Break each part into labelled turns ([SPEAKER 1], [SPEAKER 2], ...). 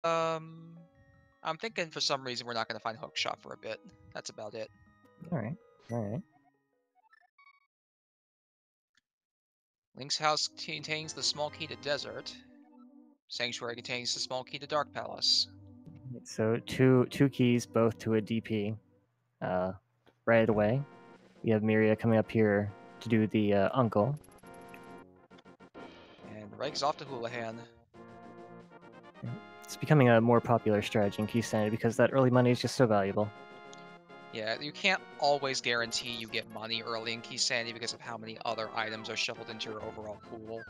[SPEAKER 1] I'm thinking for some reason we're not going to find Hookshot for a bit. That's about it.
[SPEAKER 2] Alright, alright.
[SPEAKER 1] Link's house contains the small key to Desert. Sanctuary contains the small key to Dark Palace.
[SPEAKER 2] So two keys, both to a DP. Right away, we have Myria coming up here to do the uncle.
[SPEAKER 1] And Reg's off to Houlihan.
[SPEAKER 2] It's becoming a more popular strategy in Keysanity because that early money is just so valuable.
[SPEAKER 1] Yeah, you can't always guarantee you get money early in Keysanity because of how many other items are shuffled into your overall pool.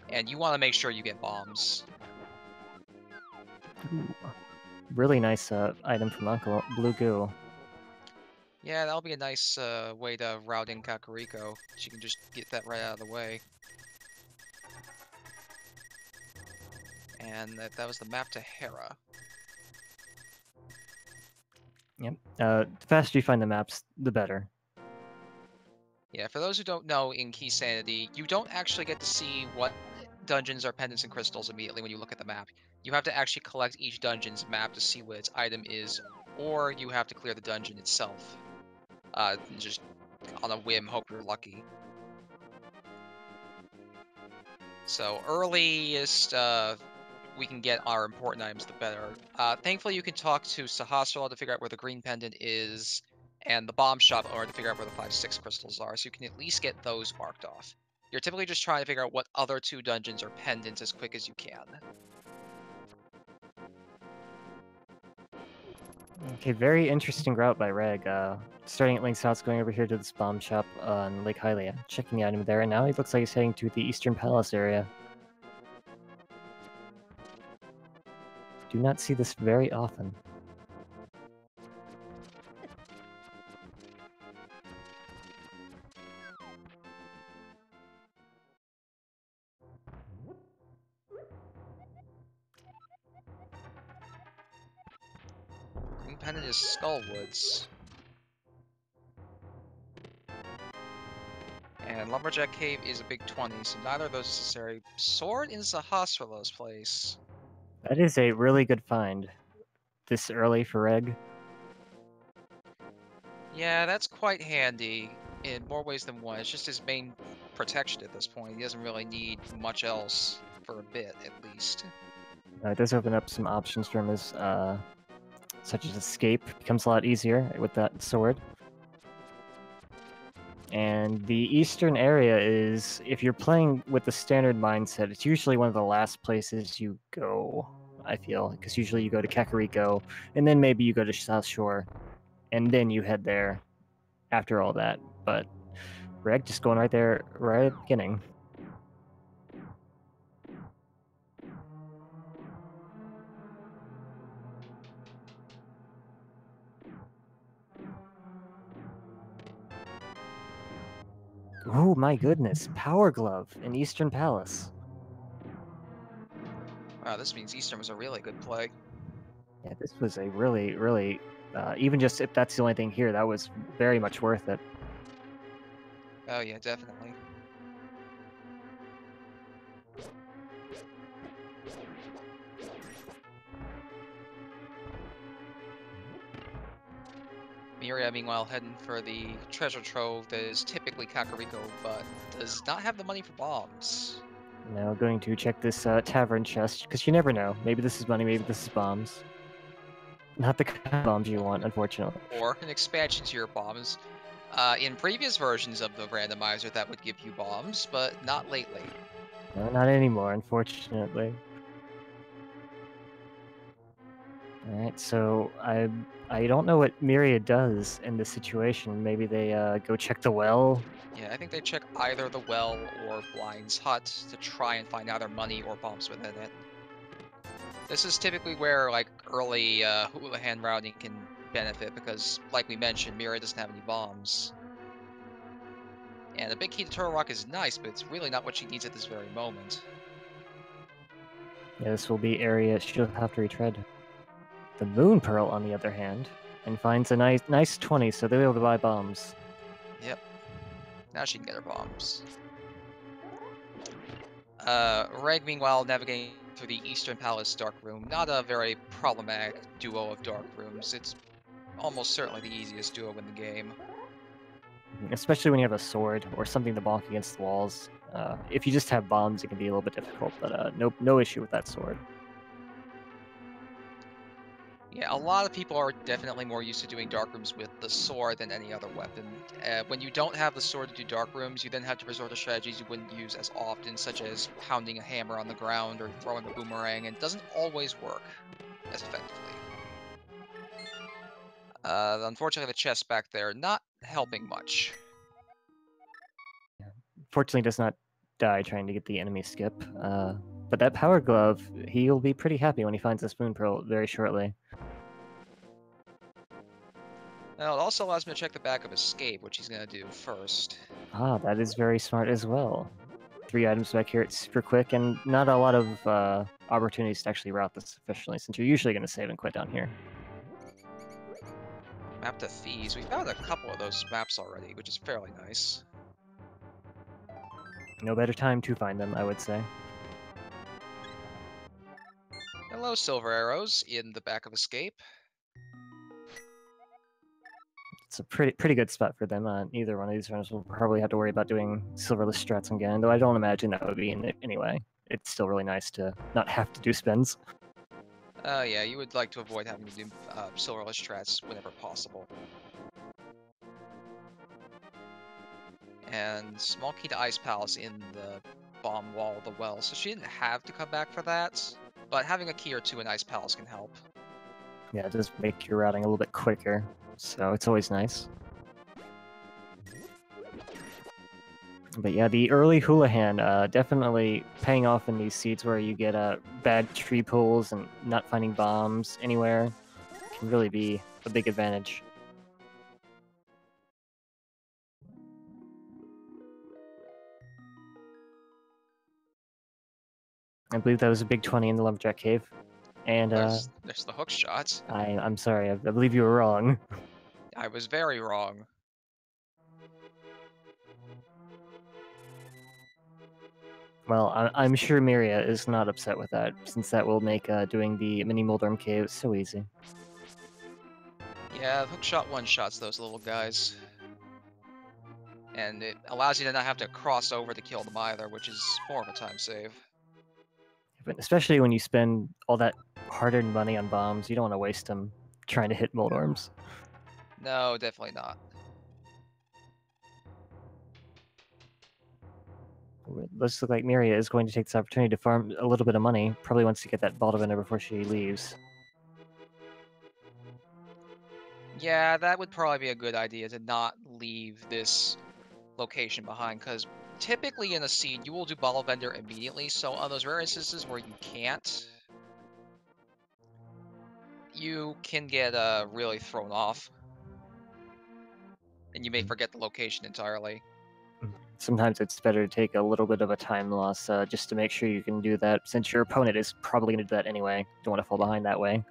[SPEAKER 1] And you want to make sure you get bombs.
[SPEAKER 2] Ooh. Really nice item from Uncle, Blue Goo.
[SPEAKER 1] Yeah, that'll be a nice way to route in Kakariko. She can just get that right out of the way. And that was the map to Hera.
[SPEAKER 2] Yep. The faster you find the maps, the better.
[SPEAKER 1] Yeah, for those who don't know, in Keysanity, you don't actually get to see what dungeons are pendants and crystals immediately when you look at the map. You have to actually collect each dungeon's map to see what its item is, or you have to clear the dungeon itself. Just on a whim, hope you're lucky. So earliest we can get our important items, the better. Thankfully, you can talk to Sahasrara to figure out where the green pendant is, and the bomb shop owner to figure out where the 5-6 crystals are, so you can at least get those marked off. You're typically just trying to figure out what other 2 dungeons are pendants as quick as you can.
[SPEAKER 2] Okay, very interesting route by Reg. Starting at Link's house, going over here to this bomb shop on Lake Hylia, checking the item there, and now he looks like he's heading to the Eastern Palace area. Do not see this very often.
[SPEAKER 1] Green pendant is Skullwoods. And Lumberjack Cave is a big 20, so neither of those is necessary. Sword in Sahasrara's place.
[SPEAKER 2] That is a really good find. This early for Reg.
[SPEAKER 1] Yeah, that's quite handy in more ways than one. It's just his main protection at this point. He doesn't really need much else for a bit, at least.
[SPEAKER 2] It does open up some options for him, as such as escape becomes a lot easier with that sword. And the eastern area is, if you're playing with the standard mindset, it's usually one of the last places you go, I feel, because usually you go to Kakariko, and then maybe you go to South Shore, and then you head there after all that. But Reg just going right there, right at the beginning. Oh my goodness, Power Glove in Eastern Palace.
[SPEAKER 1] Wow, this means Eastern was a really good play.
[SPEAKER 2] Yeah, this was a really, really, even just if that's the only thing here, that was very much worth it.
[SPEAKER 1] Oh yeah, definitely. Miria, meanwhile, heading for the treasure trove that is typically Kakariko, but does not have the money for bombs.
[SPEAKER 2] Now going to check this tavern chest, because you never know. Maybe this is money, maybe this is bombs. Not the kind of bombs you want, unfortunately.
[SPEAKER 1] Or an expansion to your bombs. In previous versions of the randomizer, that would give you bombs, but not lately.
[SPEAKER 2] No, not anymore, unfortunately. Alright, so I don't know what Myria does in this situation. Maybe they go check the well.
[SPEAKER 1] Yeah, I think they check either the well or Blind's hut to try and find either money or bombs within it. This is typically where, like, early Houlihan routing can benefit because, like we mentioned, Miria doesn't have any bombs. And a big key to Turtle Rock is nice, but it's really not what she needs at this very moment.
[SPEAKER 2] Yeah, this will be area she'll have to retread. The Moon Pearl, on the other hand, and finds a nice 20, so they'll be able to buy bombs.
[SPEAKER 1] Yep. Now she can get her bombs. Reg, meanwhile, navigating through the Eastern Palace Dark Room. Not a very problematic duo of Dark Rooms. It's almost certainly the easiest duo in the game.
[SPEAKER 2] Especially when you have a sword or something to bonk against the walls. If you just have bombs, it can be a little bit difficult, but no issue with that sword.
[SPEAKER 1] Yeah, a lot of people are definitely more used to doing dark rooms with the sword than any other weapon. When you don't have the sword to do dark rooms, you then have to resort to strategies you wouldn't use as often, such as pounding a hammer on the ground or throwing a boomerang, and it doesn't always work as effectively. Unfortunately, the chest back there not helping much.
[SPEAKER 2] Fortunately, does not die trying to get the enemy skip. But that power glove, he'll be pretty happy when he finds the spoon pearl very shortly.
[SPEAKER 1] Now, it also allows me to check the back of escape, which he's going to do first.
[SPEAKER 2] Ah, that is very smart as well. 3 items back here, it's super quick, and not a lot of opportunities to actually route this efficiently, since you're usually going to save and quit down here.
[SPEAKER 1] Map to Thieves. We found a couple of those maps already, which is fairly nice.
[SPEAKER 2] No better time to find them, I would say.
[SPEAKER 1] Hello, Silver Arrows in the back of escape.
[SPEAKER 2] It's a pretty good spot for them. Either one of these runners will probably have to worry about doing silverless strats on Ganon, though I don't imagine that would be in it anyway. It's still really nice to not have to do spins.
[SPEAKER 1] Yeah, you would like to avoid having to do silverless strats whenever possible. And small key to Ice Palace in the bomb wall of the well, so she didn't have to come back for that, but having a key or two in Ice Palace can help.
[SPEAKER 2] Yeah, it does make your routing a little bit quicker, so it's always nice. But yeah, the early Houlihan definitely paying off in these seeds where you get bad tree pulls and not finding bombs anywhere can really be a big advantage. I believe that was a big 20 in the Lumberjack Cave. And
[SPEAKER 1] There's the hook shot.
[SPEAKER 2] I'm sorry, I believe you were wrong.
[SPEAKER 1] I was very wrong.
[SPEAKER 2] Well, I'm sure Myria is not upset with that, since that will make doing the mini Moldorm Cave so easy.
[SPEAKER 1] Yeah, hook shot one-shots those little guys. And it allows you to not have to cross over to kill them either, which is more of a time save.
[SPEAKER 2] But especially when you spend all that hard-earned money on bombs, you don't want to waste them trying to hit Moldorms.
[SPEAKER 1] No, definitely not.
[SPEAKER 2] It looks like Myria is going to take this opportunity to farm a little bit of money. Probably wants to get that ball to winner before she leaves.
[SPEAKER 1] Yeah, that would probably be a good idea to not leave this location behind, because typically in a seed, you will do Bottle Vendor immediately, so on those rare instances where you can't, you can get really thrown off. And you may forget the location entirely.
[SPEAKER 2] Sometimes it's better to take a little bit of a time loss just to make sure you can do that, since your opponent is probably going to do that anyway. Don't want to fall behind that way.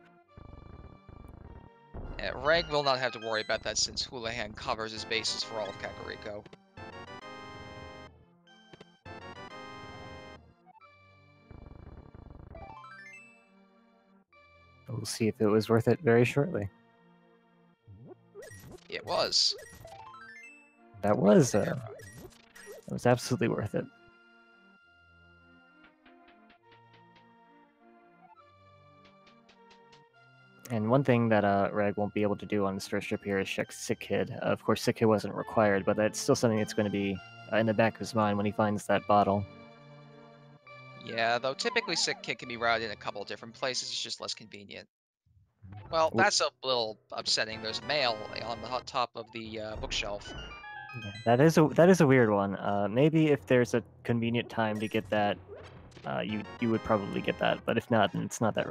[SPEAKER 1] Reg will not have to worry about that since Houlihan covers his bases for all of Kakariko.
[SPEAKER 2] We'll see if it was worth it very shortly.
[SPEAKER 1] It was.
[SPEAKER 2] That was absolutely worth it. And one thing that Reg won't be able to do on his first trip here is check Sick Kid. Of course, Sick Kid wasn't required, but that's still something that's going to be in the back of his mind when he finds that bottle.
[SPEAKER 1] Yeah, though typically Sick Kid can be routed in a couple of different places, it's just less convenient. Well, that's a little upsetting. There's mail on the top of the bookshelf.
[SPEAKER 2] Yeah, that is a weird one. Maybe if there's a convenient time to get that, you would probably get that. But if not, then it's not that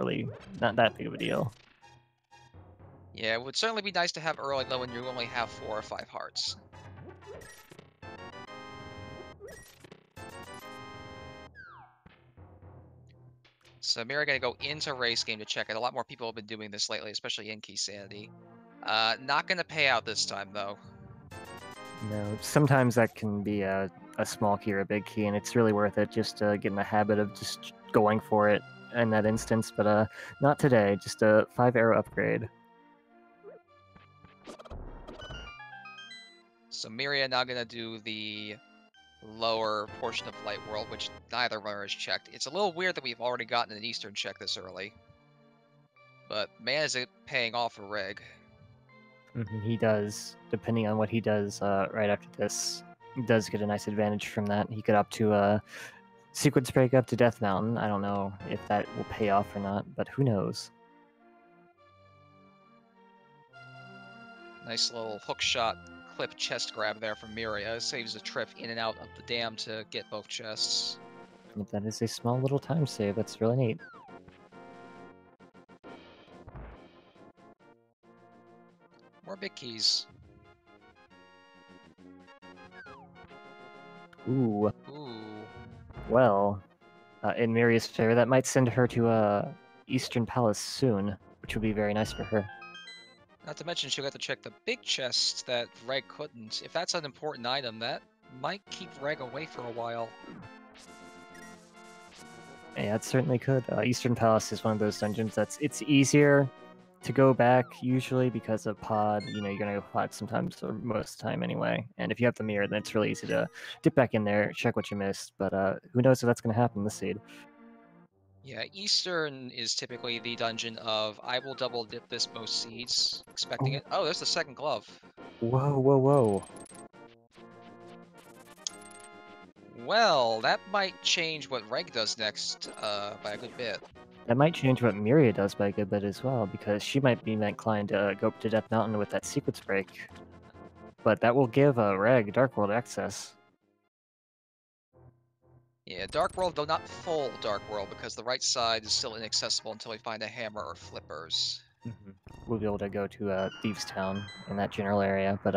[SPEAKER 2] big of a deal.
[SPEAKER 1] Yeah, it would certainly be nice to have early though when you only have 4 or 5 hearts. So Mira gonna go into race game to check it. A lot more people have been doing this lately, especially in Keysanity. Not gonna pay out this time though.
[SPEAKER 2] No, sometimes that can be a small key or a big key, and it's really worth it just to get in the habit of just going for it in that instance, but not today. Just a 5-arrow upgrade.
[SPEAKER 1] So Myria now gonna do the lower portion of Light World, which neither runner has checked. It's a little weird that we've already gotten an Eastern check this early. But man, is it paying off for Reg.
[SPEAKER 2] He does, depending on what he does right after this. He does get a nice advantage from that. He could opt to sequence break up to Death Mountain. I don't know if that will pay off or not, but who knows.
[SPEAKER 1] Nice little hook shot clip chest grab there from Myria. Saves a trip in and out of the dam to get both chests.
[SPEAKER 2] That is a small little time save. That's really neat.
[SPEAKER 1] More big keys.
[SPEAKER 2] Ooh.
[SPEAKER 1] Ooh.
[SPEAKER 2] Well, in Myria's favor, that might send her to Eastern Palace soon, which would be very nice for her.
[SPEAKER 1] Not to mention she'll get to check the big chest that Reg couldn't. If that's an important item, that might keep Reg away for a while.
[SPEAKER 2] Yeah, it certainly could. Eastern Palace is one of those dungeons it's easier to go back usually because of pod. You know, you're gonna go pod sometimes or most of the time anyway. And if you have the mirror, then it's really easy to dip back in there, check what you missed. But who knows if that's gonna happen this seed?
[SPEAKER 1] Yeah, Eastern is typically the dungeon of I will double dip this most seeds, expecting it. Oh, there's the second glove.
[SPEAKER 2] Whoa, whoa, whoa.
[SPEAKER 1] Well, that might change what Reg does next by a good bit.
[SPEAKER 2] That might change what Myria does by a good bit as well, because she might be inclined to go up to Death Mountain with that sequence break. But that will give Reg Dark World access.
[SPEAKER 1] Yeah, Dark World, though not full Dark World, because the right side is still inaccessible until we find a hammer or flippers.
[SPEAKER 2] We'll be able to go to Thieves Town in that general area, but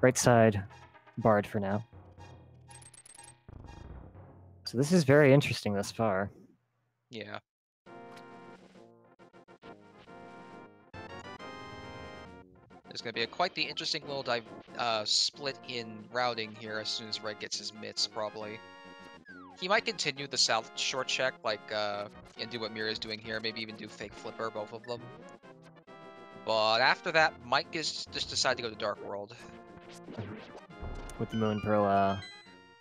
[SPEAKER 2] right side barred for now. So this is very interesting thus far.
[SPEAKER 1] Yeah. There's going to be quite the interesting little split in routing here as soon as Reg gets his mitts, probably. He might continue the south short check, like, and do what Myria's doing here, maybe even do fake flipper, both of them. But after that, might just decide to go to Dark World.
[SPEAKER 2] With the Moon Pearl,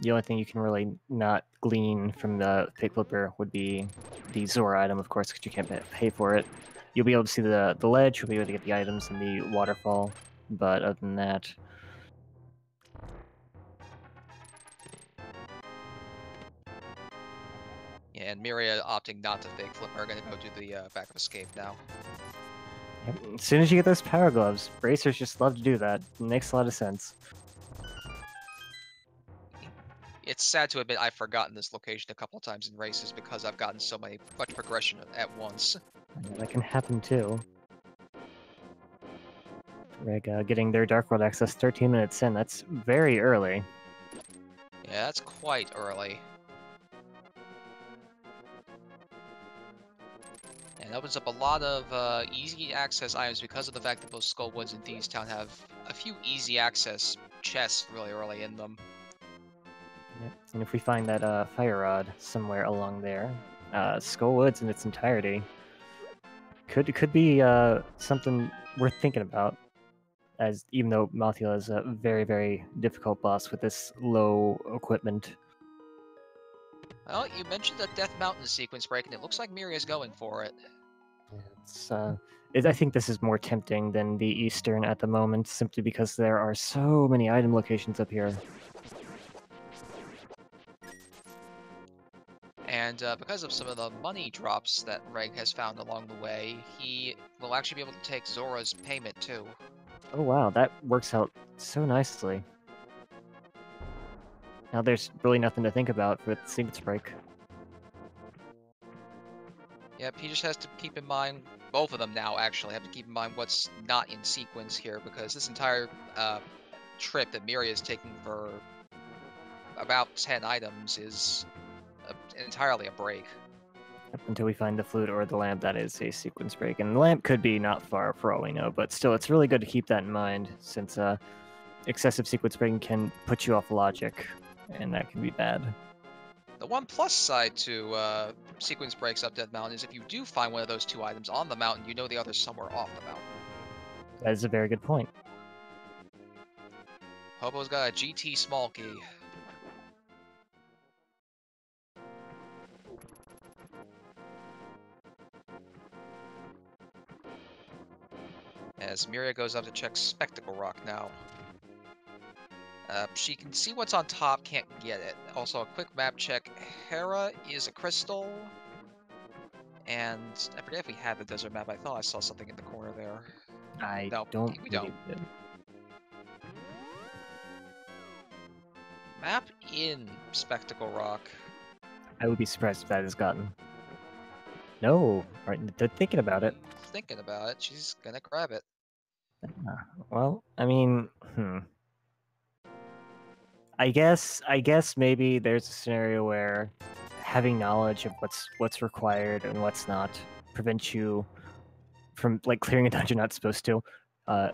[SPEAKER 2] the only thing you can really not glean from the fake flipper would be the Zora item, of course, because you can't pay for it. You'll be able to see the ledge, you'll be able to get the items in the waterfall, but other than that...
[SPEAKER 1] Yeah, and Myria opting not to fake flipper are going to go do the back of escape now.
[SPEAKER 2] As soon as you get those power gloves, racers just love to do that. It makes a lot of sense.
[SPEAKER 1] It's sad to admit I've forgotten this location a couple times in races because I've gotten so much progression at once.
[SPEAKER 2] Yeah, that can happen too. Reg getting their Dark World access 13 minutes in, that's very early.
[SPEAKER 1] Yeah, that's quite early. And it opens up a lot of easy access items because of the fact that both Skullwoods and Thieves Town have a few easy access chests really early in them.
[SPEAKER 2] Yep. And if we find that Fire Rod somewhere along there, Skullwoods in its entirety could be something worth thinking about. As even though Malthula is a very, very difficult boss with this low equipment.
[SPEAKER 1] Well, you mentioned the Death Mountain sequence break, and it looks like Myria's going for it.
[SPEAKER 2] I think this is more tempting than the Eastern at the moment, simply because there are so many item locations up here.
[SPEAKER 1] And because of some of the money drops that Reg has found along the way, he will actually be able to take Zora's payment too.
[SPEAKER 2] Oh wow, that works out so nicely. Now there's really nothing to think about with sequence break.
[SPEAKER 1] Yep, he just has to keep in mind, both of them now actually have to keep in mind what's not in sequence here, because this entire trip that Myria is taking for about 10 items is entirely a break.
[SPEAKER 2] Until we find the flute or the lamp, that is a sequence break. And the lamp could be not far for all we know, but still, it's really good to keep that in mind, since excessive sequence breaking can put you off logic, and that can be bad.
[SPEAKER 1] The The one plus side to sequence breaks up Dead Mountain is if you do find one of those two items on the mountain, you know the other's somewhere off the mountain.
[SPEAKER 2] That is a very good point.
[SPEAKER 1] Hobo's got a GT small key. As Myria goes up to check Spectacle Rock now. She can see what's on top, can't get it. Also, a quick map check. Hera is a crystal. And I forget if we had the desert map. I thought I saw something in the corner there.
[SPEAKER 2] I
[SPEAKER 1] No,
[SPEAKER 2] don't.
[SPEAKER 1] we don't. Map in Spectacle Rock.
[SPEAKER 2] I would be surprised if that is gotten. No, right? They're thinking about it.
[SPEAKER 1] Thinking about it, she's gonna grab it.
[SPEAKER 2] Well, I mean, I guess maybe there's a scenario where having knowledge of what's required and what's not prevents you from like clearing a dungeon not supposed to,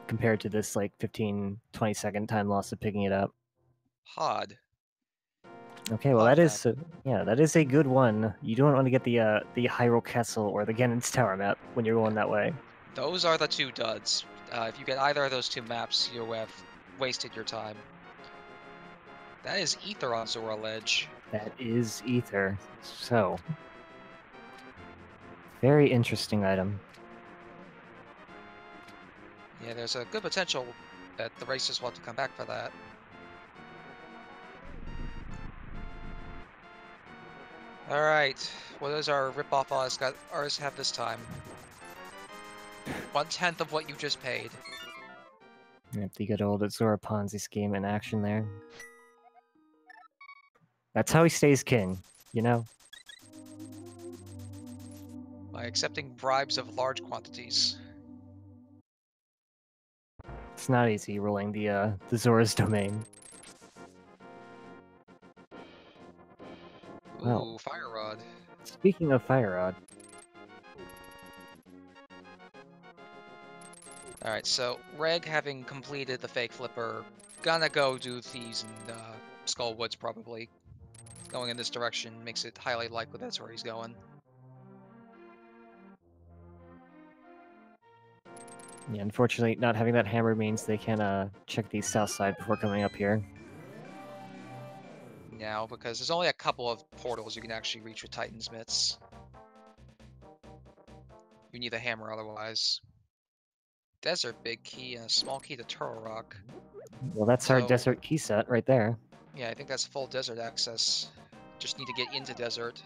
[SPEAKER 2] compared to this like 15-20 second time loss of picking it up.
[SPEAKER 1] Pod.
[SPEAKER 2] Okay, well that is yeah, that is a good one. You don't want to get the Hyrule Castle or the Ganon's Tower map when you're going that way.
[SPEAKER 1] Those are the two duds. If you get either of those two maps, you have wasted your time. That is Ether on Zora Ledge.
[SPEAKER 2] That is Ether. So, very interesting item.
[SPEAKER 1] Yeah, there's a good potential that the racers want to come back for that. Alright, what does our rip-off ours have this time? 1/10 of what you just paid.
[SPEAKER 2] Yep, the good old Zora Ponzi scheme in action there. That's how he stays king, you know?
[SPEAKER 1] By accepting bribes of large quantities.
[SPEAKER 2] It's not easy rolling the Zora's domain.
[SPEAKER 1] Ooh,
[SPEAKER 2] well,
[SPEAKER 1] Fire Rod.
[SPEAKER 2] Speaking of Fire Rod.
[SPEAKER 1] Alright, so Reg, having completed the fake flipper, gonna go do thieves in Skull Woods probably. Going in this direction makes it highly likely that's where he's going.
[SPEAKER 2] Yeah, unfortunately, not having that hammer means they can check the south side before coming up here.
[SPEAKER 1] Now, because there's only a couple of portals you can actually reach with Titan's Mitts. You need the hammer otherwise. Desert big key and a small key to Turtle Rock.
[SPEAKER 2] Well, that's our desert key set right there.
[SPEAKER 1] Yeah, I think that's full desert access. Just need to get into desert.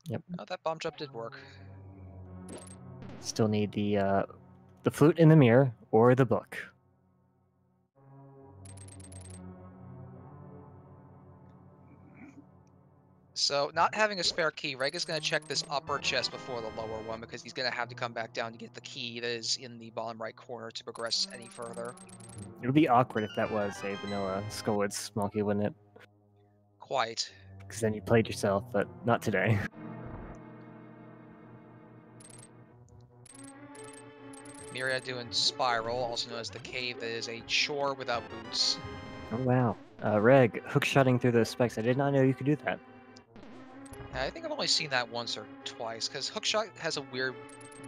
[SPEAKER 2] Yep.
[SPEAKER 1] Oh, that bomb jump did work.
[SPEAKER 2] Still need the flute in the mirror or the book.
[SPEAKER 1] So, not having a spare key, Reg is going to check this upper chest before the lower one because he's going to have to come back down to get the key that is in the bottom right corner to progress any further.
[SPEAKER 2] It would be awkward if that was a vanilla Skullwoods small key, wouldn't it?
[SPEAKER 1] Quite.
[SPEAKER 2] Because then you played yourself, but not today.
[SPEAKER 1] Myriad doing Spiral, also known as the cave that is a chore without boots.
[SPEAKER 2] Oh wow. Reg, hookshotting through those spikes. I did not know you could do that.
[SPEAKER 1] I think I've only seen that once or twice, because Hookshot has a weird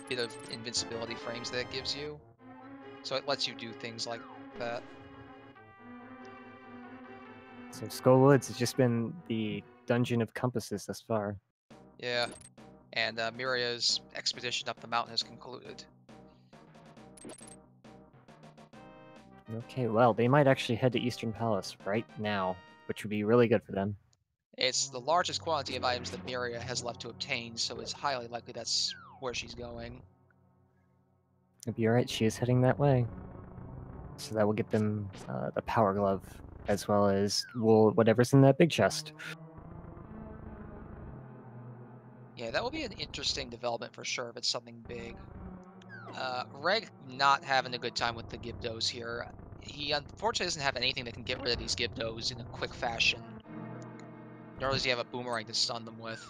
[SPEAKER 1] bit of invincibility frames that it gives you. So it lets you do things like that.
[SPEAKER 2] So Skullwoods has just been the dungeon of compasses thus far.
[SPEAKER 1] Yeah. And Myria's expedition up the mountain has concluded.
[SPEAKER 2] Okay, well, they might actually head to Eastern Palace right now, which would be really good for them.
[SPEAKER 1] It's the largest quantity of items that Myria has left to obtain, so it's highly likely that's where she's going.
[SPEAKER 2] If you're right, she is heading that way. So that will get them the Power Glove, as well as whatever's in that big chest.
[SPEAKER 1] Yeah, that will be an interesting development for sure if it's something big. Reg not having a good time with the Gibdos here. He unfortunately doesn't have anything that can get rid of these Gibdos in a quick fashion. Nor does he have a boomerang to stun them with.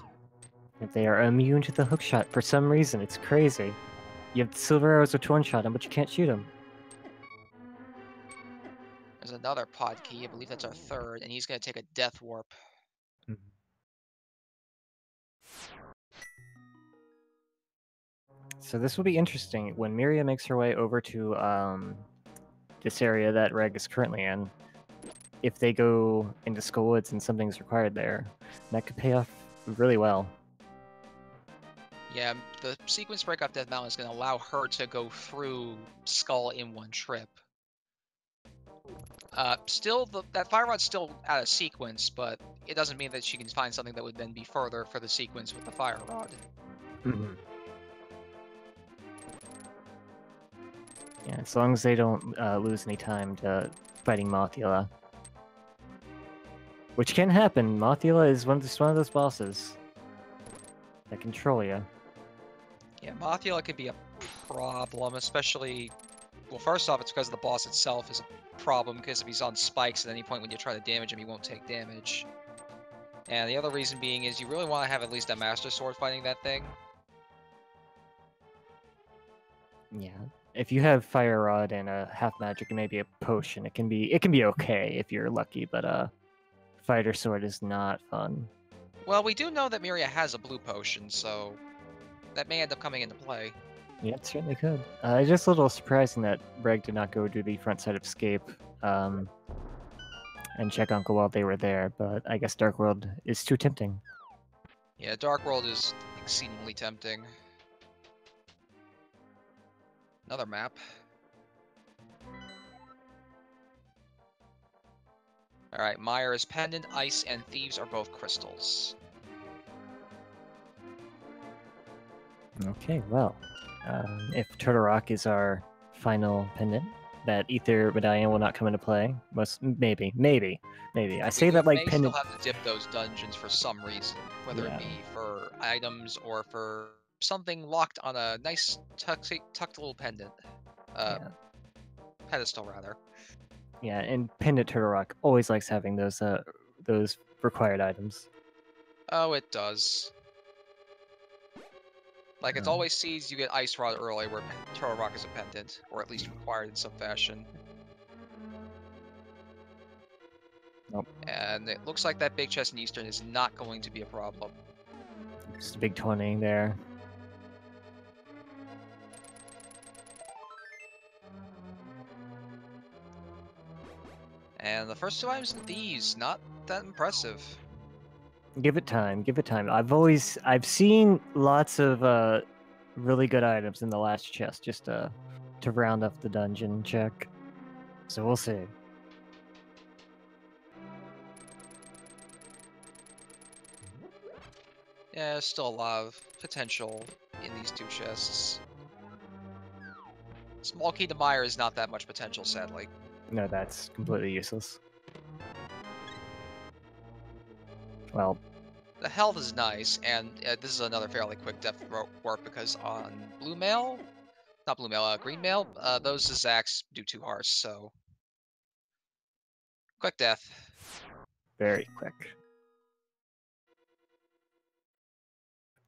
[SPEAKER 2] If they are immune to the hookshot for some reason, it's crazy. You have silver arrows to one-shot them, but you can't shoot them.
[SPEAKER 1] There's another pod key, I believe that's our third, and he's going to take a death warp.
[SPEAKER 2] So this will be interesting when Miria makes her way over to this area that Reg is currently in. If they go into Skull Woods and something's required there, that could pay off really well.
[SPEAKER 1] Yeah, the sequence break off Death Mountain is going to allow her to go through Skull in one trip. Still, that Fire Rod's still out of sequence, but it doesn't mean that she can find something that would then be further for the sequence with the Fire Rod.
[SPEAKER 2] Mm-hmm. Yeah, as long as they don't lose any time to fighting Mothula. Which can happen. Mothula is one of those bosses that control you.
[SPEAKER 1] Yeah, Mothula could be a problem, especially... Well, first off, it's because the boss itself is a problem, because if he's on spikes at any point when you try to damage him, he won't take damage. And the other reason being is you really want to have at least a Master Sword fighting that thing.
[SPEAKER 2] Yeah. If you have Fire Rod and a half magic and maybe a potion, it can be okay if you're lucky, but Fighter Sword is not fun.
[SPEAKER 1] Well, we do know that Myria has a blue potion, so that may end up coming into play.
[SPEAKER 2] Yeah, it certainly could. It's just a little surprising that Reg did not go to the front side of Escape and check Uncle while they were there, but I guess Dark World is too tempting.
[SPEAKER 1] Yeah, Dark World is exceedingly tempting. Another map. Alright, Myra's Pendant, Ice, and Thieves are both crystals.
[SPEAKER 2] Okay, well, if Turtle Rock is our final pendant, that Ether Medallion will not come into play. Maybe. I say that like pendant.
[SPEAKER 1] We still have to dip those dungeons for some reason, whether it be for items or for something locked on a nice tucked little pendant. Pedestal, rather.
[SPEAKER 2] Yeah, and Pendant Turtle Rock always likes having those required items.
[SPEAKER 1] Oh, it does. Like, it's always sees you get Ice Rod early, where Turtle Rock is a pendant, or at least required in some fashion.
[SPEAKER 2] Nope.
[SPEAKER 1] And it looks like that big chest in Eastern is not going to be a problem.
[SPEAKER 2] Just a big 20 there.
[SPEAKER 1] And the first two items in Thieves, not that impressive.
[SPEAKER 2] Give it time. I've seen lots of really good items in the last chest just to round up the dungeon check. So we'll see.
[SPEAKER 1] Yeah, there's still a lot of potential in these two chests. Small Key to Mire is not that much potential, sadly.
[SPEAKER 2] No, that's completely useless. Well,
[SPEAKER 1] the health is nice, and this is another fairly quick death warp because on Blue Mail, not Blue Mail, Green Mail, those Zacs do 2 hearts, so quick death.
[SPEAKER 2] Very quick.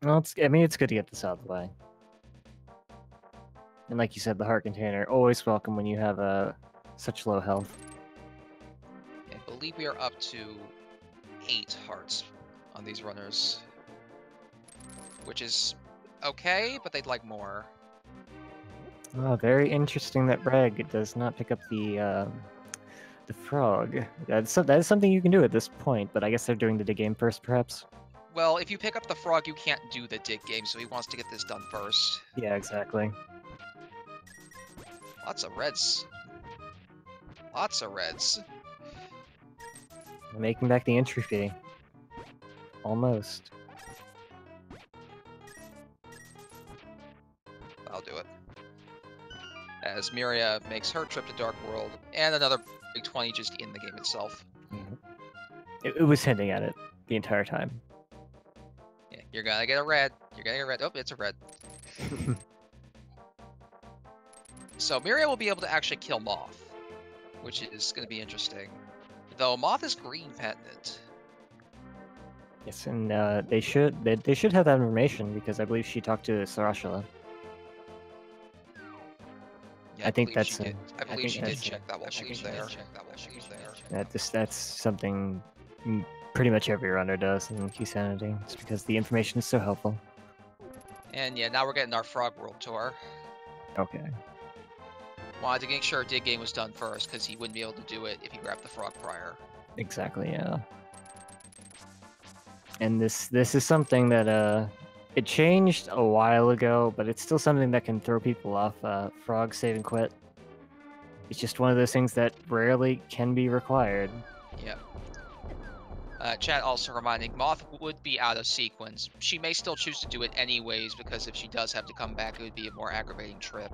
[SPEAKER 2] Well, it's good to get this out of the way. And like you said, the heart container, always welcome when you have such low health.
[SPEAKER 1] I believe we are up to 8 hearts on these runners, which is okay, but they'd like more.
[SPEAKER 2] Oh, very interesting that Reg does not pick up the frog. That is something you can do at this point, but I guess they're doing the dig game first, perhaps?
[SPEAKER 1] Well, if you pick up the frog, you can't do the dig game, so he wants to get this done first.
[SPEAKER 2] Yeah, exactly.
[SPEAKER 1] Lots of reds. Lots of reds.
[SPEAKER 2] Making back the entry fee. Almost.
[SPEAKER 1] I'll do it. As Myria makes her trip to Dark World, and another big 20 just in the game itself.
[SPEAKER 2] It was hinting at it the entire time.
[SPEAKER 1] Yeah, you're gonna get a red. You're gonna get a red. Oh, it's a red. So Myria will be able to actually kill Moth, which is gonna be interesting. Though Moth is green pendant.
[SPEAKER 2] Yes, and they should have that information because I believe she talked to Sarashula.
[SPEAKER 1] Yeah,
[SPEAKER 2] I think that's.
[SPEAKER 1] I believe she did check that while she was there.
[SPEAKER 2] That's something pretty much every runner does in Keysanity, just because the information is so helpful.
[SPEAKER 1] And yeah, now we're getting our Frog World tour.
[SPEAKER 2] Okay.
[SPEAKER 1] Wanted to make sure Dig Game was done first, because he wouldn't be able to do it if he grabbed the frog prior.
[SPEAKER 2] Exactly, yeah. And this is something that it changed a while ago, but it's still something that can throw people off. Frog save and quit. It's just one of those things that rarely can be required.
[SPEAKER 1] Yep. Chat also reminding, Moth would be out of sequence. She may still choose to do it anyways, because if she does have to come back, it would be a more aggravating trip.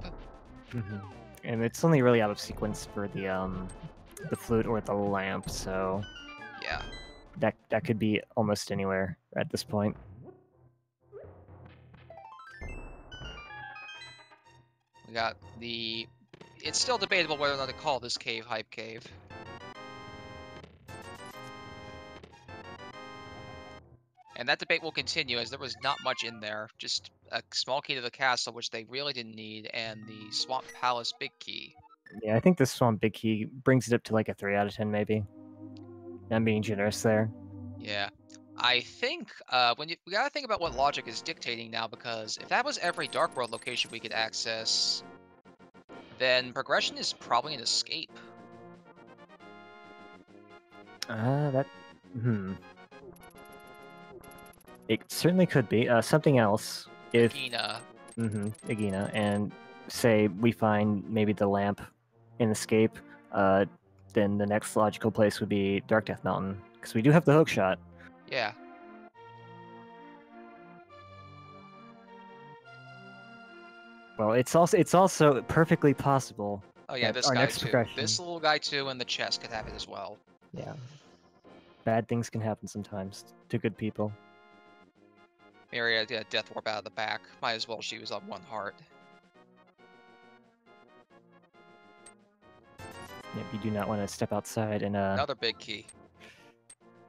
[SPEAKER 2] And it's only really out of sequence for the flute or the lamp, so
[SPEAKER 1] Yeah.
[SPEAKER 2] that could be almost anywhere at this point.
[SPEAKER 1] We got the... It's still debatable whether or not to call this cave Hype Cave. And that debate will continue, as there was not much in there. Just a small key to the castle, which they really didn't need, and the Swamp Palace big key.
[SPEAKER 2] Yeah, I think this Swamp Big Key brings it up to like a 3 out of 10, maybe. I'm being generous there.
[SPEAKER 1] Yeah. I think we gotta think about what logic is dictating now, because if that was every Dark World location we could access, then progression is probably an escape.
[SPEAKER 2] It certainly could be. Something else. If
[SPEAKER 1] Agina.
[SPEAKER 2] Agina, and say we find maybe the lamp in Escape, then the next logical place would be Dark Death Mountain, because we do have the hook shot.
[SPEAKER 1] Yeah.
[SPEAKER 2] Well, it's also perfectly possible.
[SPEAKER 1] Oh yeah,
[SPEAKER 2] that
[SPEAKER 1] this
[SPEAKER 2] our
[SPEAKER 1] guy
[SPEAKER 2] next
[SPEAKER 1] too.
[SPEAKER 2] progression-
[SPEAKER 1] This little guy too, and the chest could have it as well.
[SPEAKER 2] Yeah. Bad things can happen sometimes to good people.
[SPEAKER 1] Myriad did a death warp out of the back. Might as well, she was on 1 heart.
[SPEAKER 2] Yep, you do not want to step outside and
[SPEAKER 1] Another big key.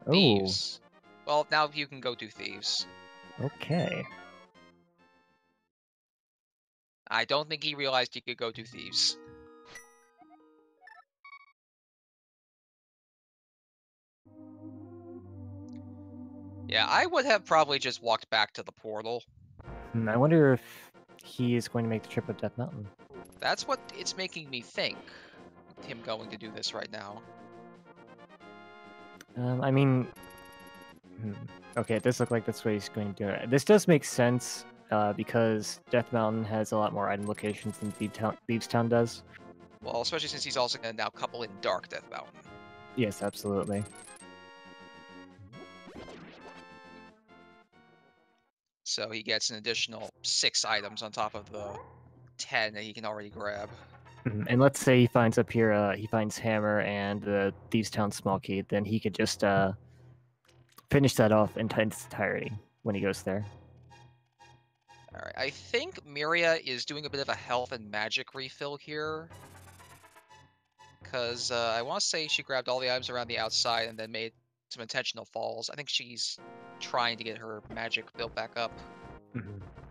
[SPEAKER 2] Oh,
[SPEAKER 1] Thieves. Well, now you can go do thieves.
[SPEAKER 2] okay.
[SPEAKER 1] I don't think he realized he could go do thieves. Yeah, I would have probably just walked back to the portal.
[SPEAKER 2] I wonder if he is going to make the trip up Death Mountain.
[SPEAKER 1] That's what it's making me think. Him going to do this right now.
[SPEAKER 2] I mean, okay, it does look like that's what he's going to do. This does make sense because Death Mountain has a lot more item locations than Thieves Town does.
[SPEAKER 1] Well, especially since he's also going to now couple in Dark Death Mountain.
[SPEAKER 2] Yes, absolutely.
[SPEAKER 1] So he gets an additional 6 items on top of the 10 that he can already grab.
[SPEAKER 2] And let's say he finds up here, he finds Hammer and the Thieves Town small key, then he could just finish that off in its entirety when he goes there.
[SPEAKER 1] Alright, I think Myria is doing a bit of a health and magic refill here. Because I want to say she grabbed all the items around the outside and then made some intentional falls. I think she's trying to get her magic built back up.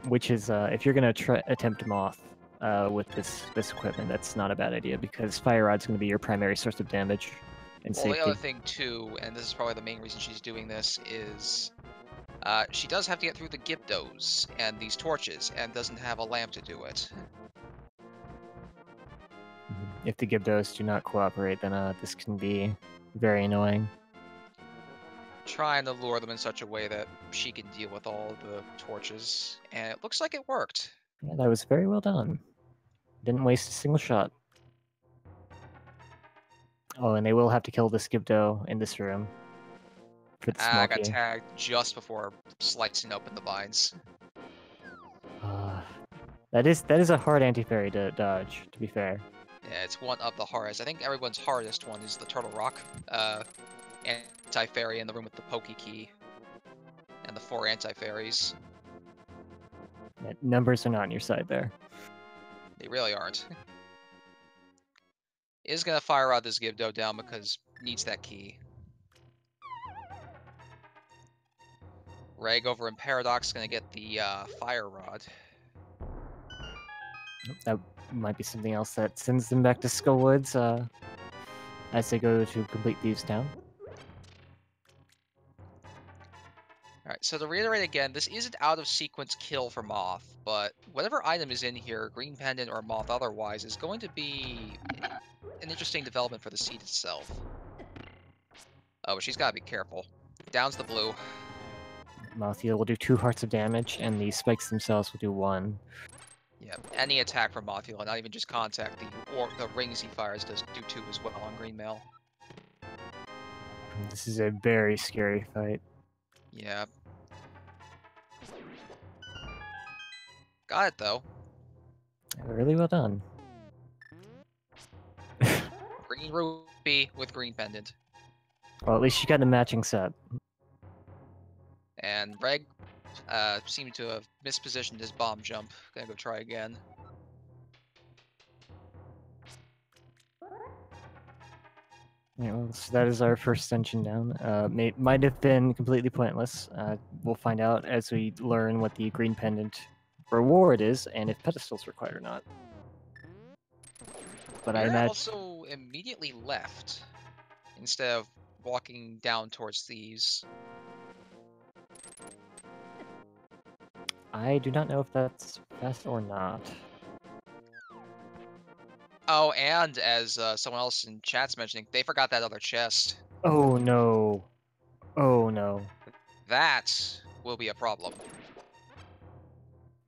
[SPEAKER 2] Which is, if you're going to attempt Moth with this equipment, that's not a bad idea, because Fire Rod's going to be your primary source of damage and
[SPEAKER 1] Well,
[SPEAKER 2] safety.
[SPEAKER 1] the other thing too, and this is probably the main reason she's doing this, is she does have to get through the Gibdos and these torches, and doesn't have a lamp to do it.
[SPEAKER 2] If the Gibdos do not cooperate, then this can be very annoying.
[SPEAKER 1] Trying to lure them in such a way that she can deal with all the torches, and it looks like it worked.
[SPEAKER 2] Yeah, that was very well done. Didn't waste a single shot. Oh, and they will have to kill this Gibdo in this room. For the small
[SPEAKER 1] I got
[SPEAKER 2] key.
[SPEAKER 1] tagged just before slicing open the vines.
[SPEAKER 2] That is a hard anti-fairy to dodge, to be fair.
[SPEAKER 1] Yeah, it's one of the hardest. I think everyone's hardest one is the Turtle Rock. Anti-fairy in the room with the Pokey Key. And the 4 anti-fairies.
[SPEAKER 2] Yeah, numbers are not on your side there.
[SPEAKER 1] They really aren't. Is gonna fire rod this Gibdo down because needs that key. Reg over in Paradox gonna get the fire rod.
[SPEAKER 2] That might be something else that sends them back to Skullwoods as they go to complete Thieves Town.
[SPEAKER 1] So to reiterate again, this is an out-of-sequence kill for Moth, but whatever item is in here, Green Pendant or Moth otherwise, is going to be an interesting development for the seed itself. Oh, but she's got to be careful. Downs the blue.
[SPEAKER 2] Mothia will do 2 hearts of damage, and the spikes themselves will do 1.
[SPEAKER 1] Yeah, any attack from Mothula, not even just contact, the rings he fires does do 2 as well on green mail.
[SPEAKER 2] This is a very scary fight.
[SPEAKER 1] Yeah. Got it, though.
[SPEAKER 2] Really well done.
[SPEAKER 1] Green Rupee with green pendant.
[SPEAKER 2] Well, at least you got a matching set.
[SPEAKER 1] And Reg seemed to have mispositioned his bomb jump. Gonna go try again.
[SPEAKER 2] Yeah, well, so that is our first engine down. Might have been completely pointless. We'll find out as we learn what the green pendant reward is and if pedestals required or not. But I imagine
[SPEAKER 1] also immediately left instead of walking down towards these.
[SPEAKER 2] I do not know if that's fast or not.
[SPEAKER 1] Oh, and as someone else in chat's mentioning, they forgot that other chest.
[SPEAKER 2] Oh no. Oh no.
[SPEAKER 1] That will be a problem.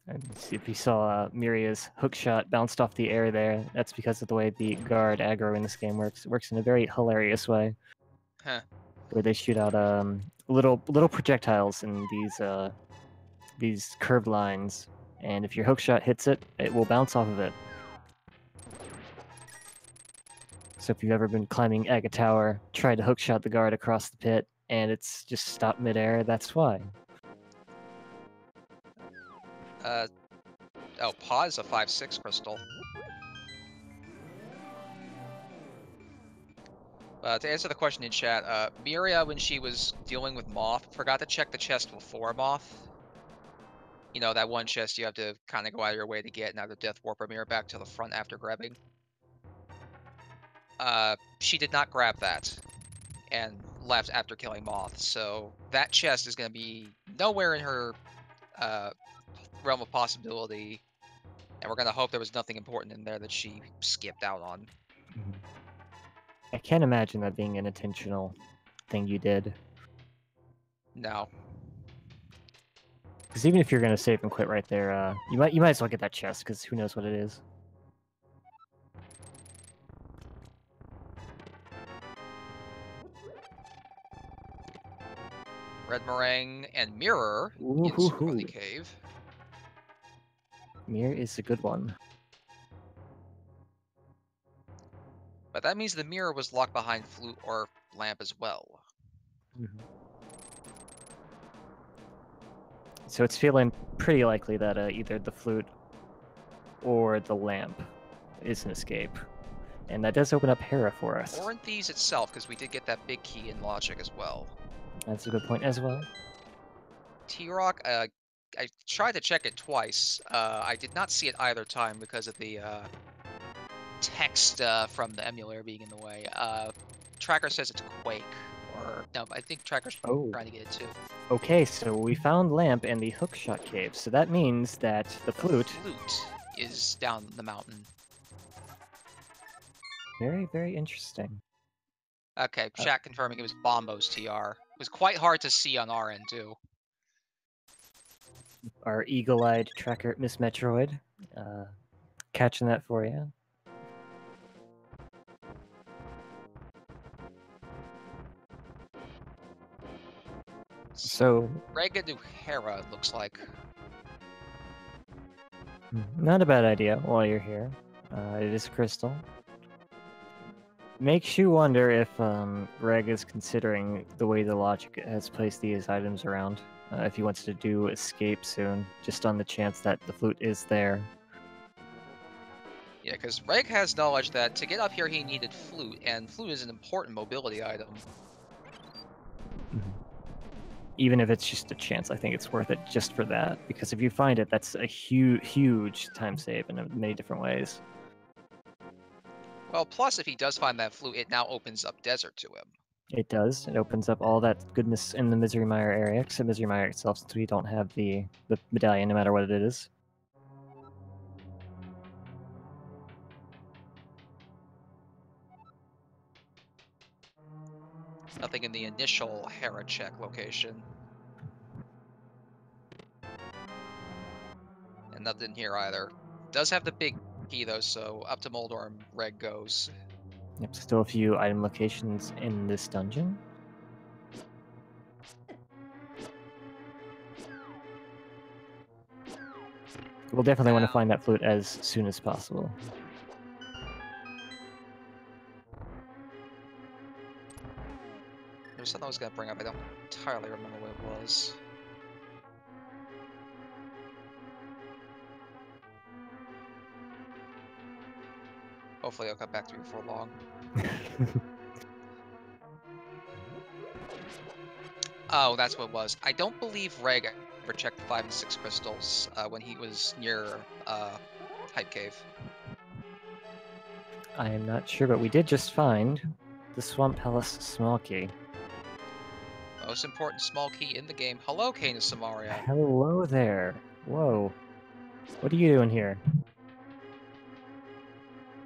[SPEAKER 2] And if you saw Miria's hookshot bounced off the air there, that's because of the way the guard aggro in this game works. It works in a very hilarious way.
[SPEAKER 1] Huh.
[SPEAKER 2] Where they shoot out little projectiles in these curved lines, and if your hookshot hits it, it will bounce off of it. So if you've ever been climbing Aga Tower, tried to hookshot the guard across the pit, and it's just stopped midair, that's why.
[SPEAKER 1] Oh, pause a 5/6 crystal. To answer the question in chat, Miria, when she was dealing with Moth, forgot to check the chest before Moth. You know, that one chest you have to kind of go out of your way to get, and either Death Warp or Mirror back to the front after grabbing. She did not grab that, and left after killing Moth, so that chest is going to be nowhere in her realm of possibility, and we're going to hope there was nothing important in there that she skipped out on.
[SPEAKER 2] I can't imagine that being an intentional thing you did.
[SPEAKER 1] No.
[SPEAKER 2] Because even if you're going to save and quit right there, you might as well get that chest, because who knows what it is.
[SPEAKER 1] Red Meringue and Mirror in the cave.
[SPEAKER 2] Mirror is a good one.
[SPEAKER 1] But that means the Mirror was locked behind Flute or Lamp as well.
[SPEAKER 2] So it's feeling pretty likely that either the Flute or the Lamp is an escape. And that does open up Hera for us.
[SPEAKER 1] Or in Thieves itself, because we did get that big key in Logic as well.
[SPEAKER 2] That's a good point as well.
[SPEAKER 1] T-Rock, I tried to check it twice. I did not see it either time because of the text from the emulator being in the way. Tracker says it's Quake. Or, no, I think Tracker's trying to get it too.
[SPEAKER 2] Okay, so we found Lamp in the Hookshot Cave, so that means that the Flute
[SPEAKER 1] is down the mountain.
[SPEAKER 2] Very, very interesting.
[SPEAKER 1] Okay, chat confirming it was Bombo's TR. It was quite hard to see on our end, too.
[SPEAKER 2] Our eagle-eyed tracker, Miss Metroid, catching that for you. So...
[SPEAKER 1] Rega to Hera, looks like.
[SPEAKER 2] Not a bad idea while you're here. It is crystal. Makes you wonder if Reg is considering the way the logic has placed these items around. If he wants to do escape soon, just on the chance that the Flute is there.
[SPEAKER 1] Yeah, because Reg has knowledge that to get up here he needed Flute, and Flute is an important mobility item.
[SPEAKER 2] Even if it's just a chance, I think it's worth it just for that. Because if you find it, that's a huge time save in many different ways.
[SPEAKER 1] Well, plus if he does find that Flute, it now opens up Desert to him.
[SPEAKER 2] It does. It opens up all that goodness in the Misery Mire area, except Misery Mire itself, since we don't have the medallion, no matter what it is.
[SPEAKER 1] Nothing in the initial Hera check location. And nothing here either. Does have the big key though, so up to Moldorm, Reg goes.
[SPEAKER 2] Yep, still a few item locations in this dungeon. We'll definitely want to find that flute as soon as possible.
[SPEAKER 1] There's something I was gonna bring up, I don't entirely remember what it was. Hopefully I'll come back to you before long. Oh, that's what it was. I don't believe Reg ever checked the 5 and 6 crystals when he was near Hype Cave.
[SPEAKER 2] I am not sure, but we did just find the Swamp Palace small key.
[SPEAKER 1] Most important small key in the game. Hello, Kane of Samaria.
[SPEAKER 2] Hello there. Whoa. What are you doing here?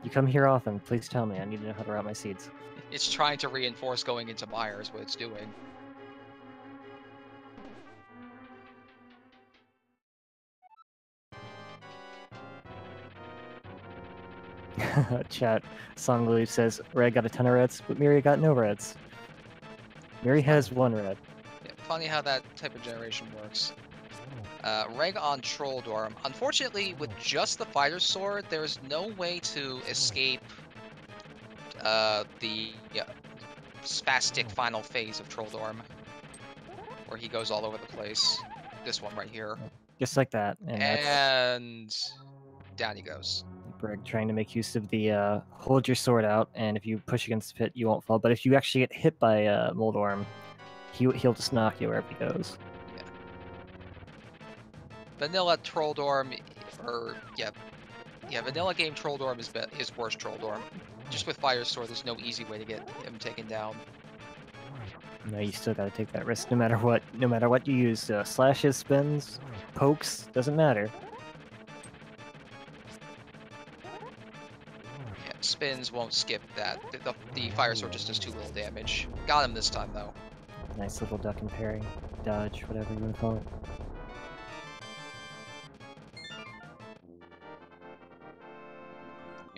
[SPEAKER 2] You come here often. Please tell me. I need to know how to route my seeds.
[SPEAKER 1] It's trying to reinforce going into Mire is what it's doing.
[SPEAKER 2] Chat. Songloo says, Reg got a ton of reds, but Miri got no reds. Miri has 1 red.
[SPEAKER 1] Yeah, funny how that type of generation works. Reg on Troll Dorm. Unfortunately, with just the Fighter Sword, there's no way to escape the spastic final phase of Troll Dorm, where he goes all over the place. This one right here.
[SPEAKER 2] Just like that.
[SPEAKER 1] And down he goes.
[SPEAKER 2] Reg trying to make use of the hold your sword out, and if you push against the pit, you won't fall. But if you actually get hit by Moldorm, he'll just knock you wherever he goes.
[SPEAKER 1] Yeah. Vanilla Troll Dorm, vanilla game Troll Dorm is worse Troll Dorm. Just with Fire Sword, there's no easy way to get him taken down.
[SPEAKER 2] No, you still gotta take that risk no matter what. No matter what you use, slashes, spins, pokes, doesn't matter.
[SPEAKER 1] Yeah, spins won't skip that. The Fire Sword just does too little damage. Got him this time though.
[SPEAKER 2] Nice little duck and parry, dodge, whatever you want to call it.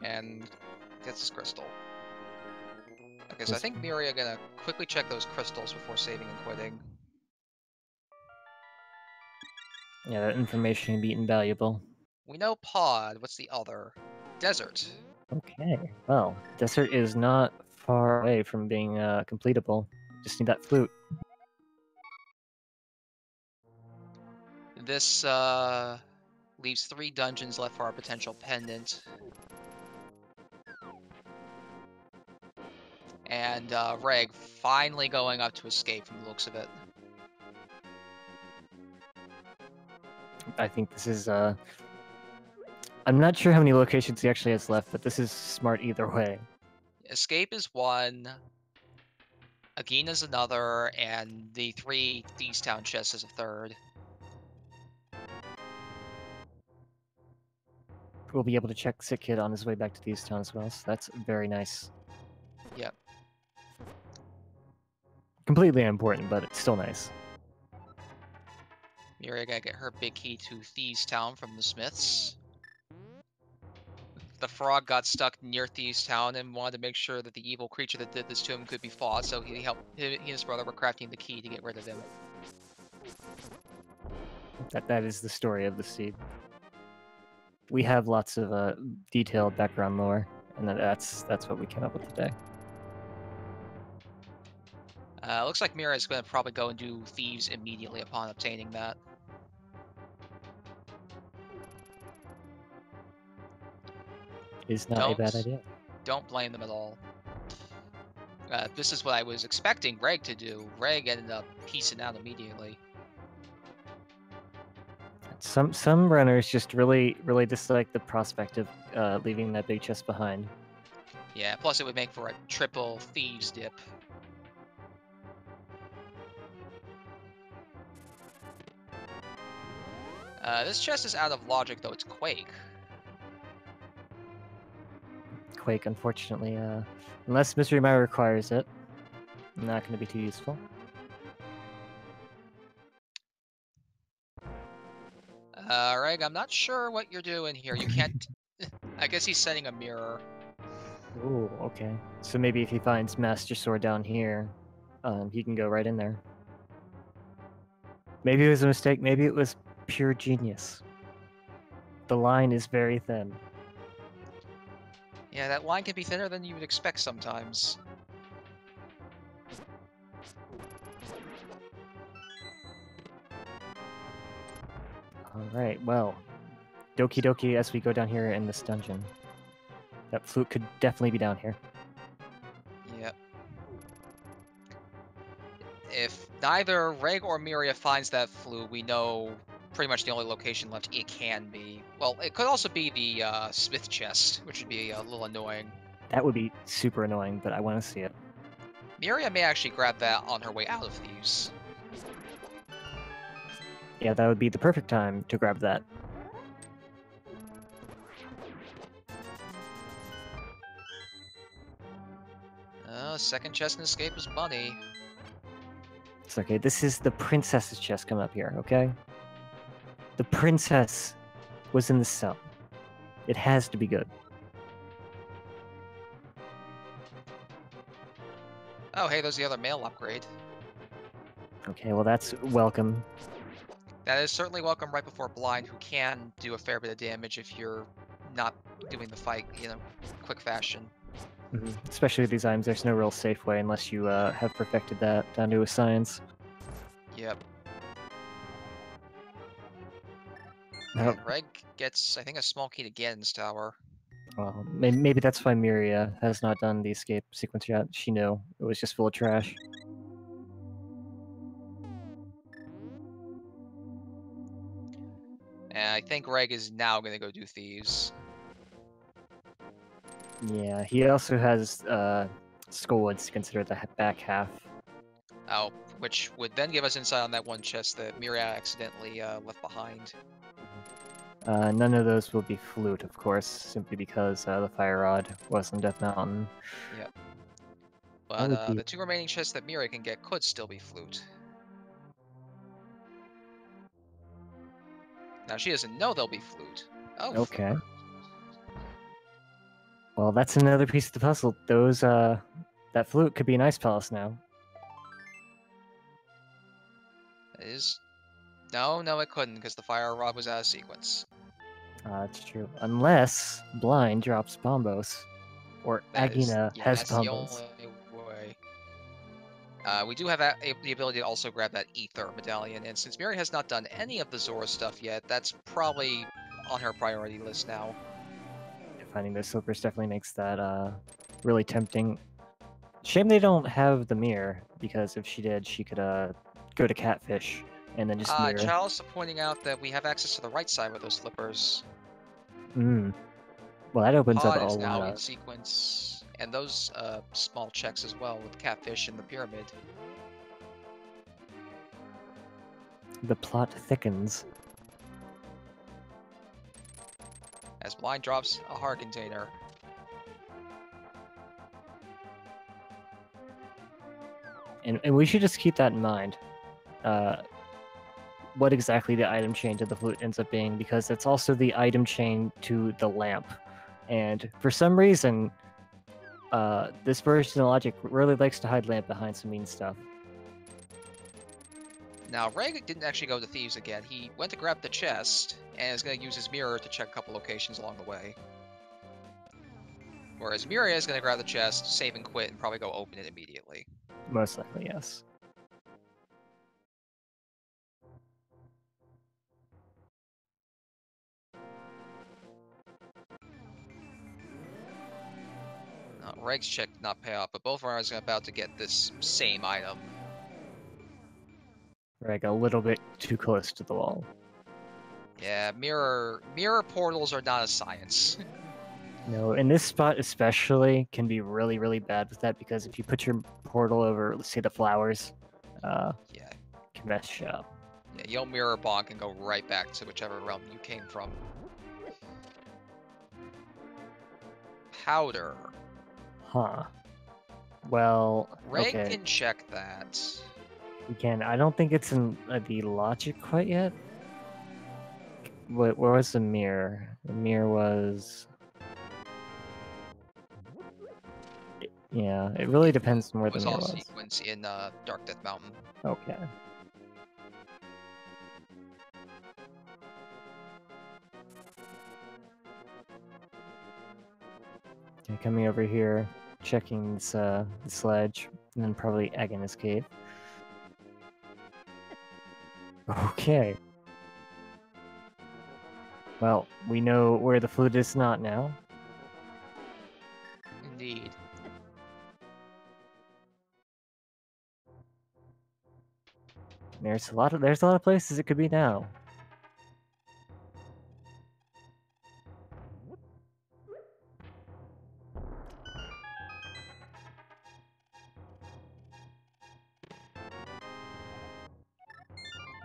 [SPEAKER 1] And gets his crystal. Okay, so I think Myria gonna quickly check those crystals before saving and quitting.
[SPEAKER 2] Yeah, that information can be invaluable.
[SPEAKER 1] We know Pod. What's the other? Desert.
[SPEAKER 2] Okay, well, desert is not far away from being completable. Just need that flute.
[SPEAKER 1] This leaves 3 dungeons left for our potential pendant. And Reg finally going up to escape from the looks of it.
[SPEAKER 2] I think this is I'm not sure how many locations he actually has left, but this is smart either way.
[SPEAKER 1] Escape is 1, Agina's another, and the 3 Thieves Town chests is a 3rd.
[SPEAKER 2] We'll be able to check Sick Kid on his way back to Thieves Town as well, so that's very nice.
[SPEAKER 1] Yep.
[SPEAKER 2] Completely unimportant, but it's still nice.
[SPEAKER 1] Myria gotta get her big key to Thieves Town from the Smiths. The frog got stuck near Thieves Town and wanted to make sure that the evil creature that did this to him could be fought, so he and his brother were crafting the key to get rid of him.
[SPEAKER 2] That is the story of the seed. We have lots of detailed background lore, and that's what we came up with today.
[SPEAKER 1] Looks like Myria is going to probably go and do Thieves immediately upon obtaining that.
[SPEAKER 2] Is not a bad idea.
[SPEAKER 1] Don't blame them at all. This is what I was expecting Reg to do. Reg ended up piecing out immediately.
[SPEAKER 2] Some runners just really dislike the prospect of leaving that big chest behind.
[SPEAKER 1] Yeah, plus it would make for a triple Thieves dip. This chest is out of logic, though. It's Quake.
[SPEAKER 2] Quake, unfortunately, unless Mystery Mire requires it, not going to be too useful.
[SPEAKER 1] Reg, I'm not sure what you're doing here. You can't... I guess he's setting a mirror.
[SPEAKER 2] Ooh, okay. So maybe if he finds Master Sword down here, he can go right in there. Maybe it was a mistake. Maybe it was pure genius. The line is very thin.
[SPEAKER 1] Yeah, that line can be thinner than you would expect sometimes.
[SPEAKER 2] Alright, well, Doki Doki as we go down here in this dungeon. That flute could definitely be down here.
[SPEAKER 1] Yep. If neither Reg or Miria finds that flute, we know pretty much the only location left it can be. Well, it could also be the smith chest, which would be a little annoying.
[SPEAKER 2] That would be super annoying, but I want to see it.
[SPEAKER 1] Miria may actually grab that on her way out of Thieves.
[SPEAKER 2] Yeah, that would be the perfect time to grab that.
[SPEAKER 1] Second chest and escape is money.
[SPEAKER 2] It's okay. This is the princess's chest coming up here, okay? The princess was in the cell. It has to be good.
[SPEAKER 1] Oh, hey, there's the other mail upgrade.
[SPEAKER 2] Okay, well that's welcome.
[SPEAKER 1] That is certainly welcome right before Blind, who can do a fair bit of damage if you're not doing the fight, quick fashion.
[SPEAKER 2] Especially with these items, there's no real safe way unless you have perfected that down to a science.
[SPEAKER 1] Yep.
[SPEAKER 2] No.
[SPEAKER 1] And Reg gets, I think, a small key to Ganon's tower.
[SPEAKER 2] Well, maybe that's why Miria has not done the escape sequence yet. She knew it was just full of trash.
[SPEAKER 1] And I think Reg is now going to go do Thieves.
[SPEAKER 2] Yeah, he also has Skullwoods to consider the back half.
[SPEAKER 1] Oh, which would then give us insight on that one chest that Miria accidentally left behind.
[SPEAKER 2] None of those will be flute, of course, simply because the fire rod was on Death Mountain.
[SPEAKER 1] Yep. But the two remaining chests that Miria can get could still be flute. Now she doesn't know they'll be flute. Oh.
[SPEAKER 2] Okay. Well, that's another piece of the puzzle. Those, that flute could be an ice palace now.
[SPEAKER 1] It is. No, it couldn't, because the fire rod was out of sequence.
[SPEAKER 2] That's true. Unless Blind drops Bombos. Or Agina has
[SPEAKER 1] that's
[SPEAKER 2] Bombos.
[SPEAKER 1] The only way. We do have the ability to also grab that Ether medallion, and since Miri has not done any of the Zora stuff yet, that's probably on her priority list now.
[SPEAKER 2] Finding those slippers definitely makes that really tempting. Shame they don't have the mirror, because if she did, she could go to Catfish and then just mirror.
[SPEAKER 1] Chalice pointing out that we have access to the right side with those slippers.
[SPEAKER 2] Well, that opens up a
[SPEAKER 1] is
[SPEAKER 2] lot
[SPEAKER 1] now
[SPEAKER 2] of...
[SPEAKER 1] in sequence, and those small checks as well with Catfish and the pyramid.
[SPEAKER 2] The plot thickens.
[SPEAKER 1] As Blind drops a heart container.
[SPEAKER 2] And we should just keep that in mind. What exactly the item chain to the flute ends up being, because it's also the item chain to the lamp. And for some reason, this version of logic really likes to hide lamp behind some mean stuff.
[SPEAKER 1] Now, Reg didn't actually go to Thieves again. He went to grab the chest, and is going to use his mirror to check a couple locations along the way. Whereas Miria is going to grab the chest, save and quit, and probably go open it immediately.
[SPEAKER 2] Most likely, yes.
[SPEAKER 1] Reg's check did not pay off, but both of us are about to get this same item.
[SPEAKER 2] Reg a little bit too close to the wall.
[SPEAKER 1] Yeah, mirror portals are not a science.
[SPEAKER 2] No, in this spot especially can be really, really bad with that, because if you put your portal over, let's say the flowers,
[SPEAKER 1] yeah,
[SPEAKER 2] can mess you up.
[SPEAKER 1] Yeah, you'll mirror bonk and go right back to whichever realm you came from. Powder.
[SPEAKER 2] Huh. Well,
[SPEAKER 1] Ray
[SPEAKER 2] okay.
[SPEAKER 1] can check that.
[SPEAKER 2] We can. I don't think it's in the logic quite yet. Where was the mirror? The mirror was. Yeah, it really depends on where
[SPEAKER 1] It
[SPEAKER 2] the
[SPEAKER 1] was
[SPEAKER 2] mirror
[SPEAKER 1] off
[SPEAKER 2] was.
[SPEAKER 1] sequence in Dark Death Mountain.
[SPEAKER 2] Okay. Okay, coming over here, checking this sledge, and then probably egg in his cave. Okay. Well, we know where the flute is not now.
[SPEAKER 1] Indeed.
[SPEAKER 2] There's a lot of places it could be now.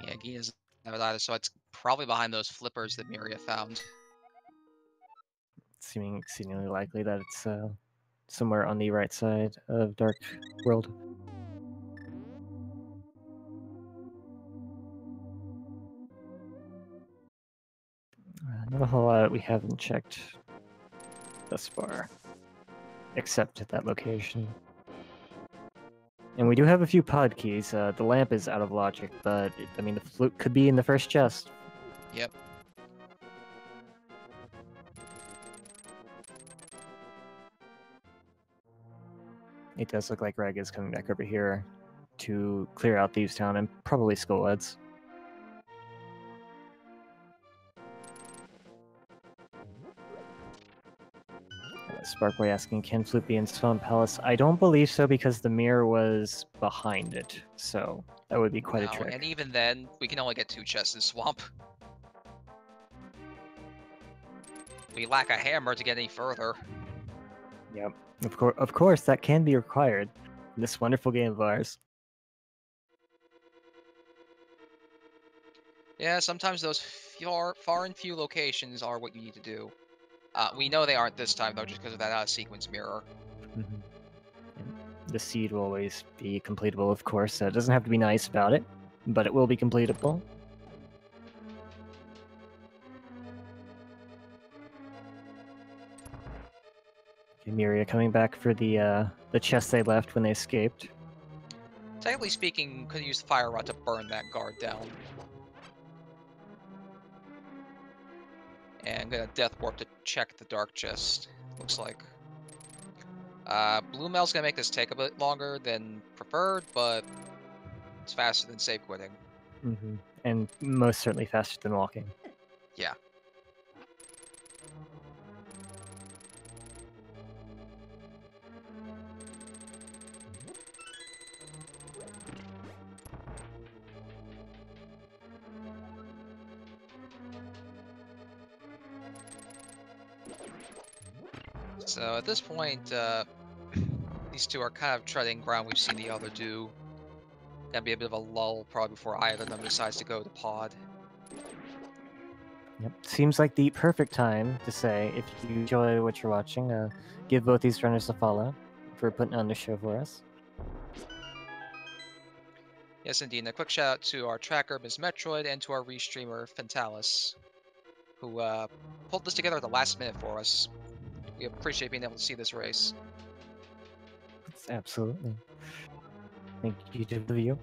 [SPEAKER 1] Yeah, Gee doesn't have it either, so it's probably behind those flippers that Miria found.
[SPEAKER 2] Seeming exceedingly likely that it's somewhere on the right side of Dark World. Not a whole lot we haven't checked thus far, except at that location. And we do have a few pod keys. The lamp is out of logic, but I mean the flute could be in the first chest.
[SPEAKER 1] Yep.
[SPEAKER 2] It does look like Reg is coming back over here to clear out Thieves Town and probably Skullheads. Sparkboy asking, can Flute be in Swamp Palace? I don't believe so because the mirror was behind it, so that would be quite a trick.
[SPEAKER 1] And even then, we can only get 2 chests in Swamp. We lack a hammer to get any further.
[SPEAKER 2] Yep. Of course, that can be required in this wonderful game of ours.
[SPEAKER 1] Yeah, sometimes those far and few locations are what you need to do. We know they aren't this time, though, just because of that out-of-sequence mirror.
[SPEAKER 2] Mm-hmm. The seed will always be completable, of course. It doesn't have to be nice about it, but it will be completable. Okay, Miria coming back for the chest they left when they escaped.
[SPEAKER 1] Technically speaking, could use the fire rod to burn that guard down. And gonna death warp to check the dark chest. Looks like. Blue Mail's gonna make this take a bit longer than preferred, but it's faster than safe quitting.
[SPEAKER 2] Mm-hmm. And most certainly faster than walking.
[SPEAKER 1] Yeah. So at this point, these two are kind of treading ground we've seen the other do. Gonna be a bit of a lull probably before either of them decides to go to pod.
[SPEAKER 2] Yep. Seems like the perfect time to say, if you enjoy what you're watching, give both these runners a follow for putting on the show for us.
[SPEAKER 1] Yes, indeed. And a quick shout out to our tracker, Ms. Metroid, and to our restreamer, Fentalis, who pulled this together at the last minute for us. We appreciate being able to see this race.
[SPEAKER 2] Absolutely. Thank you to the view.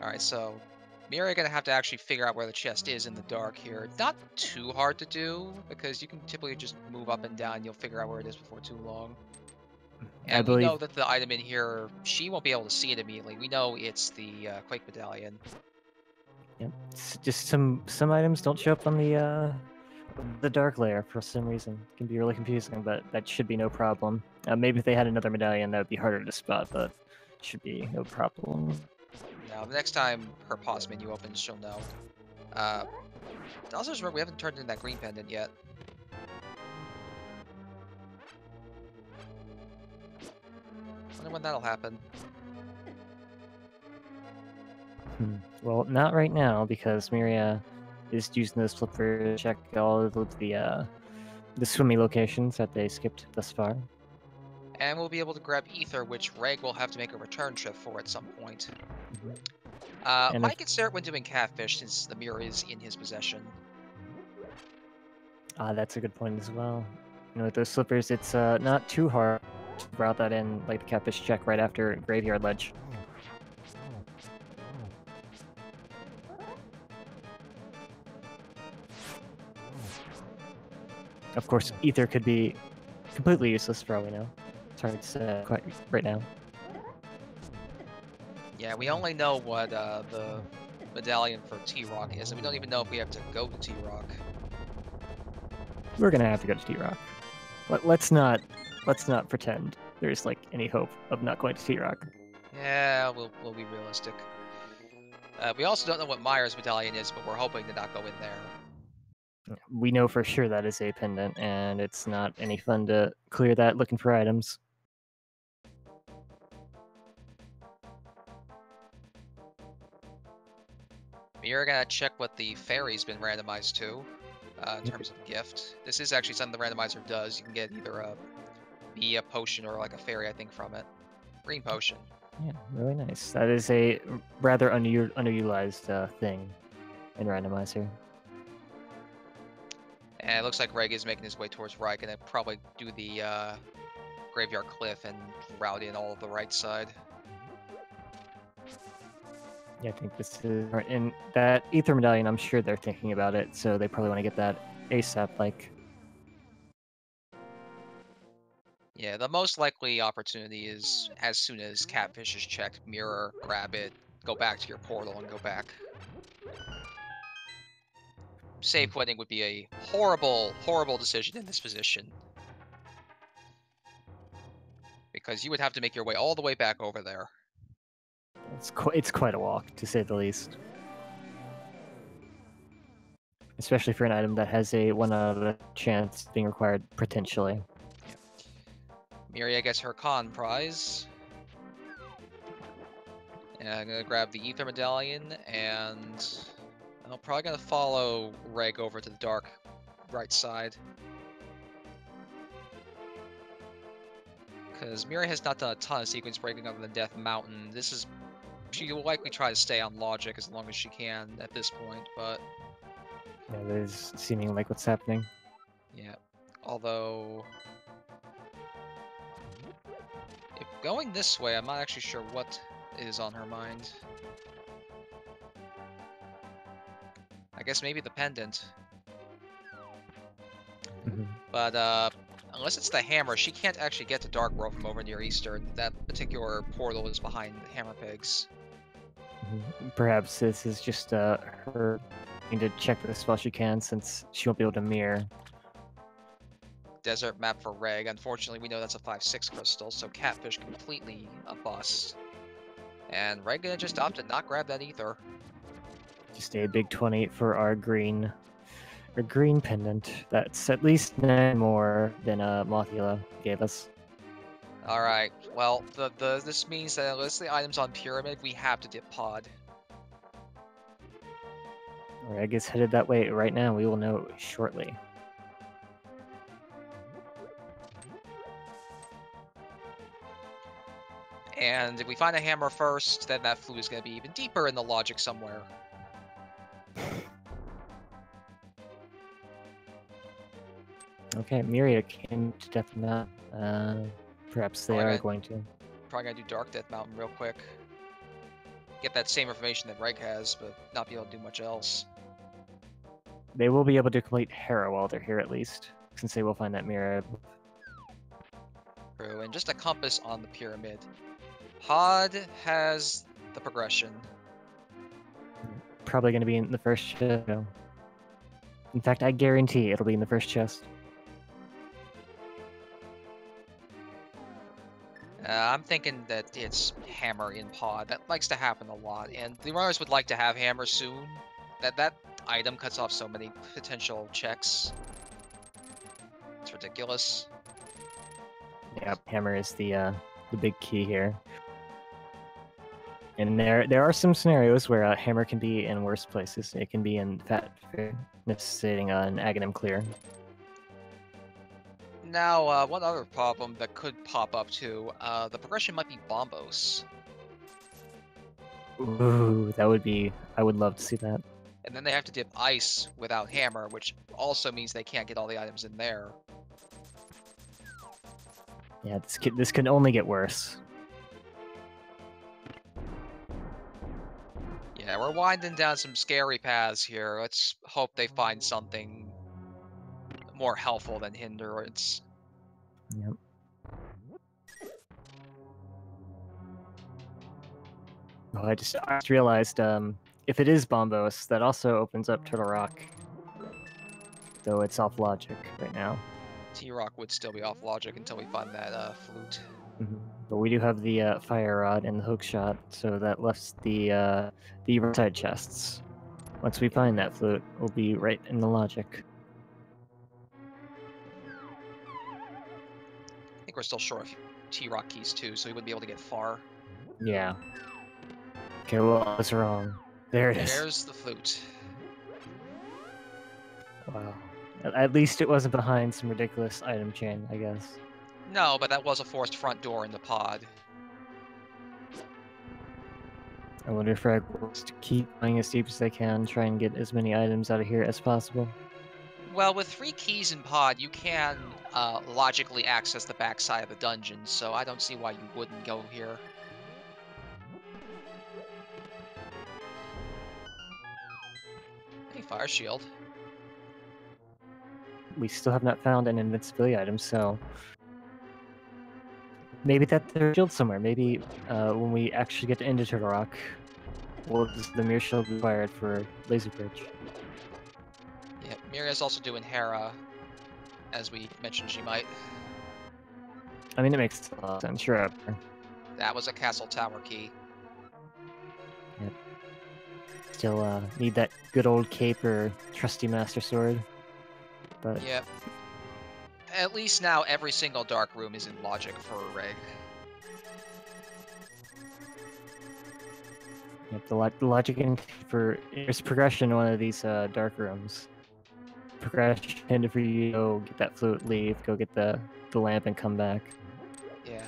[SPEAKER 1] Alright, so Miria gonna have to actually figure out where the chest is in the dark here. Not too hard to do, because you can typically just move up and down and you'll figure out where it is before too long. And we know that the item in here, she won't be able to see it immediately. We know it's the Quake Medallion.
[SPEAKER 2] Yep. It's just some items don't show up on the dark layer for some reason. It can be really confusing, but that should be no problem. Maybe if they had another medallion, that would be harder to spot, but it should be no problem.
[SPEAKER 1] Now, the next time her pause menu opens, she'll know. Also, remember, we haven't turned in that green pendant yet. Wonder when that'll happen.
[SPEAKER 2] Well, not right now, because Myria is using those flippers to check all of the swimmy locations that they skipped thus far.
[SPEAKER 1] And we'll be able to grab Ether, which Reg will have to make a return trip for at some point.
[SPEAKER 2] And
[SPEAKER 1] Might get started when doing Catfish, since the mirror is in his possession.
[SPEAKER 2] That's a good point as well. You know, with those slippers, it's not too hard to route that in, like the Catfish check right after Graveyard Ledge. Of course, Ether could be completely useless for all we know. It's hard to say quite right now.
[SPEAKER 1] Yeah, we only know what the medallion for T-Rock is, and we don't even know if we have to go to T-Rock.
[SPEAKER 2] We're gonna have to go to T-Rock. Let's not pretend there's like any hope of not going to T-Rock.
[SPEAKER 1] Yeah, we'll be realistic. We also don't know what Myers' medallion is, but we're hoping to not go in there.
[SPEAKER 2] We know for sure that is a pendant, and it's not any fun to clear that looking for items.
[SPEAKER 1] We're gonna check what the fairy's been randomized to, in terms of gift. This is actually something the randomizer does. You can get either a potion or like a fairy, I think, from it. Green potion.
[SPEAKER 2] Yeah, really nice. That is a rather underutilized thing in Randomizer.
[SPEAKER 1] And it looks like Reg is making his way towards right, and probably do the Graveyard Cliff and route in all of the right side.
[SPEAKER 2] Yeah, I think this is... And that Ether Medallion, I'm sure they're thinking about it, so they probably want to get that ASAP, like...
[SPEAKER 1] Yeah, the most likely opportunity is as soon as Catfish is checked, mirror, grab it, go back to your portal, and go back. Safe wedding would be a horrible, horrible decision in this position. Because you would have to make your way all the way back over there.
[SPEAKER 2] It's quite a walk, to say the least. Especially for an item that has a 1 out of a chance being required, potentially.
[SPEAKER 1] Myria gets her con prize. And I'm gonna grab the Ether Medallion, and I'm probably gonna follow Reg over to the dark right side. Because Myria has not done a ton of sequence breaking other than Death Mountain. She will likely try to stay on logic as long as she can at this point, but...
[SPEAKER 2] Yeah, that is seeming like what's happening.
[SPEAKER 1] Yeah. Although... if going this way, I'm not actually sure what is on her mind. I guess maybe the pendant. But, unless it's the hammer, she can't actually get to Dark World from over near Eastern. That particular portal is behind the hammer pigs.
[SPEAKER 2] Perhaps this is just her need to check this while she can, since she won't be able to mirror.
[SPEAKER 1] Desert map for Reg. Unfortunately, we know that's a 5/6 crystal, so Catfish completely a bust. And Reg gonna just opt to not grab that ether.
[SPEAKER 2] Just a big 20 for our green pendant. That's at least 9 more than Mothula gave us.
[SPEAKER 1] Alright, well, this means that unless the item's on Pyramid, we have to dip pod.
[SPEAKER 2] Reg is headed that way right now. We will know shortly.
[SPEAKER 1] And if we find a hammer first, then that flute is going to be even deeper in the logic somewhere.
[SPEAKER 2] Okay, Myria came to Death Mountain. Perhaps they are going to.
[SPEAKER 1] Probably going to do Dark Death Mountain real quick. Get that same information that Reg has, but not be able to do much else.
[SPEAKER 2] They will be able to complete Hera while they're here, at least, since they will find that mirror.
[SPEAKER 1] True, and just a compass on the pyramid. Pod has the progression.
[SPEAKER 2] Probably going to be in the first chest. In fact, I guarantee it'll be in the first chest.
[SPEAKER 1] I'm thinking that it's hammer in pod. That likes to happen a lot, and the runners would like to have hammer soon. That item cuts off so many potential checks. It's ridiculous.
[SPEAKER 2] Yeah, hammer is the the big key here. And there are some scenarios where a hammer can be in worse places. It can be in fat, necessitating an Aghanim clear.
[SPEAKER 1] Now, one other problem that could pop up too, the progression might be Bombos.
[SPEAKER 2] Ooh, that would be... I would love to see that.
[SPEAKER 1] And then they have to dip ice without hammer, which also means they can't get all the items in there.
[SPEAKER 2] Yeah, this can only get worse.
[SPEAKER 1] Yeah, we're winding down some scary paths here. Let's hope they find something more helpful than hindrance.
[SPEAKER 2] Yep. Oh, I just realized, if it is Bombos, that also opens up Turtle Rock. Though it's off logic right now.
[SPEAKER 1] T-Rock would still be off logic until we find that flute.
[SPEAKER 2] But we do have the fire rod and the hook shot, so that left the right side chests. Once we find that flute, we'll be right in the logic.
[SPEAKER 1] I think we're still short of T-Rock keys too, so we wouldn't be able to get far.
[SPEAKER 2] Yeah. Okay, well, I was wrong. There it is.
[SPEAKER 1] There's the flute.
[SPEAKER 2] Wow. At least it wasn't behind some ridiculous item chain, I guess.
[SPEAKER 1] No, but that was a forced front door in the pod.
[SPEAKER 2] I wonder if Frag wants to keep going as deep as they can, try and get as many items out of here as possible.
[SPEAKER 1] Well, with 3 keys in pod, you can logically access the backside of the dungeon, so I don't see why you wouldn't go here. Hey, fire shield.
[SPEAKER 2] We still have not found an invincibility item, so maybe that's their shield somewhere. Maybe when we actually get to Ender Turtle Rock, will the mirror shield be required for Laser Bridge?
[SPEAKER 1] Yeah, Miria's also doing Hera, as we mentioned she might.
[SPEAKER 2] I mean, it makes a lot of sense. Sure.
[SPEAKER 1] That was a castle tower key.
[SPEAKER 2] Yep. Still need that good old cape or trusty master sword. But
[SPEAKER 1] Yep. At least now every single dark room is in logic for Reg.
[SPEAKER 2] yep, the logic for there's progression in one of these dark rooms. Progression for you to go get that flute, leave, go get the lamp, and come back.
[SPEAKER 1] Yeah.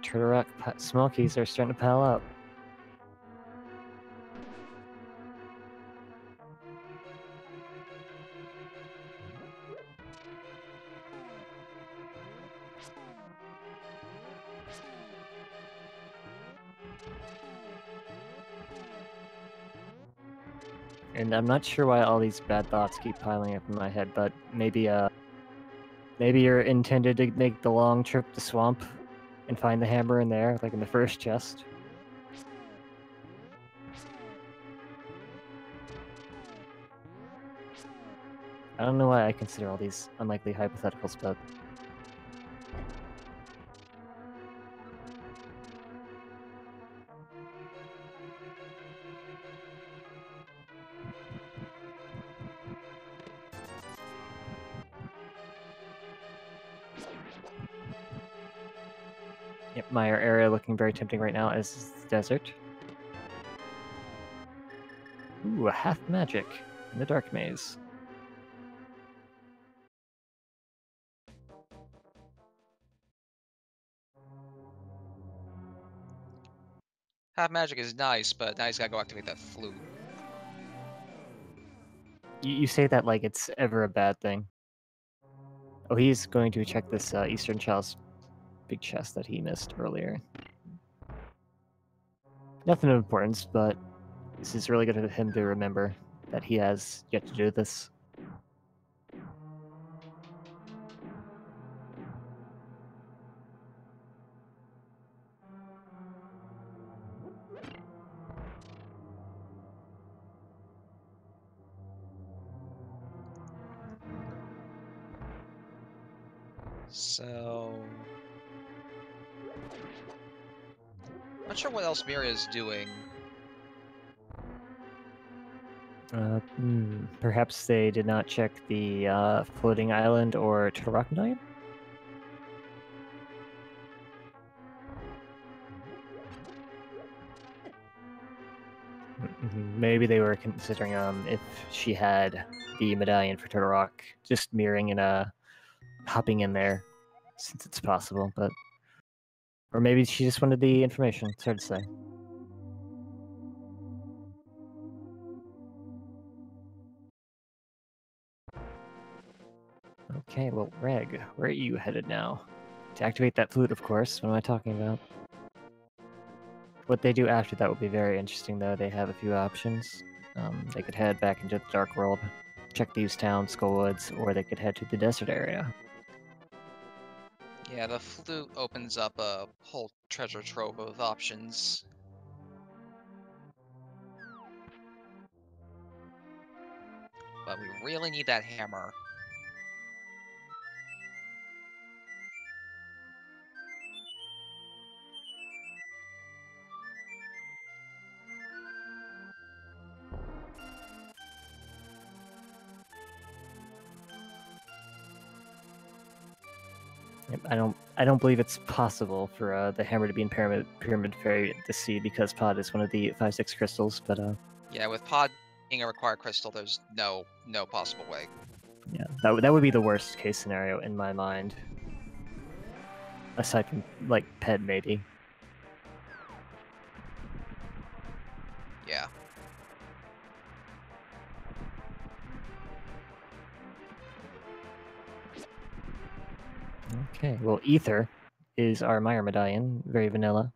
[SPEAKER 2] Turtle Rock small keys are starting to pile up. And I'm not sure why all these bad thoughts keep piling up in my head, but maybe you're intended to make the long trip to Swamp and find the hammer in there, like in the first chest. I don't know why I consider all these unlikely hypotheticals, but yep, my area looking very tempting right now is the desert. Ooh, a half magic in the dark maze.
[SPEAKER 1] Half magic is nice, but now he's gotta go activate that flute.
[SPEAKER 2] You say that like it's ever a bad thing. Oh, he's going to check this Eastern Child's big chest that he missed earlier. Nothing of importance, but this is really good of him to remember that he has yet to do this.
[SPEAKER 1] So... Not sure what else Miria's doing.
[SPEAKER 2] Perhaps they did not check the floating island or Turtle Rock Medallion? Maybe they were considering if she had the medallion for Turtle Rock, just mirroring and hopping in there, since it's possible, but... Or maybe she just wanted the information, it's hard to say. Okay, well, Reg, where are you headed now? To activate that flute, of course. What am I talking about? What they do after that will be very interesting, though. They have a few options. They could head back into the Dark World, check these towns, Skullwoods, or they could head to the desert area.
[SPEAKER 1] Yeah, the flute opens up a whole treasure trove of options. But we really need that hammer.
[SPEAKER 2] Yep, I don't believe it's possible for the hammer to be in Pyramid Fairy at the sea because Pod is one of the 5-6 crystals, but
[SPEAKER 1] Yeah, with Pod being a required crystal, there's no possible way.
[SPEAKER 2] yeah, that would be the worst case scenario in my mind. Aside from, like, Ped, maybe.
[SPEAKER 1] Yeah.
[SPEAKER 2] Okay, well, Ether is our Meyer medallion, very vanilla.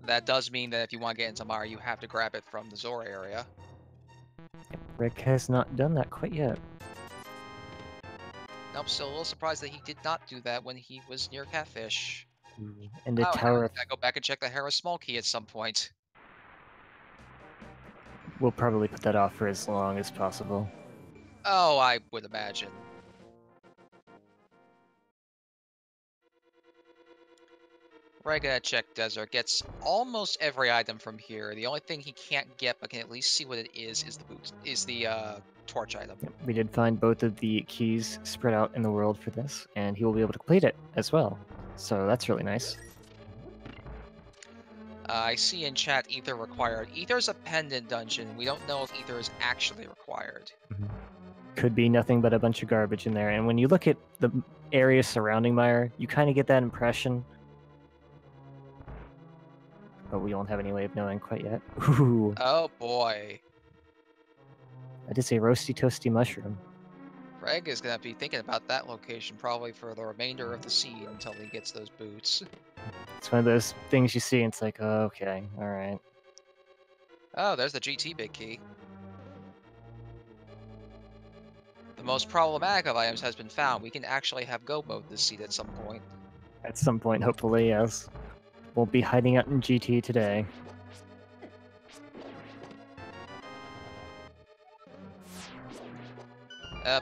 [SPEAKER 1] That does mean that if you want to get into Mara, you have to grab it from the Zora area.
[SPEAKER 2] Rick has not done that quite yet.
[SPEAKER 1] Nope, still a little surprised that he did not do that when he was near Catfish.
[SPEAKER 2] And the
[SPEAKER 1] Oh,
[SPEAKER 2] Tower
[SPEAKER 1] I gotta go back and check the Hera Small Key at some point.
[SPEAKER 2] We'll probably put that off for as long as possible.
[SPEAKER 1] Oh, I would imagine. Rega check desert gets almost every item from here. The only thing he can't get, but can at least see what it is the boot, is the torch item.
[SPEAKER 2] Yep, we did find both of the keys spread out in the world for this, and he will be able to complete it as well. So that's really nice.
[SPEAKER 1] I see in chat Ether required. Ether's a pendant dungeon. We don't know if Ether is actually required.
[SPEAKER 2] Could be nothing but a bunch of garbage in there. And when you look at the area surrounding Meyer, you kind of get that impression. But we don't have any way of knowing quite yet. Ooh,
[SPEAKER 1] Oh boy.
[SPEAKER 2] that is a roasty toasty mushroom.
[SPEAKER 1] Greg is gonna be thinking about that location probably for the remainder of the seed until he gets those boots.
[SPEAKER 2] It's one of those things you see and it's like, oh, okay, alright.
[SPEAKER 1] Oh, there's the GT big key. The most problematic of items has been found. We can actually have go mode this seed at some point.
[SPEAKER 2] At some point, hopefully, yes. Won't be hiding out in GT today.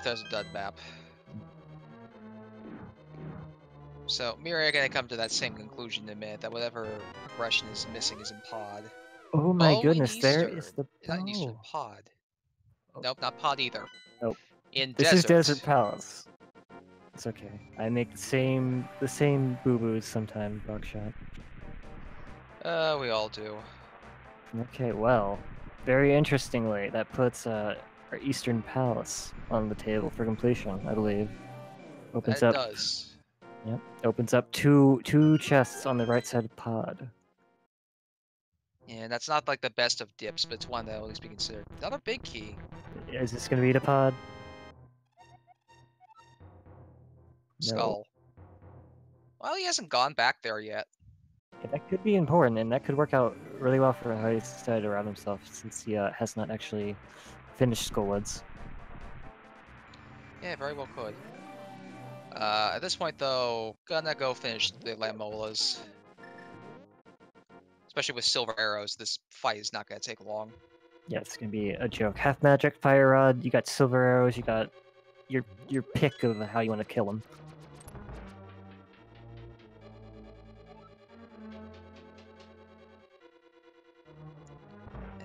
[SPEAKER 1] There's a dud map. So, Myriachan gonna come to that same conclusion in a minute, that whatever progression is missing is in Pod.
[SPEAKER 2] Oh my
[SPEAKER 1] Bow in
[SPEAKER 2] goodness, there
[SPEAKER 1] Eastern.
[SPEAKER 2] is the
[SPEAKER 1] Not in Eastern,
[SPEAKER 2] bow.
[SPEAKER 1] Pod.
[SPEAKER 2] Oh.
[SPEAKER 1] Nope, not Pod either.
[SPEAKER 2] Nope.
[SPEAKER 1] In
[SPEAKER 2] This
[SPEAKER 1] Desert.
[SPEAKER 2] is Desert Palace. It's okay. I make the same boo-boos sometime, Bugshot.
[SPEAKER 1] We all do.
[SPEAKER 2] Okay, well, very interestingly, that puts our Eastern Palace on the table for completion, I believe. Opens
[SPEAKER 1] That
[SPEAKER 2] up.
[SPEAKER 1] does.
[SPEAKER 2] Yep. Opens up two chests on the right side of Pod.
[SPEAKER 1] And that's not like the best of dips, but it's one that will at least be considered. Another big key.
[SPEAKER 2] Is this gonna be the Pod?
[SPEAKER 1] Skull. Well, he hasn't gone back there yet.
[SPEAKER 2] Yeah, that could be important, and that could work out really well for how he's decided around himself, since he has not actually finished Skullwoods.
[SPEAKER 1] Yeah, very well could. At this point, though, gonna go finish the Lamolas. Especially with silver arrows, this fight is not gonna take long.
[SPEAKER 2] Yeah, it's gonna be a joke. Half magic, fire rod. You got silver arrows. You got your pick of how you want to kill him.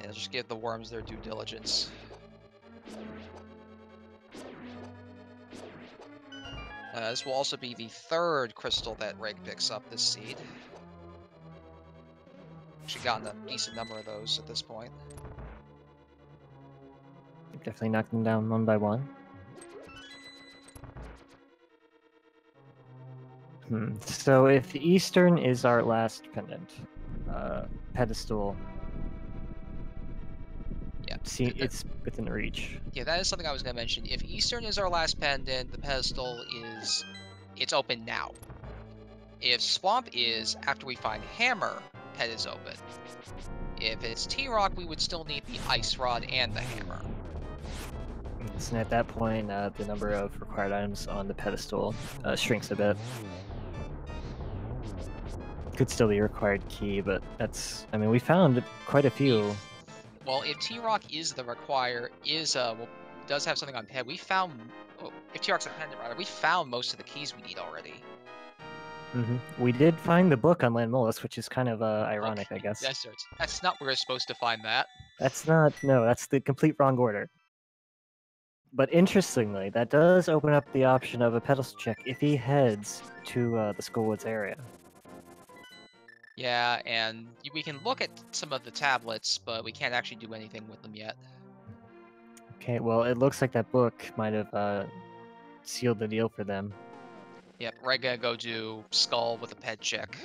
[SPEAKER 1] Yeah, just give the worms their due diligence. This will also be the third crystal that Reg picks up this seed. Actually gotten a decent number of those at this point.
[SPEAKER 2] Definitely knock them down one by one. So if Eastern is our last pendant, pedestal,
[SPEAKER 1] Yeah,
[SPEAKER 2] see, it's within reach.
[SPEAKER 1] Yeah, that is something I was going to mention. If Eastern is our last pendant, the pedestal is... it's open now. If Swamp is, after we find Hammer, Ped is open. If it's T-Rock, we would still need the Ice Rod and the Hammer.
[SPEAKER 2] And at that point, the number of required items on the pedestal shrinks a bit. Could still be a required key, but that's... I mean, we found quite a few.
[SPEAKER 1] Well, if T-Rock is the does have something on Ped, we found... Oh, if T-Rock's a pendant, rather, we found most of the keys we need already.
[SPEAKER 2] We did find the book on Landmolus, which is kind of ironic, I guess.
[SPEAKER 1] Desert. That's not where we're supposed to find that.
[SPEAKER 2] That's not... No, that's the complete wrong order. But interestingly, that does open up the option of a pedestal check if he heads to the Skullwoods area.
[SPEAKER 1] Yeah, and we can look at some of the tablets, but we can't actually do anything with them yet.
[SPEAKER 2] Okay, well, it looks like that book might have sealed the deal for them.
[SPEAKER 1] Yep, we're gonna go do Skull with a ped check.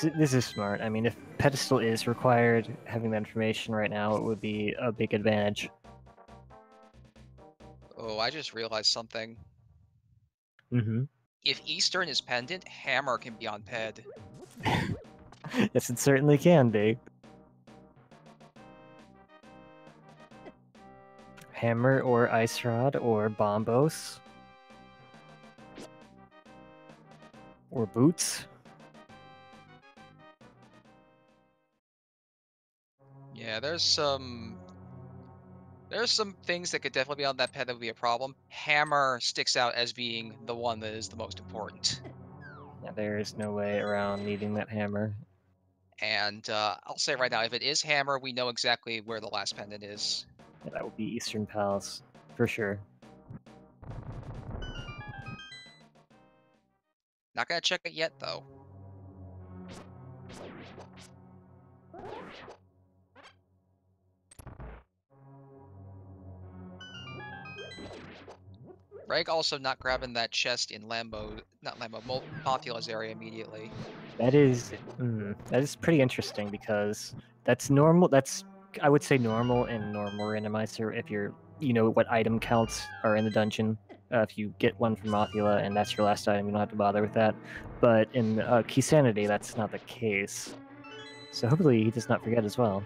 [SPEAKER 2] This is smart. I mean, if pedestal is required, having that information right now, it would be a big advantage.
[SPEAKER 1] Oh, I just realized something.
[SPEAKER 2] Mm-hmm.
[SPEAKER 1] If Eastern is pendant, Hammer can be on ped.
[SPEAKER 2] Yes, it certainly can be. Hammer or Ice Rod or Bombos. Or Boots.
[SPEAKER 1] Yeah, there's some things that could definitely be on that ped that would be a problem. Hammer sticks out as being the one that is the most important.
[SPEAKER 2] Yeah, there's no way around needing that hammer.
[SPEAKER 1] And I'll say right now, if it is Hammer, we know exactly where the last pendant is.
[SPEAKER 2] Yeah, that would be Eastern Palace, for sure.
[SPEAKER 1] Not gonna check it yet, though. Reg also not grabbing that chest in Mothula's area immediately.
[SPEAKER 2] That is pretty interesting because that's normal. That's, I would say, normal in normal randomizer if you know what item counts are in the dungeon. If you get one from Mothula and that's your last item, you don't have to bother with that. But in Keysanity, that's not the case. So hopefully he does not forget as well.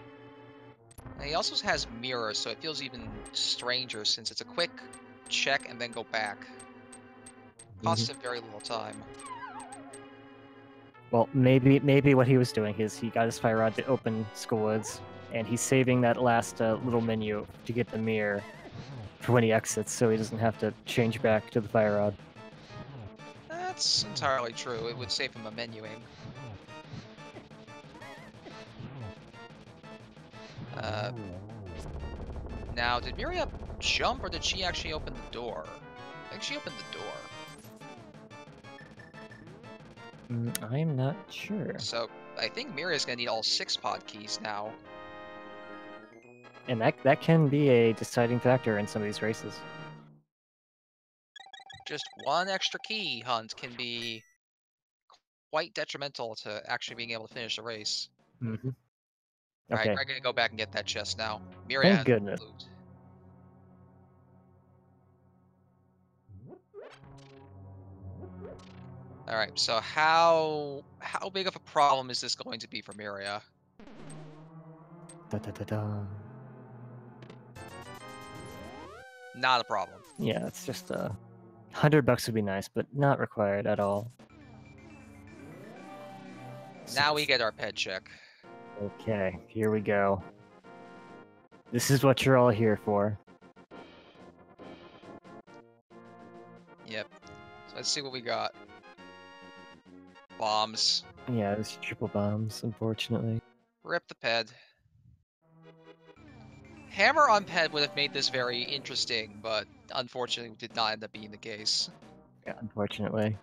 [SPEAKER 1] And he also has mirror, so it feels even stranger since it's a quick check and then go back. Costs him very little time.
[SPEAKER 2] Well, maybe what he was doing is he got his fire rod to open Skullwoods, and he's saving that last little menu to get the mirror for when he exits, so he doesn't have to change back to the fire rod.
[SPEAKER 1] That's entirely true. It would save him a menuing. Now, did Myriachan jump, or did she actually open the door? I think she opened the door.
[SPEAKER 2] I'm not sure.
[SPEAKER 1] So, I think Myria's gonna need all 6 pod keys now.
[SPEAKER 2] And that can be a deciding factor in some of these races.
[SPEAKER 1] Just one extra key hunt can be quite detrimental to actually being able to finish the race.
[SPEAKER 2] Okay.
[SPEAKER 1] Alright, I'm gonna go back and get that chest now. Myriachan.
[SPEAKER 2] Thank goodness.
[SPEAKER 1] Flute. Alright, so how big of a problem is this going to be for Myriachan? Not a problem.
[SPEAKER 2] Yeah, it's just $100 would be nice, but not required at all.
[SPEAKER 1] Now we get our ped check.
[SPEAKER 2] Okay, here we go. This is what you're all here for.
[SPEAKER 1] Yep. So let's see what we got. Bombs.
[SPEAKER 2] Yeah, it's triple bombs, unfortunately.
[SPEAKER 1] Rip the ped. Hammer on Ped would have made this very interesting, but unfortunately did not end up being the case.
[SPEAKER 2] Yeah, unfortunately.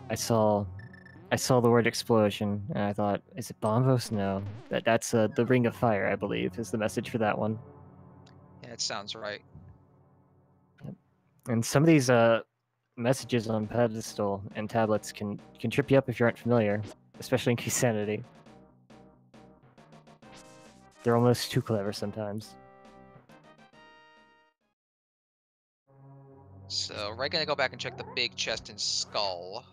[SPEAKER 2] I saw the word explosion, and I thought, is it Bombos? No. That's the Ring of Fire, I believe, is the message for that one.
[SPEAKER 1] Yeah, it sounds right.
[SPEAKER 2] And some of these messages on pedestal and tablets can trip you up if you aren't familiar, especially in Keysanity. They're almost too clever sometimes.
[SPEAKER 1] So we're gonna go back and check the big chest and skull.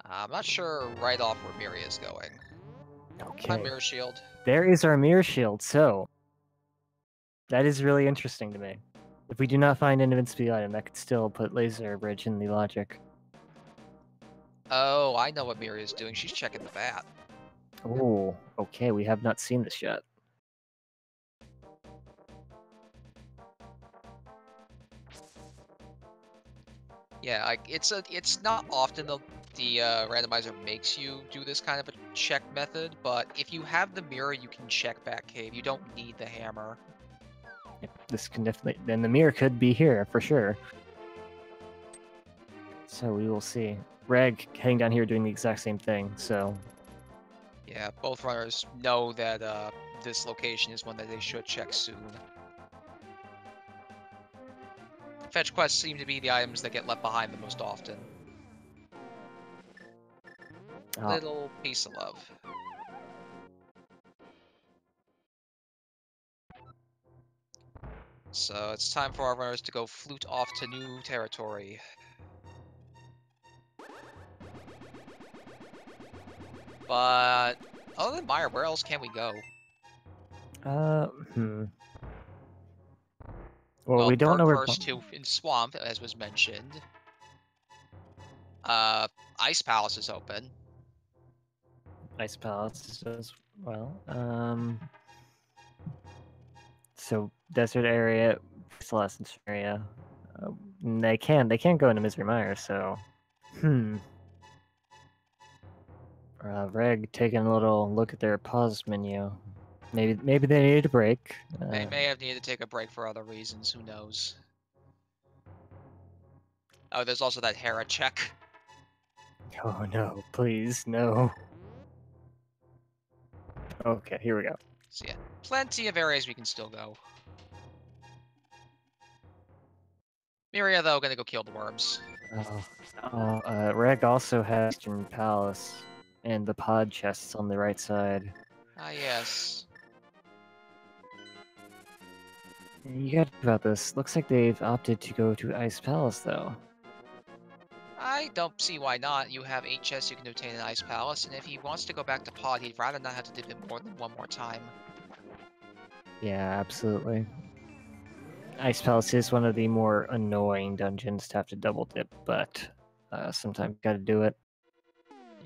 [SPEAKER 1] I'm not sure right off where Miri is going.
[SPEAKER 2] Okay.
[SPEAKER 1] Mirror shield.
[SPEAKER 2] There is our mirror shield, so that is really interesting to me. If we do not find an invincibility item, that could still put Laser Bridge in the logic.
[SPEAKER 1] Oh, I know what Miri is doing. She's checking the bat.
[SPEAKER 2] Oh, okay, we have not seen this yet.
[SPEAKER 1] Yeah, like it's not often the randomizer makes you do this kind of a check method, but if you have the mirror, you can check back cave. You don't need the hammer.
[SPEAKER 2] This can definitely... Then the mirror could be here, for sure. So we will see. Reg heading down here doing the exact same thing, so...
[SPEAKER 1] Yeah, both runners know that this location is one that they should check soon. Fetch quests seem to be the items that get left behind the most often. Little piece of love. So it's time for our runners to go flute off to new territory. But other than Meyer, where else can we go?
[SPEAKER 2] Well, we don't know where...
[SPEAKER 1] First to in Swamp, as was mentioned. Ice Palace is open.
[SPEAKER 2] Ice Palace as well. So desert area, Celestial area. They can go into Misery Mire. So, Reg taking a little look at their pause menu. Maybe they needed a break.
[SPEAKER 1] They may have needed to take a break for other reasons. Who knows? Oh, there's also that Hera check.
[SPEAKER 2] Oh no! Please no. Okay, here we go.
[SPEAKER 1] So yeah, plenty of areas we can still go. Myria, though, gonna go kill the worms.
[SPEAKER 2] Reg also has Eastern Palace and the pod chests on the right side.
[SPEAKER 1] Ah, yes.
[SPEAKER 2] You got about this. Looks like they've opted to go to Ice Palace, though.
[SPEAKER 1] I don't see why not. You have 8 chests you can obtain in Ice Palace, and if he wants to go back to Pod, he'd rather not have to dip it more than one more time.
[SPEAKER 2] Yeah, absolutely. Ice Palace is one of the more annoying dungeons to have to double dip, but sometimes you gotta do it.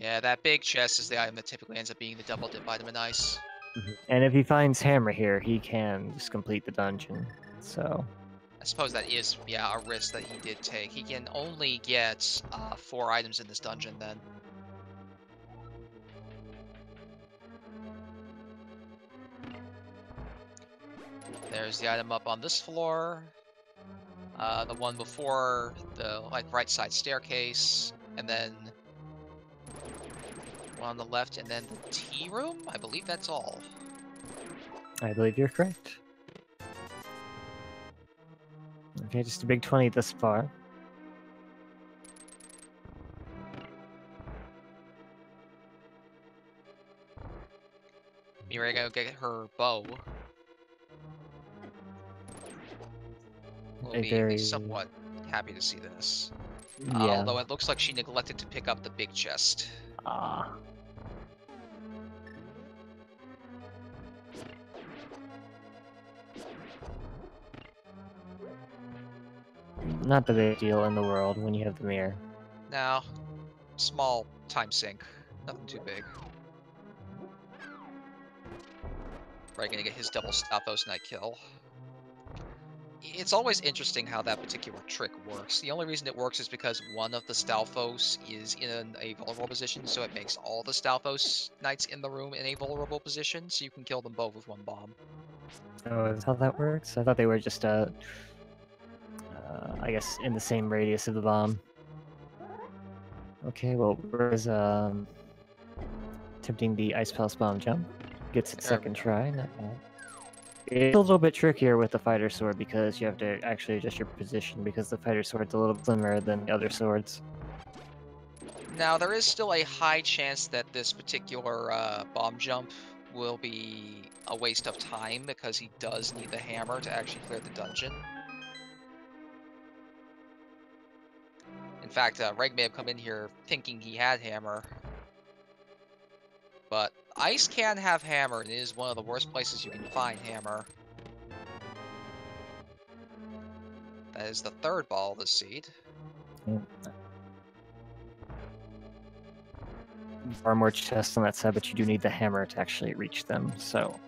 [SPEAKER 1] Yeah, that big chest is the item that typically ends up being the double dip item in Ice.
[SPEAKER 2] And if he finds Hammer here, he can just complete the dungeon, so...
[SPEAKER 1] I suppose that is, yeah, a risk that he did take. He can only get 4 items in this dungeon, then. There's the item up on this floor. The one before the right side staircase, and then one on the left, and then the tea room? I believe that's all.
[SPEAKER 2] I believe you're correct. Okay, just a big 20 thus far.
[SPEAKER 1] Mirai gonna get her bow. We'll be at least somewhat happy to see this.
[SPEAKER 2] Yeah.
[SPEAKER 1] Although it looks like she neglected to pick up the big chest.
[SPEAKER 2] Ah. Not the big deal in the world when you have the mirror.
[SPEAKER 1] Now, small time sink. Nothing too big. Right, gonna get his double Stathos Night kill. It's always interesting how that particular trick works. The only reason it works is because one of the Stalfos is in a vulnerable position, so it makes all the Stalfos knights in the room in a vulnerable position, so you can kill them both with one bomb.
[SPEAKER 2] Oh, is how that works? I thought they were just, I guess, in the same radius of the bomb. Okay, well, where's, attempting the Ice Palace bomb jump. Gets its
[SPEAKER 1] There we
[SPEAKER 2] second
[SPEAKER 1] go.
[SPEAKER 2] try, not bad. It's a little bit trickier with the fighter sword because you have to actually adjust your position because the fighter sword's a little slimmer than the other swords.
[SPEAKER 1] Now, there is still a high chance that this particular bomb jump will be a waste of time because he does need the hammer to actually clear the dungeon. In fact, Reg may have come in here thinking he had hammer. But ice can have hammer, and it is one of the worst places you can find hammer. That is the third ball of the seed.
[SPEAKER 2] Far more chests on that side, but you do need the hammer to actually reach them, so...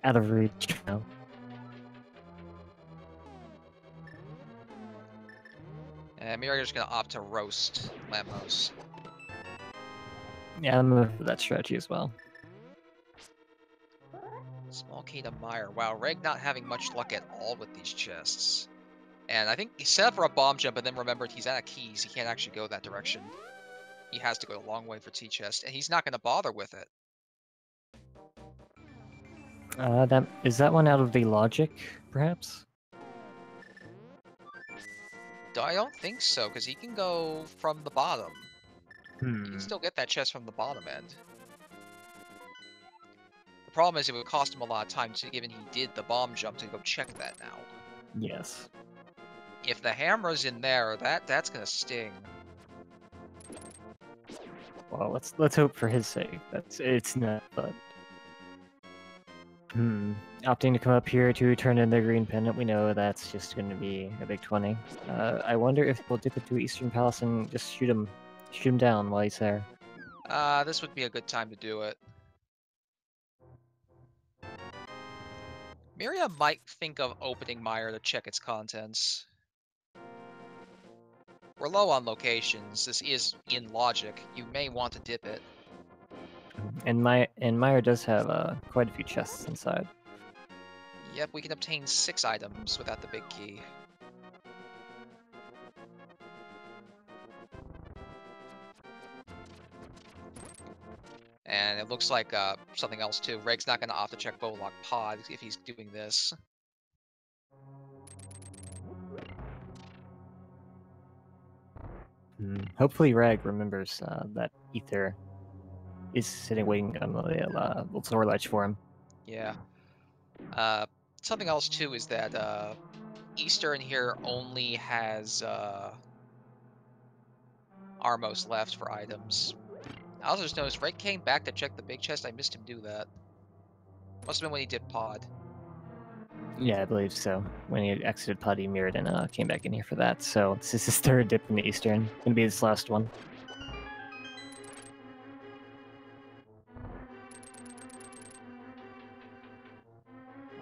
[SPEAKER 2] Out of reach now.
[SPEAKER 1] And Myriachan's gonna opt to roast Lamos.
[SPEAKER 2] Yeah, I'm moving for that strategy as well.
[SPEAKER 1] Small key to Mire. Wow, Reg not having much luck at all with these chests. And I think he set up for a bomb jump and then remembered he's out of keys. He can't actually go that direction. He has to go a long way for T-chest, and he's not going to bother with it.
[SPEAKER 2] Is that one out of the logic, perhaps?
[SPEAKER 1] I don't think so, because he can go from the bottom. You can still get that chest from the bottom end. The problem is it would cost him a lot of time, given he did the bomb jump, to go check that now.
[SPEAKER 2] Yes.
[SPEAKER 1] If the hammer's in there, that's gonna sting.
[SPEAKER 2] Well, let's hope for his sake. It's not, but... Opting to come up here to turn in the green pendant, we know that's just going to be a big 20. I wonder if we'll dip into Eastern Palace and just shoot him down while he's there.
[SPEAKER 1] This would be a good time to do it. Myria might think of opening Mire to check its contents. We're low on locations. This is in logic. You may want to dip it.
[SPEAKER 2] And Mire does have quite a few chests inside.
[SPEAKER 1] Yep, we can obtain 6 items without the big key. And it looks like something else too. Reg's not going to opt to check Bowlock Pod if he's doing this.
[SPEAKER 2] Hopefully Reg remembers that Ether is sitting waiting on the little door ledge for him.
[SPEAKER 1] Yeah. Something else too is that Eastern here only has Armos left for items. I also just noticed Reg came back to check the big chest. I missed him do that. Must have been when he did pod.
[SPEAKER 2] Yeah, I believe so. When he had exited pod, he mirrored and came back in here for that. So this is his third dip in the Eastern. Gonna be his last one.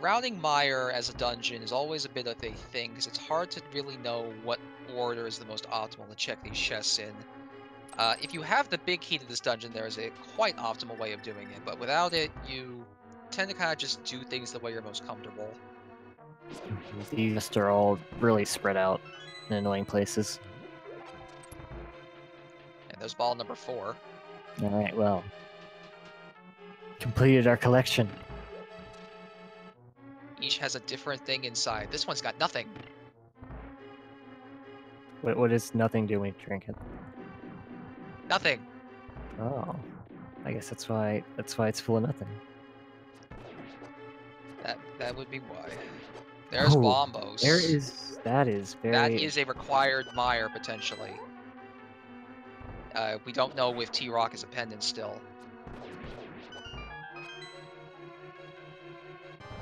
[SPEAKER 1] Rounding Mire as a dungeon is always a bit of a thing, because it's hard to really know what order is the most optimal to check these chests in. If you have the big key to this dungeon, there is a quite optimal way of doing it, but without it, you tend to kind of just do things the way you're most comfortable.
[SPEAKER 2] These are all really spread out in annoying places.
[SPEAKER 1] And there's ball number 4.
[SPEAKER 2] Alright, well. Completed our collection.
[SPEAKER 1] Each has a different thing inside. This one's got nothing.
[SPEAKER 2] What does nothing do when you drink it?
[SPEAKER 1] Nothing.
[SPEAKER 2] Oh. I guess that's why it's full of nothing.
[SPEAKER 1] That would be why. There's Bombos.
[SPEAKER 2] That is very...
[SPEAKER 1] That is a required Mire, potentially. We don't know if T-Rock is a pendant still.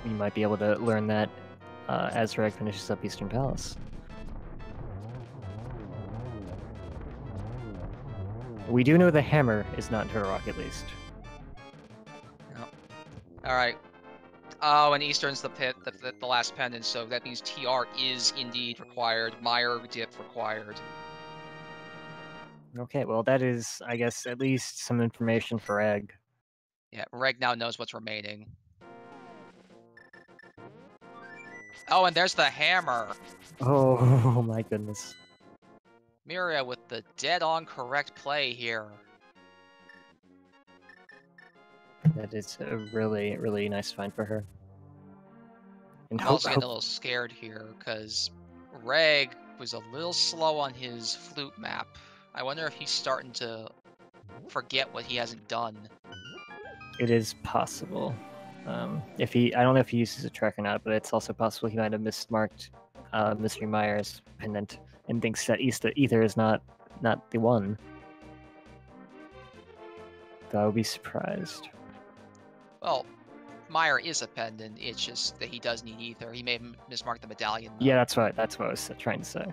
[SPEAKER 2] You might be able to learn that as Reg finishes up Eastern Palace. We do know the hammer is not Turtle Rock, at least.
[SPEAKER 1] No. Alright. Oh, and Eastern's the the last pendant, so that means TR is indeed required. Meyer dip required.
[SPEAKER 2] Okay, well that is, I guess, at least some information for Egg.
[SPEAKER 1] Yeah, Reg now knows what's remaining. Oh, and there's the hammer.
[SPEAKER 2] Oh my goodness.
[SPEAKER 1] Myria with the dead-on correct play here.
[SPEAKER 2] That is a really, really nice find for her. And
[SPEAKER 1] I'm also getting a little scared here, because Reg was a little slow on his flute map. I wonder if he's starting to forget what he hasn't done.
[SPEAKER 2] it is possible. I don't know if he uses a track or not, but it's also possible he might have mismarked Mystery Meyer's pendant and thinks that Ether is not the one. Though I would be surprised.
[SPEAKER 1] Well, Meyer is a pendant, it's just that he does need Ether. He may have mismarked the medallion, though.
[SPEAKER 2] Yeah, that's what I was trying to say.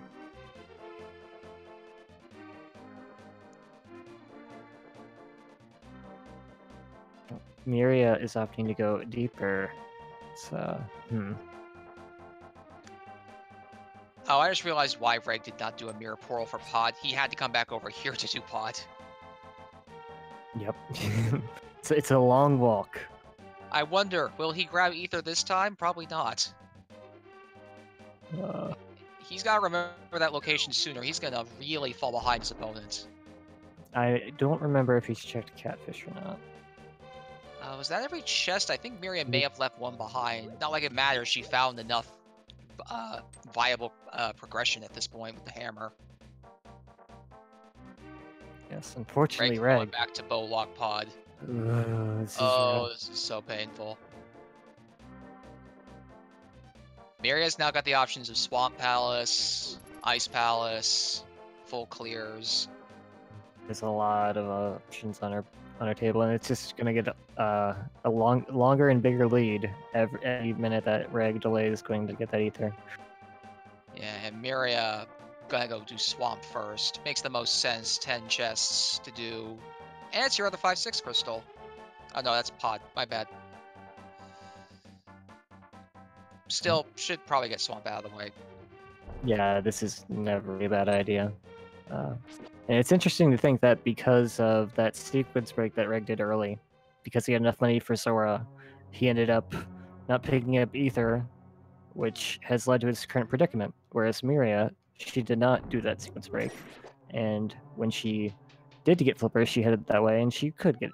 [SPEAKER 2] Myria is opting to go deeper. So,
[SPEAKER 1] Oh, I just realized why Reg did not do a mirror portal for Pod. He had to come back over here to do Pod.
[SPEAKER 2] Yep. It's a long walk.
[SPEAKER 1] I wonder, will he grab Ether this time? Probably not. He's got to remember that location sooner. He's going to really fall behind his opponent.
[SPEAKER 2] I don't remember if he's checked Catfish or not.
[SPEAKER 1] Was that every chest? I think Myria may have left one behind. Not like it matters. She found enough viable progression at this point with the hammer.
[SPEAKER 2] Yes, unfortunately,
[SPEAKER 1] Reg going
[SPEAKER 2] Reg.
[SPEAKER 1] back to Bowlock Pod.
[SPEAKER 2] This
[SPEAKER 1] is so painful. Myria's now got the options of Swamp Palace, Ice Palace, full clears.
[SPEAKER 2] There's a lot of options on our table, and it's just gonna get a longer and bigger lead every minute that Reg delays going to get that Ether.
[SPEAKER 1] Yeah, and Myria gonna go do Swamp first. Makes the most sense. 10 chests to do, and it's your other 5/6 crystal. Oh no, that's Pod. My bad. Still, should probably get Swamp out of the way.
[SPEAKER 2] Yeah, this is never a bad idea. And it's interesting to think that because of that sequence break that Reg did early, because he had enough money for Sora, he ended up not picking up Ether, which has led to his current predicament. Whereas Myria, she did not do that sequence break. And when she did to get Flippers, she headed that way, and she could get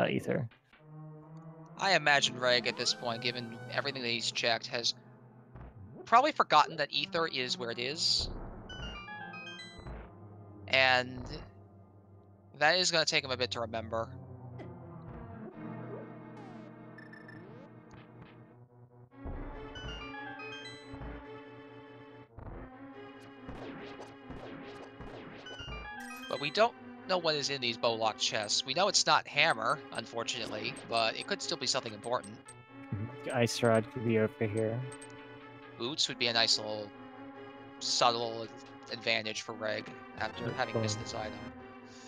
[SPEAKER 2] Ether.
[SPEAKER 1] I imagine Reg at this point, given everything that he's checked, has probably forgotten that Ether is where it is. And that is going to take him a bit to remember. But we don't know what is in these Bowlock chests. We know it's not Hammer, unfortunately, but it could still be something important.
[SPEAKER 2] Ice Rod could be over here.
[SPEAKER 1] Boots would be a nice little subtle advantage for Reg after having missed this item.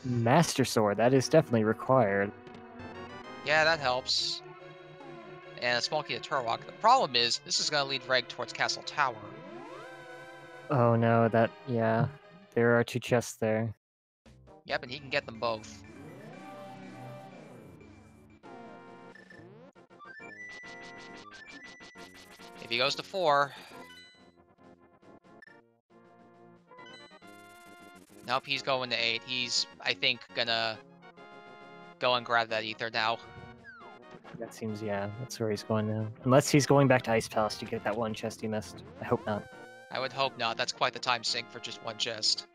[SPEAKER 2] Master Sword, that is definitely required.
[SPEAKER 1] Yeah, that helps. And a small key to Turok. The problem is, this is going to lead Reg towards Castle Tower.
[SPEAKER 2] Oh no, yeah. There are 2 chests there.
[SPEAKER 1] Yep, and he can get them both. If he goes to 4... Nope, he's going to 8. He's, I think, gonna go and grab that Ether now.
[SPEAKER 2] That seems, yeah, that's where he's going now. Unless he's going back to Ice Palace to get that one chest he missed. I hope not.
[SPEAKER 1] I would hope not. That's quite the time sink for just one chest.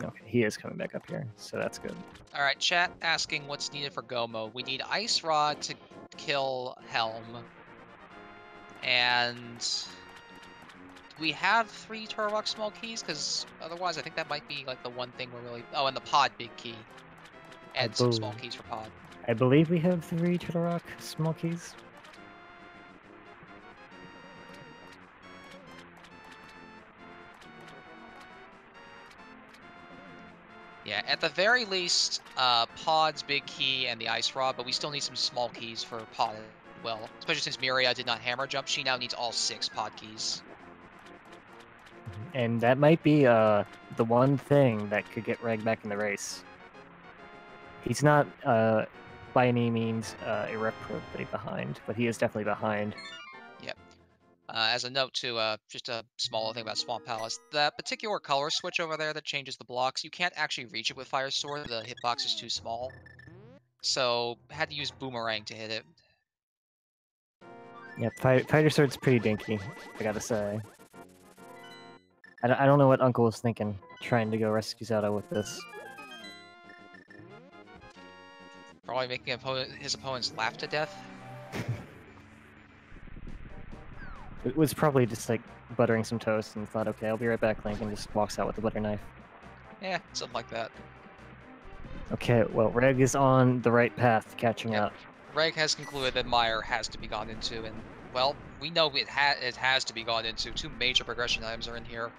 [SPEAKER 2] Okay, he is coming back up here, so that's good.
[SPEAKER 1] Alright, chat asking what's needed for Go mode. We need Ice Rod to kill Helm. And... we have 3 Turok small keys? Because otherwise I think that might be like the one thing we're really... Oh, and the Pod big key. And some small keys for Pod.
[SPEAKER 2] I believe we have 3 Turok small keys.
[SPEAKER 1] Yeah, at the very least, Pod's big key and the Ice Rod, but we still need some small keys for Pod as well. Especially since Myria did not hammer jump, she now needs all 6 pod keys.
[SPEAKER 2] And that might be the one thing that could get Reg back in the race. He's not by any means irreparably behind, but he is definitely behind.
[SPEAKER 1] Yep. As a note to just a small thing about Swamp Palace, that particular color switch over there that changes the blocks, you can't actually reach it with Fire Sword. The hitbox is too small. So, had to use Boomerang to hit it.
[SPEAKER 2] Yep, Fighter Sword's pretty dinky, I gotta say. I don't know what Uncle was thinking, trying to go rescue Zelda with this.
[SPEAKER 1] Probably making his opponents laugh to death.
[SPEAKER 2] It was probably just like buttering some toast and thought, okay, I'll be right back, Link, and just walks out with the butter knife.
[SPEAKER 1] Yeah, something like that.
[SPEAKER 2] Okay, well, Reg is on the right path, catching up.
[SPEAKER 1] Reg has concluded that Meyer has to be gone into, and, well, we know it has to be gone into. 2 major progression items are in here.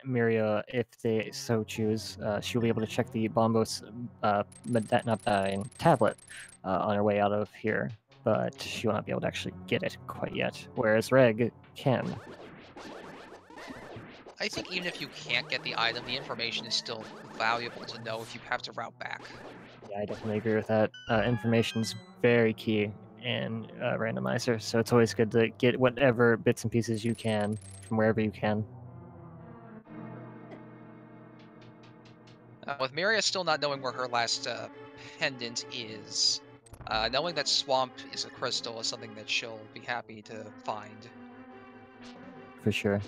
[SPEAKER 2] Myria, if they so choose, she'll be able to check the Bombos tablet on her way out of here, but she will not be able to actually get it quite yet, whereas Reg can.
[SPEAKER 1] I think even if you can't get the item, the information is still valuable to know if you have to route back.
[SPEAKER 2] Yeah, I definitely agree with that. Information's very key in Randomizer, so it's always good to get whatever bits and pieces you can from wherever you can.
[SPEAKER 1] With Myria still not knowing where her last pendant is, knowing that Swamp is a crystal is something that she'll be happy to find.
[SPEAKER 2] For sure.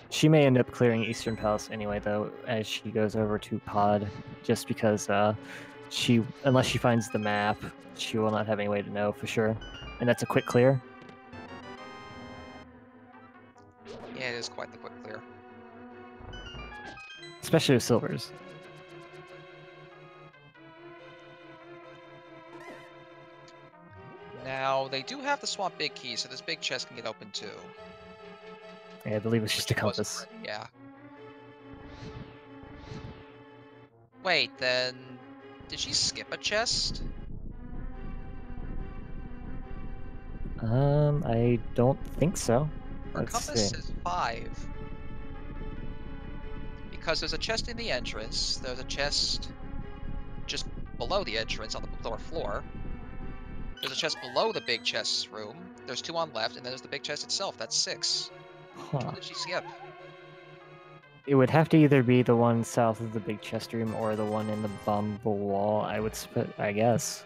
[SPEAKER 2] She may end up clearing Eastern Palace anyway, though, as she goes over to Pod, just because unless she finds the map, she will not have any way to know for sure. And that's a quick clear.
[SPEAKER 1] Yeah, it is quite the quick clear.
[SPEAKER 2] Especially with silvers.
[SPEAKER 1] Now, they do have the Swamp Big Key, so this big chest can get open too.
[SPEAKER 2] Yeah, I believe it's just a compass.
[SPEAKER 1] Yeah. Wait, then... Did she skip a chest?
[SPEAKER 2] I don't think so.
[SPEAKER 1] Her
[SPEAKER 2] Let's
[SPEAKER 1] compass
[SPEAKER 2] see.
[SPEAKER 1] says 5. Because there's a chest in the entrance, there's a chest just below the entrance on the lower floor. There's a chest below the big chest's room. There's 2 on left, and then there's the big chest itself. That's 6. Which one did she skip?
[SPEAKER 2] It would have to either be the one south of the big chest room or the one in the bumble wall, I guess.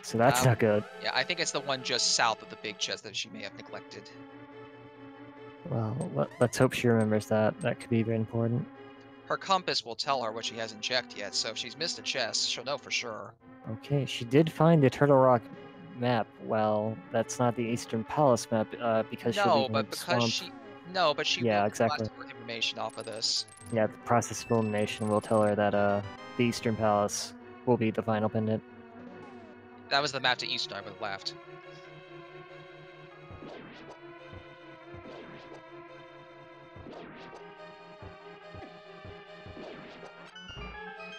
[SPEAKER 2] So that's not good.
[SPEAKER 1] Yeah, I think it's the one just south of the big chest that she may have neglected.
[SPEAKER 2] Well, let's hope she remembers that. That could be very important.
[SPEAKER 1] Her compass will tell her what she hasn't checked yet, so if she's missed a chest, she'll know for sure.
[SPEAKER 2] Okay, she did find the Turtle Rock map. Well, that's not the Eastern Palace map, because she'll be in Swamp.
[SPEAKER 1] No, but she
[SPEAKER 2] Yeah,
[SPEAKER 1] will
[SPEAKER 2] exactly.
[SPEAKER 1] get more information off of this.
[SPEAKER 2] Yeah, the process of elimination will tell her that the Eastern Palace will be the final pendant.
[SPEAKER 1] That was the map to Eastern I would have left.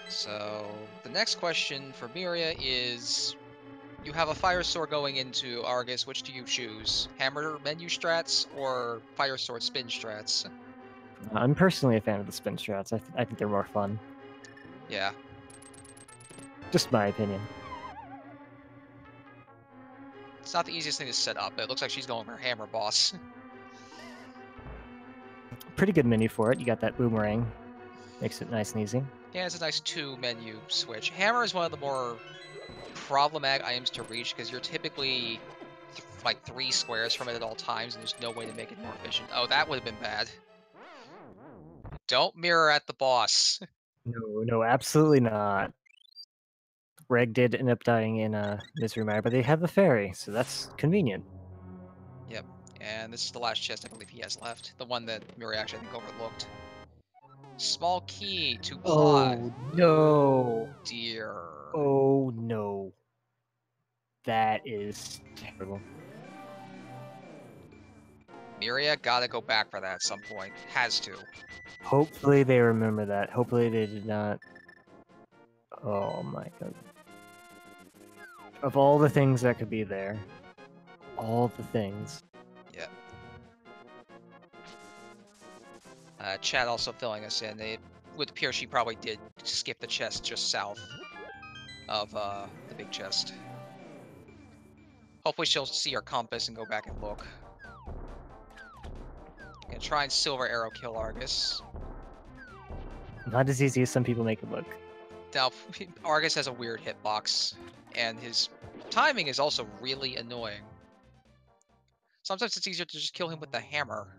[SPEAKER 1] So, the next question for Myria is, you have a Fire Sword going into Argus, which do you choose? Hammer menu strats or Fire Sword spin strats?
[SPEAKER 2] I'm personally a fan of the spin strats. I think they're more fun.
[SPEAKER 1] Yeah.
[SPEAKER 2] Just my opinion.
[SPEAKER 1] It's not the easiest thing to set up, but it looks like she's going for Hammer Boss.
[SPEAKER 2] Pretty good menu for it. You got that boomerang. Makes it nice and easy.
[SPEAKER 1] Yeah, it's a nice 2-menu switch. Hammer is one of the more problematic items to reach because you're typically like 3 squares from it at all times, and there's no way to make it more efficient. Oh, that would have been bad. Don't mirror at the boss.
[SPEAKER 2] No, absolutely not. Reg did end up dying in Misery Mire, but they have the fairy, so that's convenient.
[SPEAKER 1] Yep, and this is the last chest I believe he has left. The one that Myriachan, I think, overlooked. Small key to pod.
[SPEAKER 2] Oh, no.
[SPEAKER 1] Dear.
[SPEAKER 2] Oh, no. That is terrible.
[SPEAKER 1] Miria gotta go back for that at some point. Has to.
[SPEAKER 2] Hopefully they remember that. Hopefully they did not. Oh my god. Of all the things that could be there, all the things.
[SPEAKER 1] Yeah. Chad also filling us in. It would appear she probably did skip the chest just south of the big chest. Hopefully she'll see her compass and go back and look. Gonna try and silver arrow kill Argus.
[SPEAKER 2] Not as easy as some people make it look.
[SPEAKER 1] Now, Argus has a weird hitbox, and his timing is also really annoying. Sometimes it's easier to just kill him with the hammer.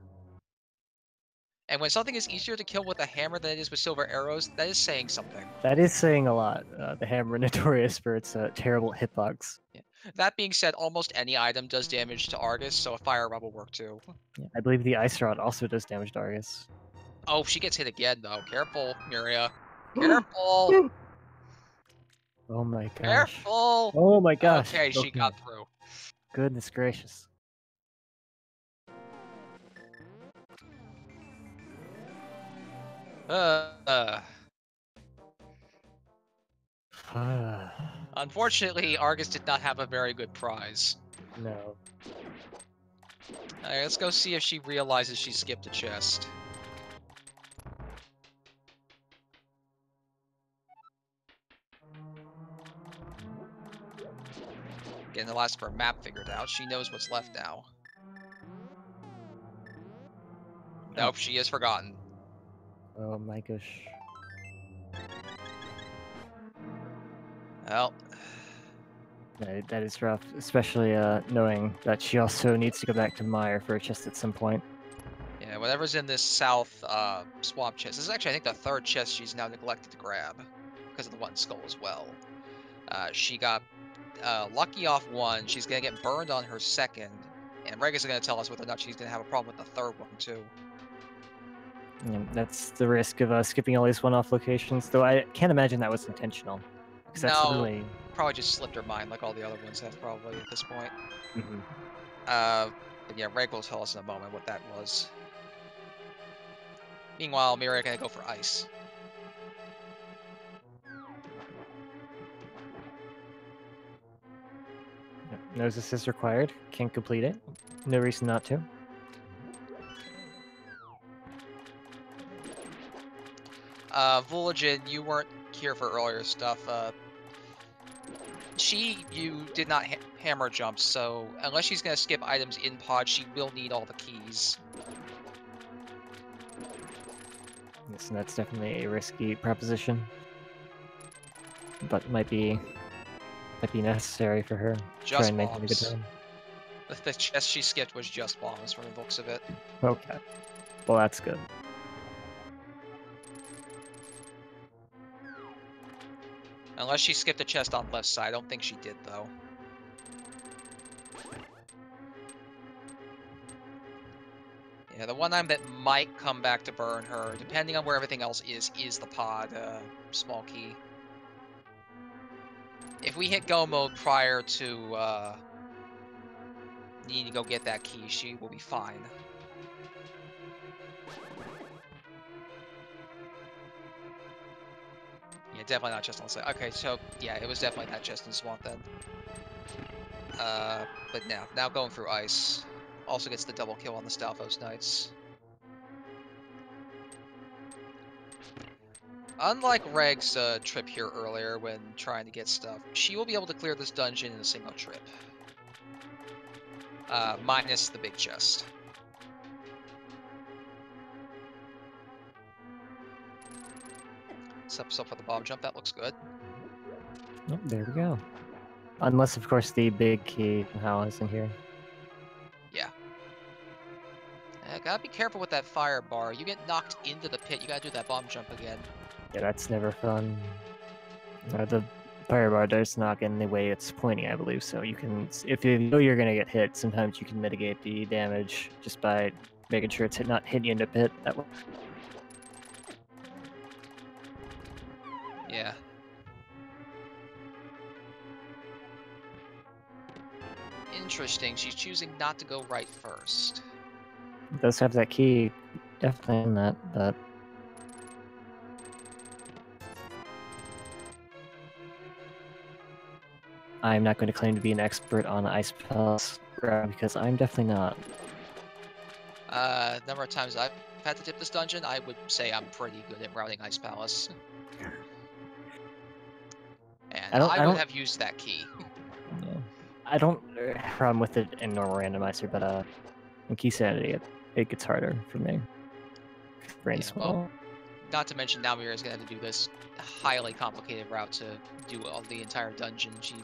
[SPEAKER 1] And when something is easier to kill with a hammer than it is with silver arrows, that is saying something.
[SPEAKER 2] That is saying a lot. The hammer notorious for its terrible hitbox.
[SPEAKER 1] Yeah. That being said, almost any item does damage to Argus, so a fire rod will work too.
[SPEAKER 2] Yeah, I believe the ice rod also does damage to Argus.
[SPEAKER 1] Oh, she gets hit again though. Careful, Miria. Careful!
[SPEAKER 2] Oh my gosh.
[SPEAKER 1] Careful!
[SPEAKER 2] Oh my gosh.
[SPEAKER 1] Okay, she got through.
[SPEAKER 2] Goodness gracious.
[SPEAKER 1] Unfortunately, Argus did not have a very good prize.
[SPEAKER 2] No.
[SPEAKER 1] Alright, let's go see if she realizes she skipped a chest. Getting the last of her map figured out. She knows what's left now. Nope, she has forgotten.
[SPEAKER 2] Oh my gosh.
[SPEAKER 1] Well,
[SPEAKER 2] That is rough, especially knowing that she also needs to go back to Mire for a chest at some point.
[SPEAKER 1] yeah, whatever's in this south swamp chest. This is actually, I think, the third chest she's now neglected to grab because of the one skull as well. She got lucky off one. She's gonna get burned on her second, and Rega's gonna tell us whether or not she's gonna have a problem with the third one too.
[SPEAKER 2] Yeah, that's the risk of skipping all these one-off locations, though I can't imagine that was intentional. Because that's
[SPEAKER 1] No,
[SPEAKER 2] really...
[SPEAKER 1] probably just slipped her mind like all the other ones have probably at this point.
[SPEAKER 2] Mm-hmm.
[SPEAKER 1] But yeah, Reg will tell us in a moment what that was. Meanwhile, Miria gonna go for ice.
[SPEAKER 2] Yep. Knows this is required, can complete it. No reason not to.
[SPEAKER 1] Vulagen, you weren't here for earlier stuff. You did not hammer jump, so unless she's gonna skip items in pod, she will need all the keys.
[SPEAKER 2] Yes, and that's definitely a risky proposition. But might be necessary for her to try
[SPEAKER 1] Just
[SPEAKER 2] and maintain a good
[SPEAKER 1] bombs.
[SPEAKER 2] time.
[SPEAKER 1] The chest she skipped was just bombs from the looks of it.
[SPEAKER 2] Okay. Well, that's good.
[SPEAKER 1] Unless she skipped the chest on left side. I don't think she did, though. Yeah, the one item that might come back to burn her, depending on where everything else is the pod small key. If we hit go mode prior to needing to go get that key, she will be fine. Yeah, definitely not chest on the side. Okay, so yeah, it was definitely that chest in swamp then. But now going through ice. Also gets the double kill on the Stalfos Knights. Unlike Reg's trip here earlier when trying to get stuff, she will be able to clear this dungeon in a single trip. Minus the big chest. So for the bomb jump, that looks good.
[SPEAKER 2] Yep, there we go. Unless, of course, the big key somehow is in here.
[SPEAKER 1] Yeah. Gotta be careful with that fire bar. You get knocked into the pit, you gotta do that bomb jump again.
[SPEAKER 2] Yeah, that's never fun. The fire bar does not get in the way it's pointing, I believe, so you can, if you know you're gonna get hit, sometimes you can mitigate the damage just by making sure it's not hitting you in the pit that way.
[SPEAKER 1] Yeah. Interesting, she's choosing not to go right first.
[SPEAKER 2] It does have that key, definitely in that, but I'm not going to claim to be an expert on Ice Palace because I'm definitely not.
[SPEAKER 1] Number of times I've had to dip this dungeon, I would say I'm pretty good at routing Ice Palace. And I would have used that key.
[SPEAKER 2] Yeah. I don't have a problem with it in normal randomizer, but in Keysanity, it gets harder for me. Brain small.
[SPEAKER 1] Well, not to mention now Myria's gonna have to do this highly complicated route to do all the entire dungeon. She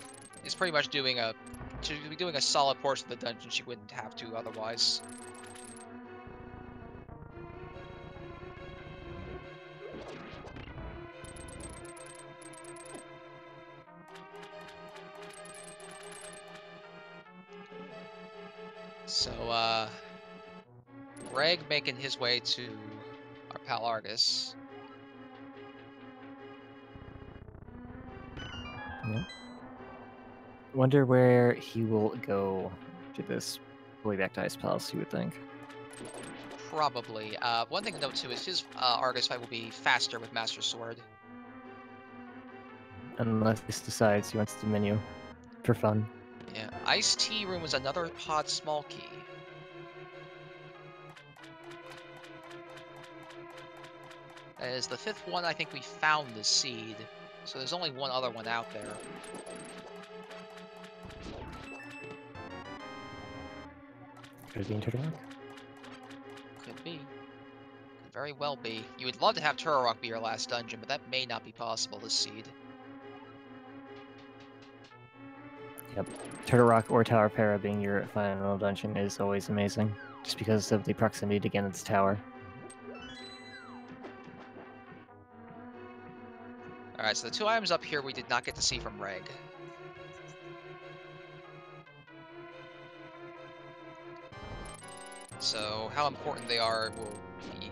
[SPEAKER 1] is pretty much doing a solid portion of the dungeon she wouldn't have to otherwise. So, Reg making his way to our pal Argus.
[SPEAKER 2] Yep. Wonder where he will go to this. Way back to Ice Palace, you would think.
[SPEAKER 1] Probably. One thing to note too is his Argus fight will be faster with Master Sword.
[SPEAKER 2] Unless he decides he wants to menu for fun.
[SPEAKER 1] Yeah. Ice Tea Room is another pod small key. That is the 5th one I think we found the seed. So there's only one other one out there.
[SPEAKER 2] Could it be in Turtle Rock?
[SPEAKER 1] Could be. Could very well be. You would love to have Turtle Rock be your last dungeon, but that may not be possible this seed.
[SPEAKER 2] Yep. Turtle Rock or Tower Para being your final dungeon is always amazing, just because of the proximity to Ganon's tower.
[SPEAKER 1] Alright, so the 2 items up here we did not get to see from Reg. So how important they are will be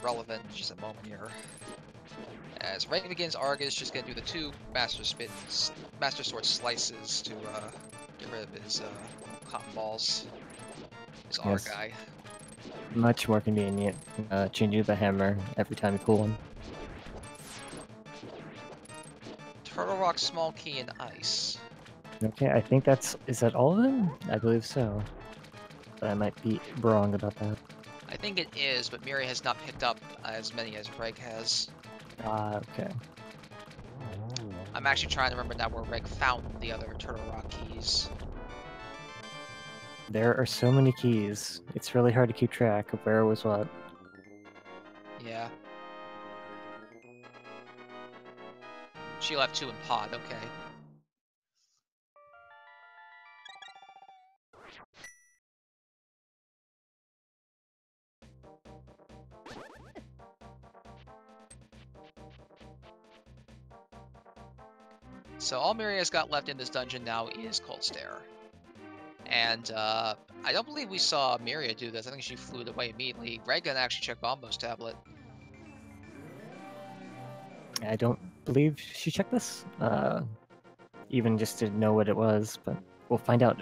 [SPEAKER 1] relevant in just a moment here. As Reg begins, Argus just gonna do the 2 Master Sword slices to get rid of his cotton balls. His R guy.
[SPEAKER 2] Much more convenient, changing the hammer every time you pull one.
[SPEAKER 1] Turtle Rock, Small Key, and Ice.
[SPEAKER 2] Okay, I think is that all of them? I believe so. But I might be wrong about that.
[SPEAKER 1] I think it is, but Miri has not picked up as many as Reg has.
[SPEAKER 2] Okay.
[SPEAKER 1] I'm actually trying to remember now where Reg found the other Turtle Rock keys.
[SPEAKER 2] There are so many keys. It's really hard to keep track of where was what.
[SPEAKER 1] Yeah. She left 2 in pod, okay. So all Myria's got left in this dungeon now is Cold Stare. And I don't believe we saw Myria do this. I think she flew away immediately. Reg didn't actually check Bombo's tablet.
[SPEAKER 2] I don't believe she checked this, even just to know what it was, but we'll find out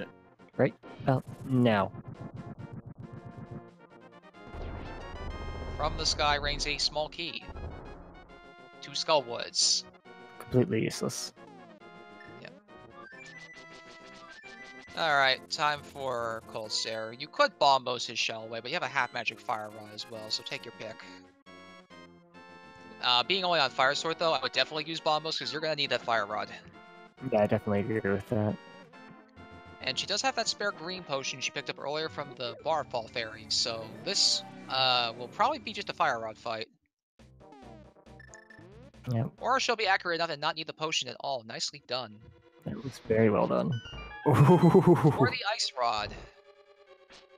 [SPEAKER 2] right about now.
[SPEAKER 1] From the sky rains a small key. 2 Skullwoods.
[SPEAKER 2] Completely useless.
[SPEAKER 1] Yep. Alright, time for Cold Stare. You could Bombos his shell away, but you have a half magic Fire Rod as well, so take your pick. Being only on Fire Sword though, I would definitely use Bombos because you're gonna need that Fire Rod.
[SPEAKER 2] Yeah, I definitely agree with that.
[SPEAKER 1] And she does have that spare green potion she picked up earlier from the Barfall Fairy, so this will probably be just a Fire Rod fight.
[SPEAKER 2] Yep.
[SPEAKER 1] Or she'll be accurate enough and not need the potion at all. Nicely done.
[SPEAKER 2] That was very well done.
[SPEAKER 1] Or the Ice Rod.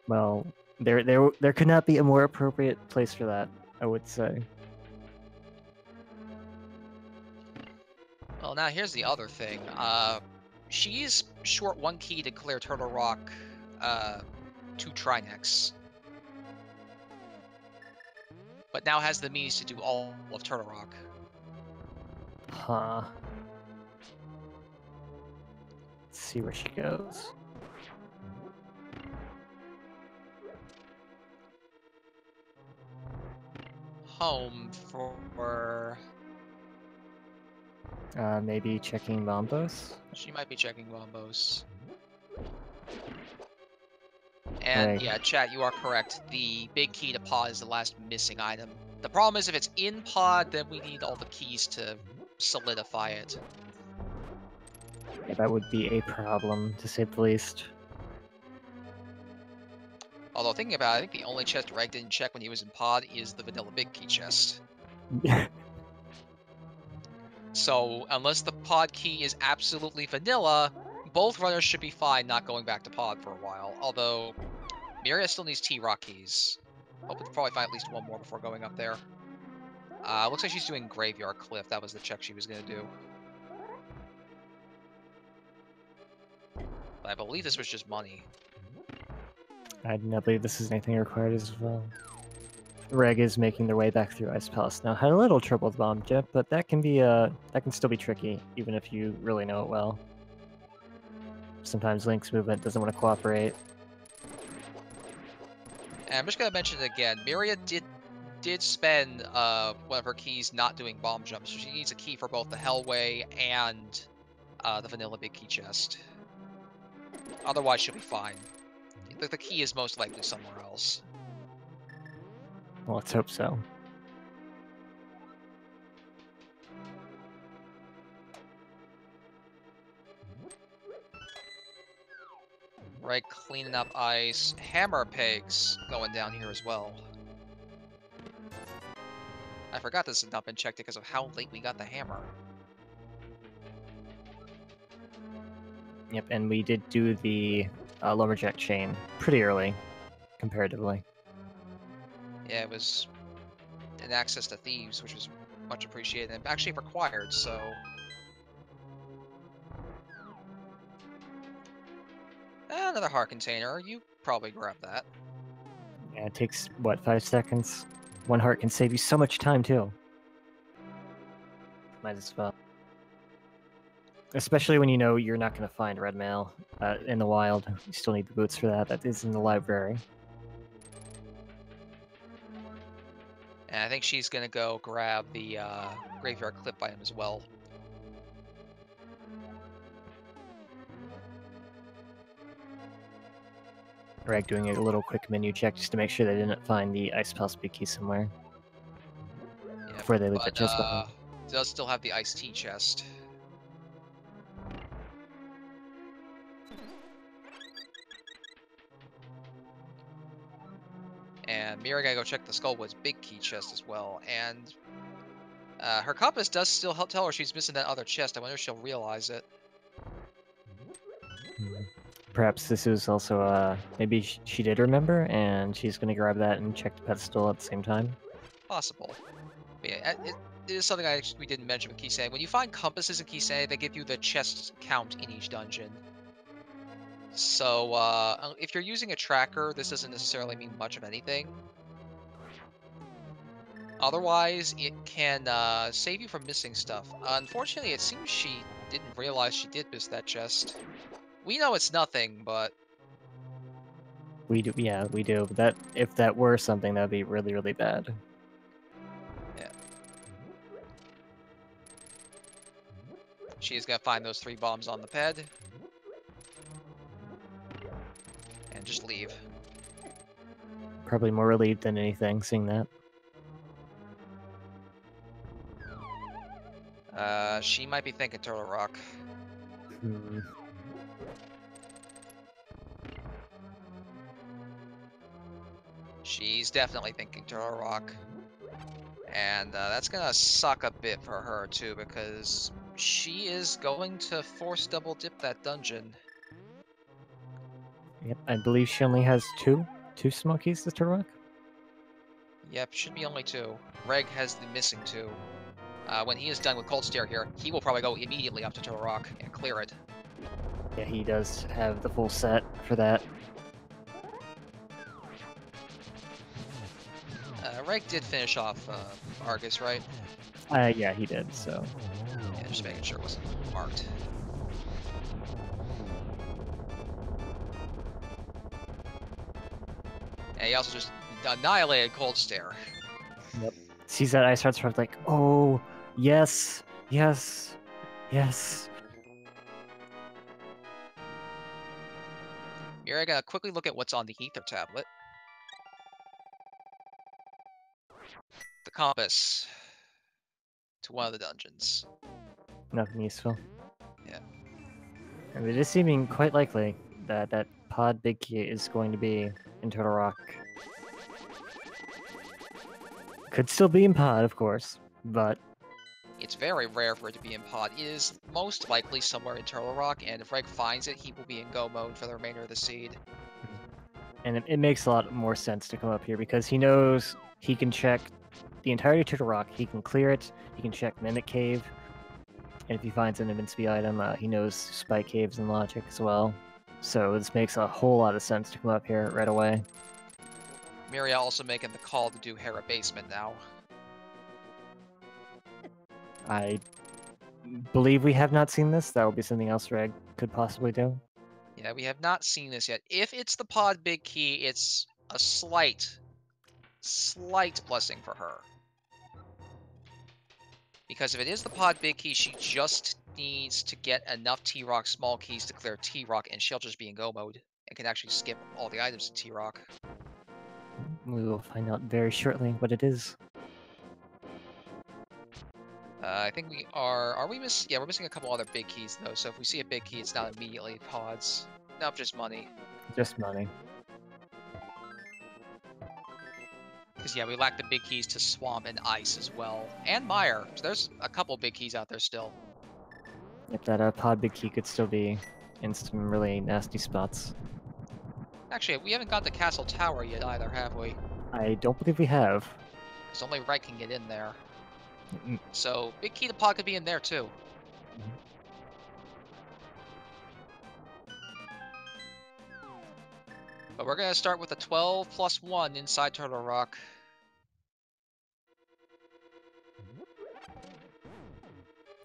[SPEAKER 2] Well, there could not be a more appropriate place for that, I would say.
[SPEAKER 1] Well, now here's the other thing. She's short 1 key to clear Turtle Rock 2 Trinex. But now has the means to do all of Turtle Rock.
[SPEAKER 2] Huh. Let's see where she goes.
[SPEAKER 1] home for...
[SPEAKER 2] Maybe checking Bombos?
[SPEAKER 1] She might be checking Wombos. And
[SPEAKER 2] Right.
[SPEAKER 1] yeah, chat, you are correct. The big key to pod is the last missing item. The problem is if it's in pod, then we need all the keys to solidify it.
[SPEAKER 2] Yeah, that would be a problem, to say the least.
[SPEAKER 1] Although thinking about it, I think the only chest Reg didn't check when he was in pod is the vanilla big key chest. So unless the pod key is absolutely vanilla, both runners should be fine not going back to pod for a while. Although Myria still needs T-Rock keys. Hoping to probably find at least one more before going up there. Looks like she's doing Graveyard Cliff. That was the check she was going to do. But I believe this was just money.
[SPEAKER 2] I do not believe this is anything required as well. Reg is making their way back through Ice Palace now. Had a little trouble with Bomb Jet, but that can be that can still be tricky, even if you really know it well. Sometimes Link's movement doesn't want to cooperate.
[SPEAKER 1] And I'm just going to mention it again. Myria did spend one of her keys not doing bomb jumps, so she needs a key for both the Hellway and the vanilla big key chest. Otherwise, she'll be fine. The key is most likely somewhere else.
[SPEAKER 2] Well, let's hope so.
[SPEAKER 1] Right, cleaning up ice. Hammer pegs going down here as well. I forgot this had not been checked because of how late we got the hammer.
[SPEAKER 2] Yep, and we did do the lumberjack chain pretty early, comparatively.
[SPEAKER 1] Yeah, it was an access to thieves, which was much appreciated and actually required, so... Another heart container. You probably grab that.
[SPEAKER 2] Yeah, it takes, what, 5 seconds? One heart can save you so much time, too. Might as well. Especially when you know you're not going to find red mail in the wild. You still need the boots for that. That is in the library.
[SPEAKER 1] And I think she's going to go grab the graveyard clip item as well.
[SPEAKER 2] Reg doing a little quick menu check just to make sure they didn't find the Ice Palace big key somewhere.
[SPEAKER 1] Yeah,
[SPEAKER 2] Before they leave the chest behind.
[SPEAKER 1] Does still have the iced tea chest. And Mira gotta go check the Skullwood's big key chest as well. And her compass does still help tell her she's missing that other chest. I wonder if she'll realize it.
[SPEAKER 2] Perhaps this is also, maybe she did remember, and she's going to grab that and check the pedestal at the same time.
[SPEAKER 1] Possible. But yeah, it is something we didn't mention with Keysanity. When you find compasses in Keysanity, they give you the chest count in each dungeon. So, if you're using a tracker, this doesn't necessarily mean much of anything. Otherwise, it can save you from missing stuff. Unfortunately, it seems she didn't realize she did miss that chest. We know it's nothing, but...
[SPEAKER 2] We do, yeah, we do. But if that were something, that'd be really, really bad.
[SPEAKER 1] Yeah. She's gonna find those 3 bombs on the ped. And just leave.
[SPEAKER 2] Probably more relieved than anything, seeing that.
[SPEAKER 1] She might be thinking Turtle Rock. She's definitely thinking Turtle Rock. And that's gonna suck a bit for her too, because she is going to force double dip that dungeon.
[SPEAKER 2] Yep, I believe she only has two smokies to Turtle Rock.
[SPEAKER 1] Yep, should be only 2. Reg has the missing 2. When he is done with Cold Stare here, he will probably go immediately up to Turtle Rock and clear it.
[SPEAKER 2] Yeah, he does have the full set for that.
[SPEAKER 1] Reg did finish off Argus, right?
[SPEAKER 2] Yeah, he did, so...
[SPEAKER 1] Yeah, just making sure it wasn't marked. And he also just annihilated Cold Stare.
[SPEAKER 2] Yep. sees that ice heart's like, oh, yes, yes, yes.
[SPEAKER 1] You're gonna quickly look at what's on the ether tablet. The compass to one of the dungeons.
[SPEAKER 2] Nothing useful.
[SPEAKER 1] Yeah.
[SPEAKER 2] And it is seeming quite likely that that pod big key is going to be in Turtle Rock. Could still be in pod, of course, but
[SPEAKER 1] It's very rare for it to be in pod. It is most likely somewhere in Turtle Rock, and if Reg finds it, he will be in go mode for the remainder of the seed.
[SPEAKER 2] and it makes a lot more sense to come up here because he knows he can check the entirety of Turtle Rock. He can clear it. He can check Mimic Cave, and if he finds an Invincible item, he knows Spike Caves and Logic as well. So this makes a whole lot of sense to come up here right away.
[SPEAKER 1] Myria also making the call to do Hera Basement now.
[SPEAKER 2] I believe we have not seen this. That would be something else Reg could possibly do.
[SPEAKER 1] Yeah, we have not seen this yet. If it's the pod big key, it's a slight blessing for her. Because if it is the pod big key, she just needs to get enough T-Rock small keys to clear T-Rock, and she'll just be in go mode and can actually skip all the items in T-Rock.
[SPEAKER 2] We will find out very shortly what it is.
[SPEAKER 1] I think we are. Are we missing? Yeah, we're missing a couple other big keys though. So if we see a big key, it's not immediately pods. Nope, just money.
[SPEAKER 2] Just money.
[SPEAKER 1] Because yeah, we lack the big keys to Swamp and Ice as well, and Mire. So there's a couple big keys out there still.
[SPEAKER 2] If that pod big key could still be in some really nasty spots.
[SPEAKER 1] Actually, we haven't got the Castle Tower yet either, have we?
[SPEAKER 2] I don't believe we have.
[SPEAKER 1] Because only Red can get in there.
[SPEAKER 2] Mm.
[SPEAKER 1] So big key to pod could be in there too. But we're gonna start with a 12 plus 1 inside Turtle Rock.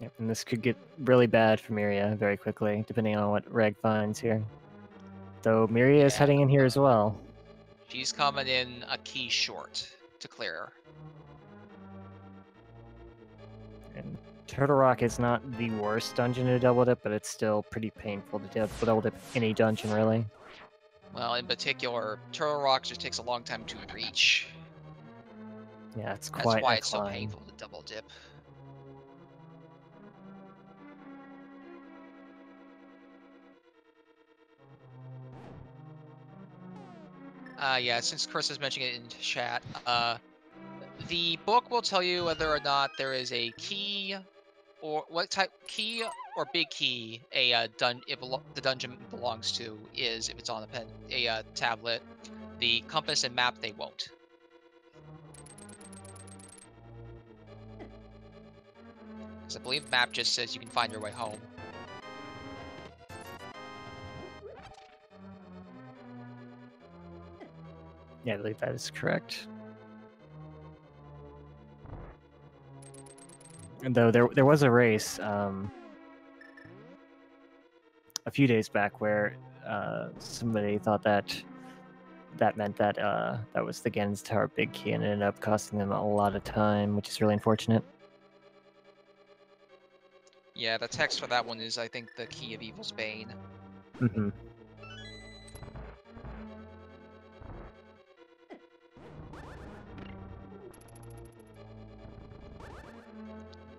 [SPEAKER 2] Yep, and this could get really bad for Myria very quickly, depending on what Reg finds here. Though Myria is heading in here as well.
[SPEAKER 1] She's coming in a key short to clear.
[SPEAKER 2] And Turtle Rock is not the worst dungeon to double dip, but it's still pretty painful to double dip any dungeon, really.
[SPEAKER 1] Well, in particular, Turtle Rock just takes a long time to reach.
[SPEAKER 2] Yeah, it's quite
[SPEAKER 1] That's why
[SPEAKER 2] a
[SPEAKER 1] it's so
[SPEAKER 2] climb.
[SPEAKER 1] painful to double dip. Yeah, since Chris is mentioning it in chat, the book will tell you whether or not there is a key, or what type key or big key the dungeon belongs to is if it's on a tablet. The compass and map they won't. Because I believe map just says you can find your way home.
[SPEAKER 2] Yeah, I believe that is correct. And though there was a race a few days back where somebody thought that meant that that was the Ganon's Tower big key, and it ended up costing them a lot of time, which is really unfortunate.
[SPEAKER 1] Yeah, the text for that one is, I think, the Key of Evil's Bane.
[SPEAKER 2] Mm-hmm.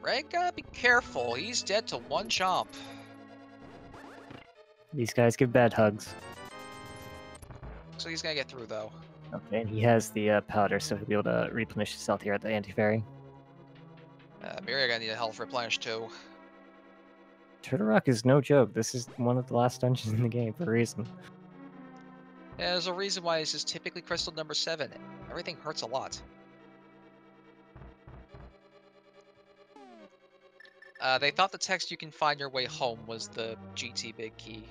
[SPEAKER 1] Reg, gotta be careful. He's dead to one chomp.
[SPEAKER 2] These guys give bad hugs.
[SPEAKER 1] So he's gonna get through, though.
[SPEAKER 2] Okay, and he has the powder, so he'll be able to replenish his health here at the anti-fairy.
[SPEAKER 1] Myria gonna need a health replenish, too.
[SPEAKER 2] Turtle Rock is no joke. This is one of the last dungeons in the game for a reason.
[SPEAKER 1] Yeah, there's a reason why this is typically crystal number 7. Everything hurts a lot. They thought the text "you can find your way home" was the GT big key.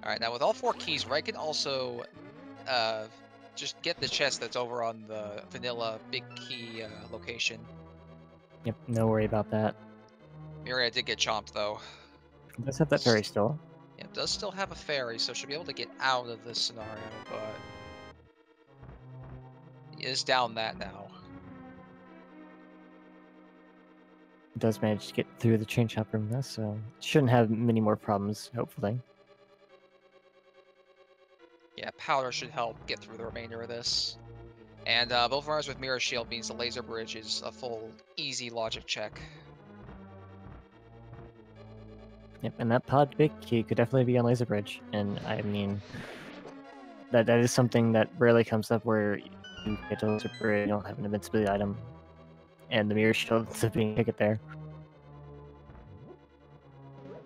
[SPEAKER 1] Alright, now with all 4 keys, Ray can also just get the chest that's over on the vanilla big key location.
[SPEAKER 2] Yep, no worry about that.
[SPEAKER 1] Myria did get chomped, though.
[SPEAKER 2] It does have that ferry still.
[SPEAKER 1] It does still have a ferry, so should be able to get out of this scenario, but it is down that now.
[SPEAKER 2] It does manage to get through the chain shop room though, so it shouldn't have many more problems, hopefully.
[SPEAKER 1] Yeah, powder should help get through the remainder of this. And both runners with mirror shield means the laser bridge is a full, easy logic check.
[SPEAKER 2] Yep, and that pod big key could definitely be on laser bridge, and I mean that is something that rarely comes up where you get to laser bridge, you don't have an invincibility item, and the mirror shield ends up being a ticket there.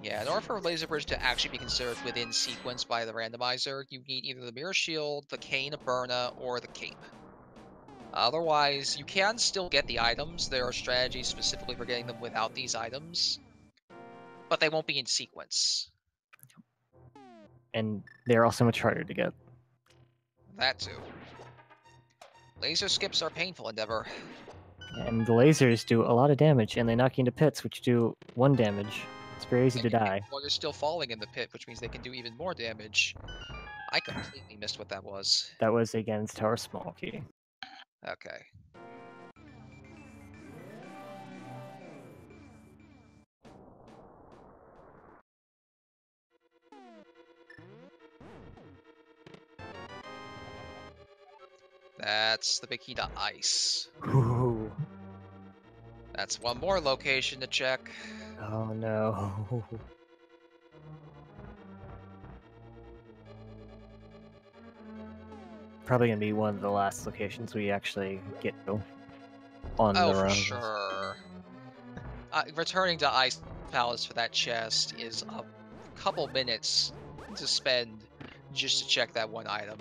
[SPEAKER 1] Yeah, in order for laser bridge to actually be considered within sequence by the randomizer, you need either the mirror shield, the cane of Burna, or the cape. Otherwise, you can still get the items. There are strategies specifically for getting them without these items, but they won't be in sequence.
[SPEAKER 2] And they're also much harder to get.
[SPEAKER 1] That too. Laser skips are a painful endeavor.
[SPEAKER 2] And the lasers do a lot of damage, and they knock you into pits, which do 1 damage. It's very easy to die.
[SPEAKER 1] Well, you're still falling in the pit, which means they can do even more damage. I completely missed what that was.
[SPEAKER 2] That was against Tower Small Key.
[SPEAKER 1] Okay. That's the big key to ice.
[SPEAKER 2] Ooh.
[SPEAKER 1] That's one more location to check.
[SPEAKER 2] Oh no. Probably gonna be one of the last locations we actually get to on the run.
[SPEAKER 1] For sure. Returning to Ice Palace for that chest is a couple minutes to spend just to check that one item.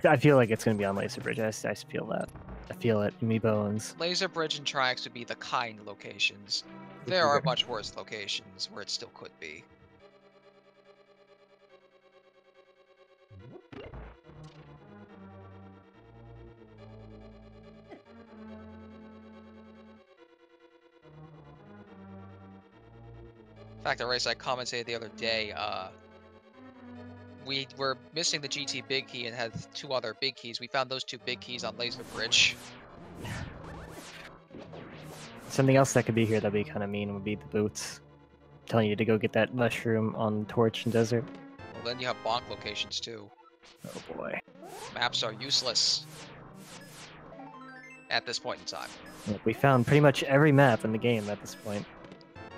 [SPEAKER 2] I feel like it's gonna be on Laser Bridge. I just feel that. I feel it in me bones.
[SPEAKER 1] Laser Bridge and Triax would be the kind locations. There are much worse locations where it still could be. In fact, a race I commentated the other day, we were missing the GT big key and had 2 other big keys. We found those 2 big keys on Laser Bridge.
[SPEAKER 2] Something else that could be here that'd be kind of mean would be the boots. Telling you to go get that mushroom on Torch and Desert.
[SPEAKER 1] Well, then you have bonk locations too.
[SPEAKER 2] Oh boy.
[SPEAKER 1] Maps are useless at this point in time.
[SPEAKER 2] Yeah, we found pretty much every map in the game at this point.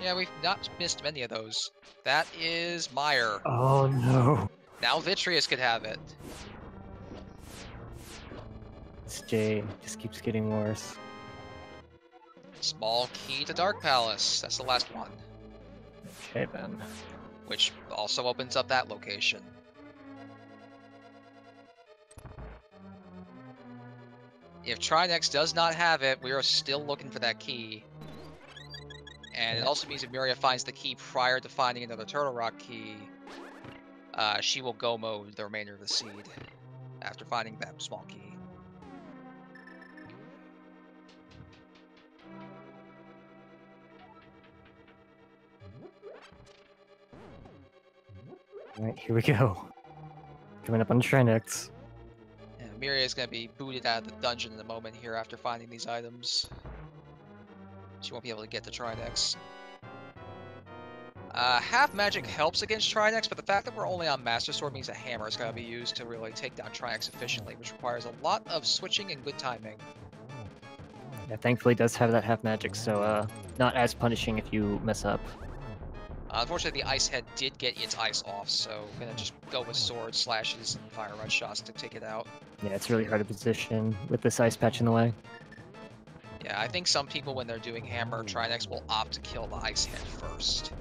[SPEAKER 1] Yeah, we've not missed many of those. That is Meyer.
[SPEAKER 2] Oh no.
[SPEAKER 1] Now Vitreous could have it.
[SPEAKER 2] This J just keeps getting worse.
[SPEAKER 1] Small key to Dark Palace. That's the last one.
[SPEAKER 2] Okay then.
[SPEAKER 1] Which also opens up that location. If Trinex does not have it, we are still looking for that key. And it also means if Myria finds the key prior to finding another Turtle Rock key, she will go mode the remainder of the seed after finding that small key.
[SPEAKER 2] Alright, here we go. Coming up on Trinex.
[SPEAKER 1] And Myria is going to be booted out of the dungeon in a moment here after finding these items. She won't be able to get to Trinex. Half magic helps against Trinex, but the fact that we're only on Master Sword means a hammer is going to be used to really take down Trinex efficiently, which requires a lot of switching and good timing.
[SPEAKER 2] Yeah, thankfully it does have that half magic, so not as punishing if you mess up.
[SPEAKER 1] Unfortunately, the Ice Head did get its ice off, so I'm going to just go with swords, slashes, and fire red shots to take it out.
[SPEAKER 2] Yeah, it's really hard to position with this ice patch in the way.
[SPEAKER 1] Yeah, I think some people, when they're doing hammer Trinex, will opt to kill the Ice Head first,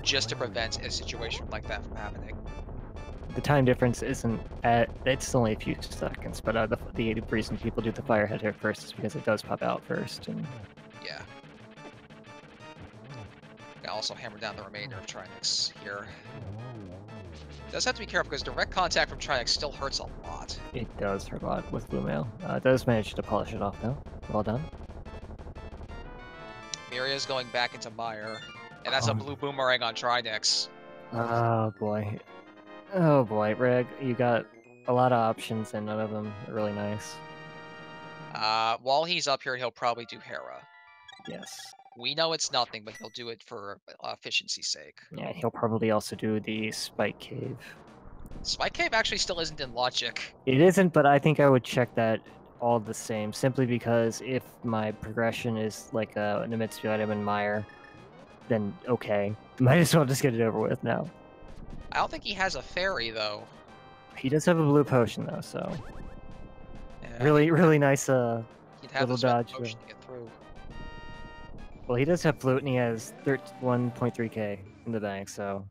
[SPEAKER 1] just to prevent a situation like that from happening.
[SPEAKER 2] The time difference isn't it's only a few seconds, but the reason people do the fire head here first is because it does pop out first. And
[SPEAKER 1] yeah. Can also hammer down the remainder of Trinex here. Does have to be careful because direct contact from Trinex still hurts a lot.
[SPEAKER 2] It does hurt a lot with blue mail. It does manage to polish it off though. Well done.
[SPEAKER 1] Miria's going back into Mire. And that's a blue boomerang on Trinex.
[SPEAKER 2] Oh boy. Oh boy, Reg, you got a lot of options and none of them are really nice.
[SPEAKER 1] While he's up here, he'll probably do Hera.
[SPEAKER 2] Yes.
[SPEAKER 1] We know it's nothing, but he'll do it for efficiency's sake.
[SPEAKER 2] Yeah, he'll probably also do the Spike Cave.
[SPEAKER 1] Spike Cave actually still isn't in logic.
[SPEAKER 2] It isn't, but I think I would check that all the same, simply because if my progression is like an Nimitsu item in Mire, then okay. Might as well just get it over with now.
[SPEAKER 1] I don't think he has a fairy, though.
[SPEAKER 2] He does have a blue potion, though, so...
[SPEAKER 1] Yeah,
[SPEAKER 2] really nice
[SPEAKER 1] he'd have
[SPEAKER 2] little
[SPEAKER 1] to spend
[SPEAKER 2] dodge
[SPEAKER 1] the potion
[SPEAKER 2] there.
[SPEAKER 1] to get through.
[SPEAKER 2] Well, he does have flute, and he has 1.3k in the bank, so...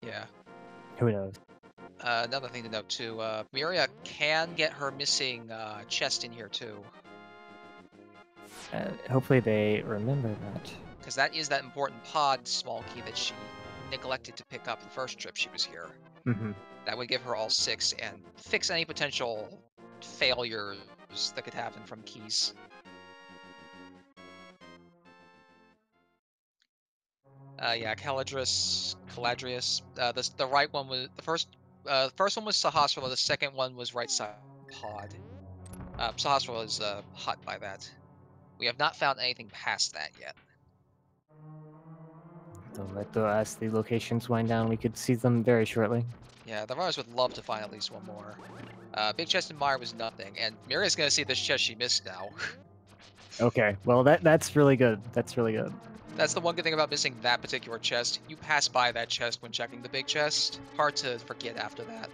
[SPEAKER 1] Yeah.
[SPEAKER 2] Who knows?
[SPEAKER 1] Another thing to note, too, Miria can get her missing chest in here, too.
[SPEAKER 2] Hopefully they remember that.
[SPEAKER 1] Because that is that important pod small key that she neglected to pick up the first trip she was here.
[SPEAKER 2] Mm-hmm.
[SPEAKER 1] That would give her all 6 and fix any potential failures that could happen from keys. Yeah, Caladrius. The right one was the first one was Sahasrara. The second one was right side pod. Sahasrara is hot by that. We have not found anything past that yet.
[SPEAKER 2] As the locations wind down, we could see them very shortly.
[SPEAKER 1] Yeah, the runners would love to find at least one more. Big chest in Mire was nothing, and Miria's gonna see this chest she missed now.
[SPEAKER 2] Okay, well that's really good. That's really good.
[SPEAKER 1] That's the one good thing about missing that particular chest. You pass by that chest when checking the big chest. Hard to forget after that.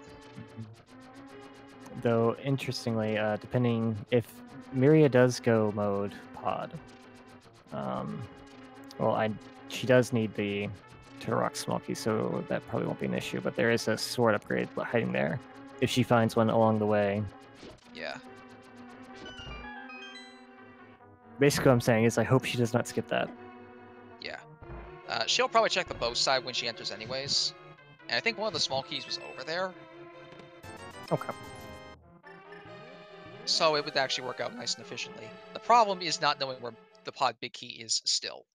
[SPEAKER 2] Though, interestingly, depending if Miria does go mode pod, well, she does need the Turok small key, so that probably won't be an issue. But there is a sword upgrade hiding there, if she finds one along the way.
[SPEAKER 1] Yeah.
[SPEAKER 2] Basically, what I'm saying is I hope she does not skip that.
[SPEAKER 1] Yeah. She'll probably check the bow side when she enters anyways. And I think one of the small keys was over there.
[SPEAKER 2] Okay.
[SPEAKER 1] So it would actually work out nice and efficiently. The problem is not knowing where the pod big key is still.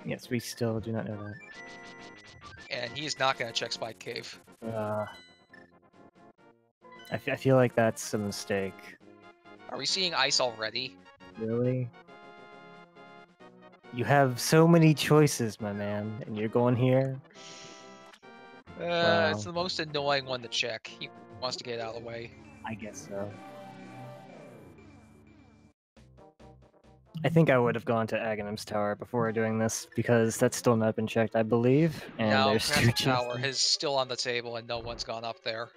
[SPEAKER 2] Yes, we still do not know that.
[SPEAKER 1] And he is not going to check Spike Cave.
[SPEAKER 2] I feel like that's a mistake.
[SPEAKER 1] Are we seeing ice already?
[SPEAKER 2] Really? You have so many choices, my man, and you're going here? Wow.
[SPEAKER 1] It's the most annoying one to check. He wants to get it out of the way.
[SPEAKER 2] I guess so. I think I would have gone to Aghanim's Tower before doing this, because that's still not been checked, I believe. And
[SPEAKER 1] No,
[SPEAKER 2] there's
[SPEAKER 1] Castle
[SPEAKER 2] two
[SPEAKER 1] Tower is still on the table and no one's gone up there.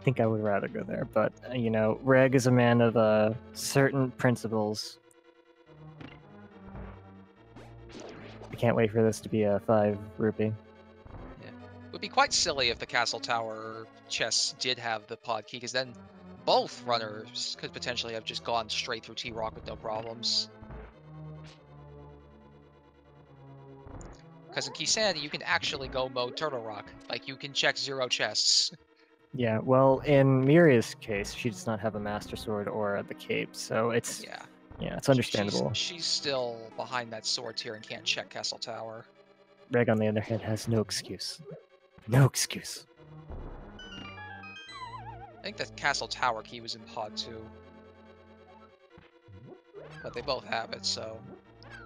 [SPEAKER 2] I think I would rather go there, but, you know, Reg is a man of certain principles. I can't wait for this to be a 5 rupee.
[SPEAKER 1] Yeah. It would be quite silly if the Castle Tower chests did have the pod key, because then both runners could potentially have just gone straight through T-Rock with no problems. Because in Keysanity, you can actually go mode Turtle Rock. Like, you can check 0 chests.
[SPEAKER 2] Yeah, well, in Miria's case, she does not have a Master Sword or the cape, so it's... Yeah, it's understandable.
[SPEAKER 1] She's still behind that sword tier and can't check Castle Tower.
[SPEAKER 2] Reg, on the other hand, has no excuse. No excuse.
[SPEAKER 1] I think the Castle Tower key was in pod 2. But they both have it, so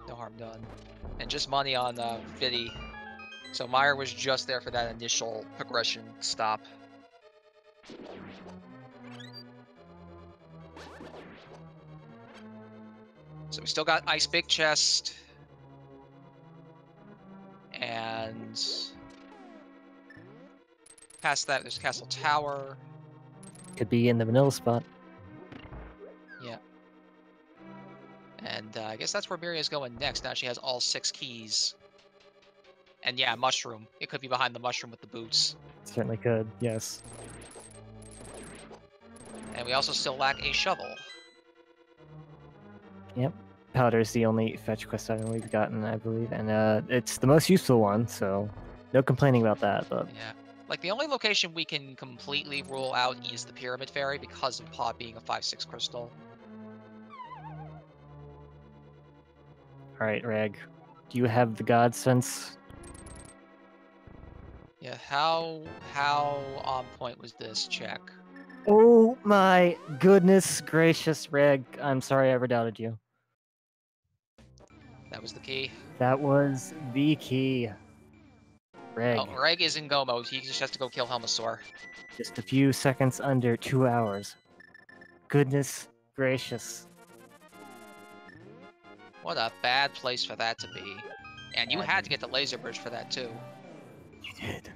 [SPEAKER 1] no harm done. And just money on Vidi. So Mire was just there for that initial progression stop. So we still got Ice Big Chest. And past that, there's Castle Tower.
[SPEAKER 2] Could be in the vanilla spot.
[SPEAKER 1] Yeah. And I guess that's where Miria's going next. Now she has all 6 keys. And yeah, Mushroom. It could be behind the Mushroom with the boots.
[SPEAKER 2] Certainly could, yes.
[SPEAKER 1] And we also still lack a shovel.
[SPEAKER 2] Yep. Powder is the only fetch quest item we've gotten, I believe, and it's the most useful one, so no complaining about that. But
[SPEAKER 1] yeah, like the only location we can completely rule out is the Pyramid Fairy because of Pod being a 5/6 crystal.
[SPEAKER 2] Alright, Rag. Do you have the god sense?
[SPEAKER 1] Yeah, how on point was this check?
[SPEAKER 2] Oh my goodness gracious, Reg. I'm sorry I ever doubted you.
[SPEAKER 1] That was the key.
[SPEAKER 2] That was the key. Reg.
[SPEAKER 1] Oh, Reg is in go mode. He just has to go kill Helmasaur.
[SPEAKER 2] Just a few seconds under 2 hours. Goodness gracious.
[SPEAKER 1] What a bad place for that to be. And you had to get the laser bridge for that too.
[SPEAKER 2] You did.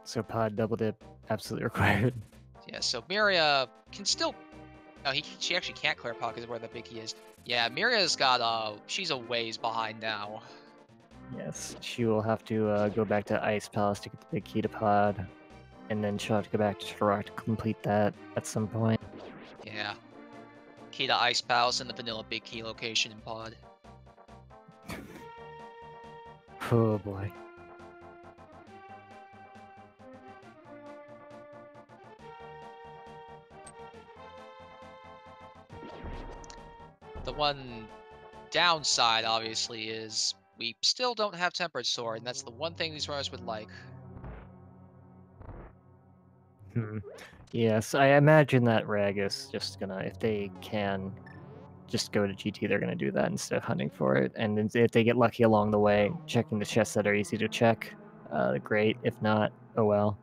[SPEAKER 2] So pod double dip absolutely required.
[SPEAKER 1] Yeah, so Miria can still... Oh, she actually can't clear pod because of where the big key is. Yeah, Miria's got she's a ways behind now.
[SPEAKER 2] Yes, she will have to go back to Ice Palace to get the big key to pod. And then she'll have to go back to Turok to complete that at some point.
[SPEAKER 1] Yeah. Key to Ice Palace and the vanilla big key location in pod.
[SPEAKER 2] Oh boy.
[SPEAKER 1] The one downside, obviously, is we still don't have Tempered Sword, and that's the one thing these runners would like.
[SPEAKER 2] Yes, I imagine that Rag is just gonna, if they can just go to GT, they're gonna do that instead of hunting for it. And if they get lucky along the way, checking the chests that are easy to check, great. If not, oh well.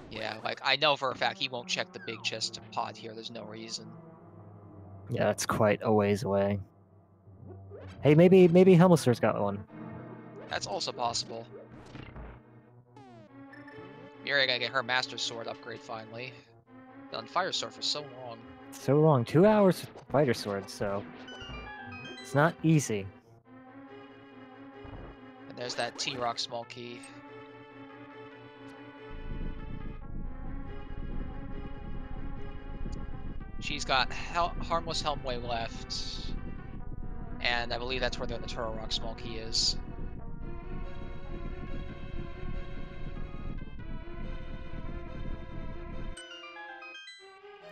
[SPEAKER 1] Yeah, like, I know for a fact he won't check the big chest to pod here, there's no reason.
[SPEAKER 2] Yeah, it's quite a ways away. Hey, maybe Helmasaur's got one.
[SPEAKER 1] That's also possible. Miria gotta get her Master Sword upgrade finally. Done Fire Sword for so long.
[SPEAKER 2] So long, 2 hours with Fighter Sword, so it's not easy.
[SPEAKER 1] And there's that T-Rock small key. She's got Harmless Helmway left. And I believe that's where the Turok small key is.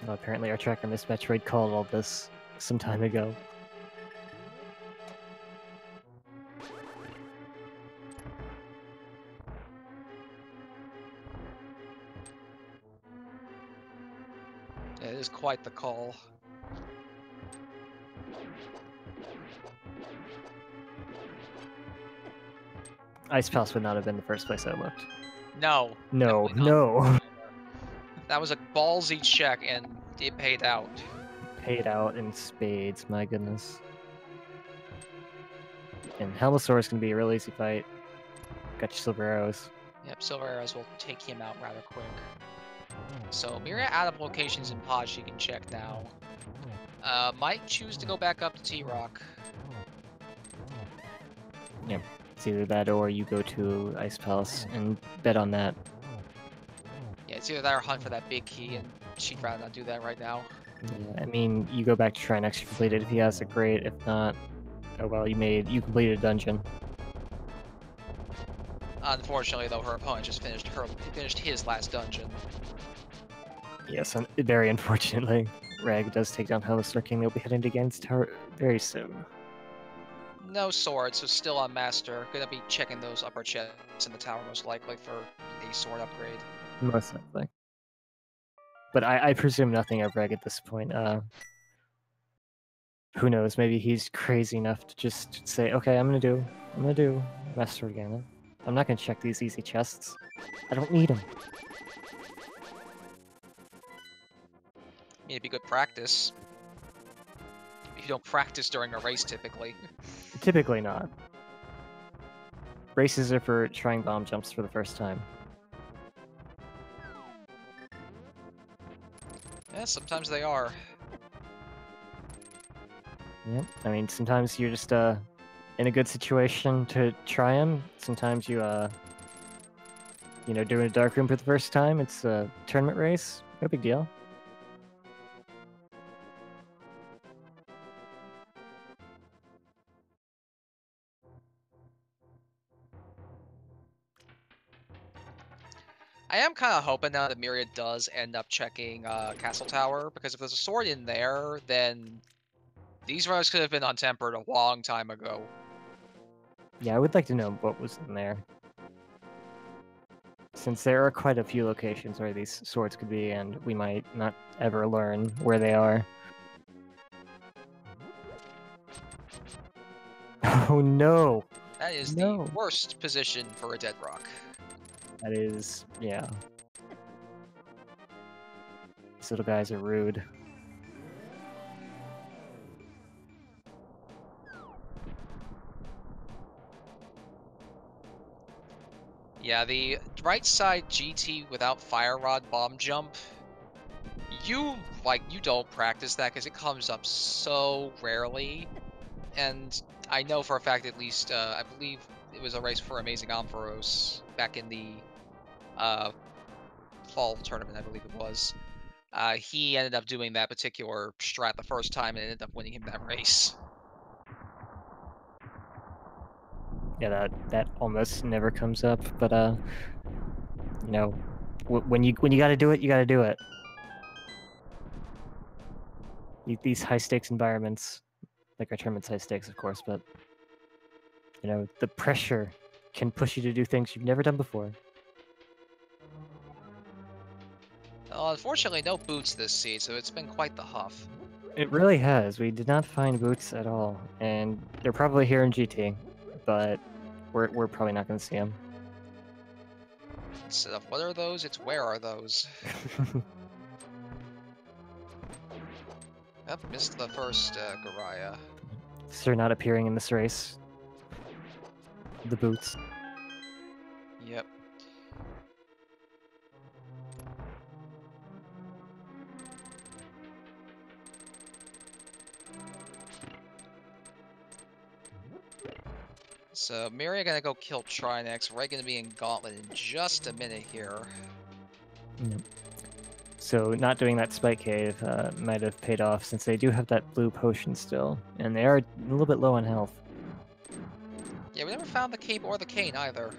[SPEAKER 2] Well, apparently our tracker Miss Metroid called all this some time ago.
[SPEAKER 1] Yeah, it is quite the call.
[SPEAKER 2] Ice Palace would not have been the first place I looked.
[SPEAKER 1] No.
[SPEAKER 2] No,
[SPEAKER 1] definitely not.
[SPEAKER 2] no.
[SPEAKER 1] That was a ballsy check, and it paid out.
[SPEAKER 2] Paid out in spades, my goodness. And Helmasaurus can be a real easy fight. Got your silver arrows.
[SPEAKER 1] Yep, Silver Arrows will take him out rather quick. So, Miria out of locations in pod she can check now. Might choose to go back up to T-Rock.
[SPEAKER 2] Yeah, it's either that or you go to Ice Palace and bet on that.
[SPEAKER 1] Yeah, it's either that or hunt for that big key, and she'd rather not do that right now.
[SPEAKER 2] Yeah, I mean, you go back to try and actually complete it. If he has it, great. If not, oh well, you completed a dungeon.
[SPEAKER 1] Unfortunately, though, her opponent just finished his last dungeon.
[SPEAKER 2] Yes, and very unfortunately, Rag does take down Helmasaur King. They'll be heading against her very soon.
[SPEAKER 1] No sword, so still on Master. Gonna be checking those upper chests in the tower most likely for a sword upgrade.
[SPEAKER 2] Most likely. But I presume nothing of Reg at this point. Who knows? Maybe he's crazy enough to just say, "Okay, I'm gonna do Master Ganon. I'm not gonna check these easy chests. I don't need them."
[SPEAKER 1] It'd be good practice. You don't practice during a race, typically.
[SPEAKER 2] Typically not. Races are for trying bomb jumps for the first time.
[SPEAKER 1] Yeah, sometimes they are.
[SPEAKER 2] Yep. I mean, sometimes you're just in a good situation to try them. Sometimes you doing a dark room for the first time. It's a tournament race. No big deal.
[SPEAKER 1] I am kind of hoping now that Myriad does end up checking Castle Tower, because if there's a sword in there, then These rows could have been untempered a long time ago.
[SPEAKER 2] Yeah, I would like to know what was in there. Since there are quite a few locations where these swords could be, and we might not ever learn where they are. Oh no!
[SPEAKER 1] That is
[SPEAKER 2] No.
[SPEAKER 1] the worst position for a dead rock.
[SPEAKER 2] That is, yeah. These little guys are rude.
[SPEAKER 1] Yeah, the right side GT without fire rod bomb jump. You don't practice that because it comes up so rarely, and I know for a fact at least I believe it was a race for Amazing Ampharos back in the fall tournament, I believe it was. He ended up doing that particular strat the first time and ended up winning him that race.
[SPEAKER 2] Yeah, that almost never comes up, but you know, when you gotta do it, you gotta do it. These high stakes environments, like our tournament's high stakes, of course, but you know, the pressure can push you to do things you've never done before.
[SPEAKER 1] Well, unfortunately, no boots this seed, so it's been quite the huff.
[SPEAKER 2] It really has. We did not find boots at all, and they're probably here in GT, but we're probably not going to see them.
[SPEAKER 1] Instead of what are those, it's where are those? Yep, missed the first Garaya.
[SPEAKER 2] They're not appearing in this race. The boots.
[SPEAKER 1] Yep. So, Myriachan gonna go kill Trinex. We're gonna be in Gauntlet in just a minute here.
[SPEAKER 2] Yep. So not doing that Spike Cave might have paid off, since they do have that blue potion still, and they are a little bit low on health.
[SPEAKER 1] Yeah, we never found the cape or the cane either.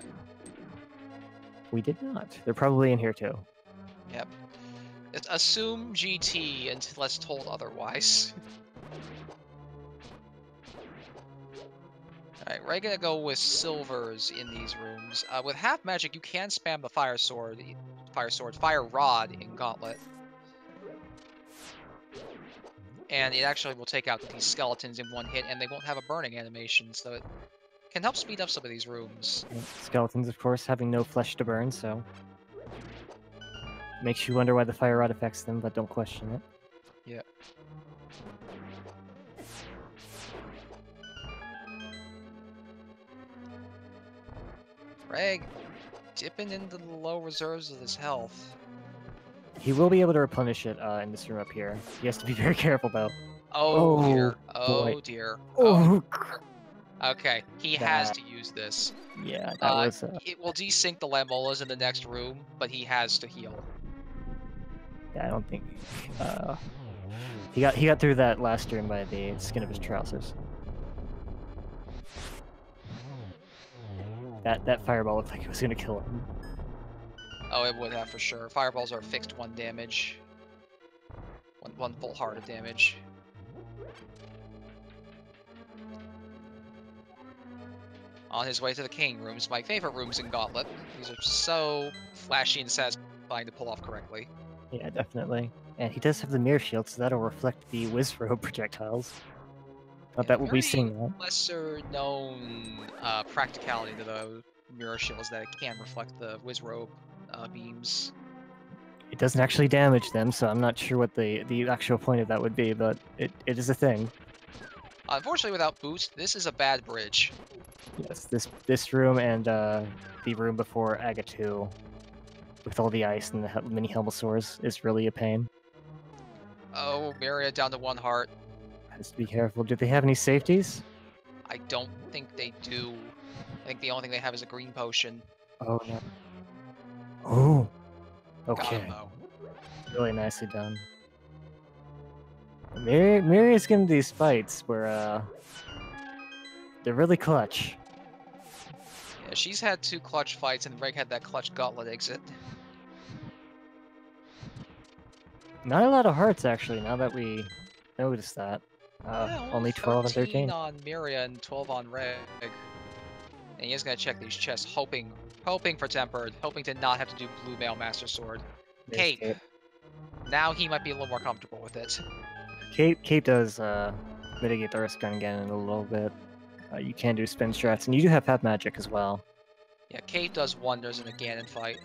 [SPEAKER 2] We did not. They're probably in here too.
[SPEAKER 1] Yep. Just assume GT unless told otherwise. Alright, we're gonna go with silvers in these rooms. With half magic, you can spam the fire rod in Gauntlet. And it actually will take out these skeletons in one hit, and they won't have a burning animation, so it can help speed up some of these rooms.
[SPEAKER 2] Skeletons, of course, having no flesh to burn, so makes you wonder why the fire rod affects them, but don't question it.
[SPEAKER 1] Yep. Reg, dipping into the low reserves of his health.
[SPEAKER 2] He will be able to replenish it in this room up here. He has to be very careful, though.
[SPEAKER 1] Oh dear.
[SPEAKER 2] Boy.
[SPEAKER 1] Oh dear.
[SPEAKER 2] Oh.
[SPEAKER 1] Okay, he has to use this.
[SPEAKER 2] Yeah, that was.
[SPEAKER 1] It will desync the Lamolas in the next room, but he has to heal.
[SPEAKER 2] Yeah, I don't think. He got through that last room by the skin of his trousers. That fireball looked like it was gonna kill him.
[SPEAKER 1] Oh, it would have for sure. Fireballs are fixed 1 damage. One full heart of damage. On his way to the King rooms, my favorite rooms in Gauntlet. These are so flashy and satisfying to pull off correctly.
[SPEAKER 2] Yeah, definitely. And he does have the mirror shield, so that'll reflect the Wizrobe projectiles. Not that we'll be seeing that.
[SPEAKER 1] Lesser known practicality to the mirror shield is that it can reflect the Wizrobe beams.
[SPEAKER 2] It doesn't actually damage them, so I'm not sure what the actual point of that would be, but it is a thing.
[SPEAKER 1] Unfortunately, without boost, this is a bad bridge.
[SPEAKER 2] Yes, this room and the room before Aga 2, with all the ice and the mini Helmosaurs, is really a pain.
[SPEAKER 1] Oh, Myria down to 1 heart.
[SPEAKER 2] Has to be careful. Do they have any safeties?
[SPEAKER 1] I don't think they do. I think the only thing they have is a green potion.
[SPEAKER 2] Oh no. Oh.
[SPEAKER 1] Got
[SPEAKER 2] Okay.
[SPEAKER 1] him, though.
[SPEAKER 2] Really nicely done. Myria's getting these fights where they're really clutch.
[SPEAKER 1] Yeah, she's had 2 clutch fights, and Reg had that clutch gauntlet exit.
[SPEAKER 2] Not a lot of hearts, actually, now that we noticed that.
[SPEAKER 1] Yeah,
[SPEAKER 2] Only 12 and 13.
[SPEAKER 1] on Myria and 12 on Reg. And he is going to check these chests, hoping for Tempered, hoping to not have to do Blue Mail Master Sword.
[SPEAKER 2] There's
[SPEAKER 1] Cape. Now he might be a little more comfortable with it.
[SPEAKER 2] Cape does mitigate the risk on Ganon a little bit. You can do spin strats, and you do have magic as well.
[SPEAKER 1] Yeah, Cape does wonders in a Ganon fight.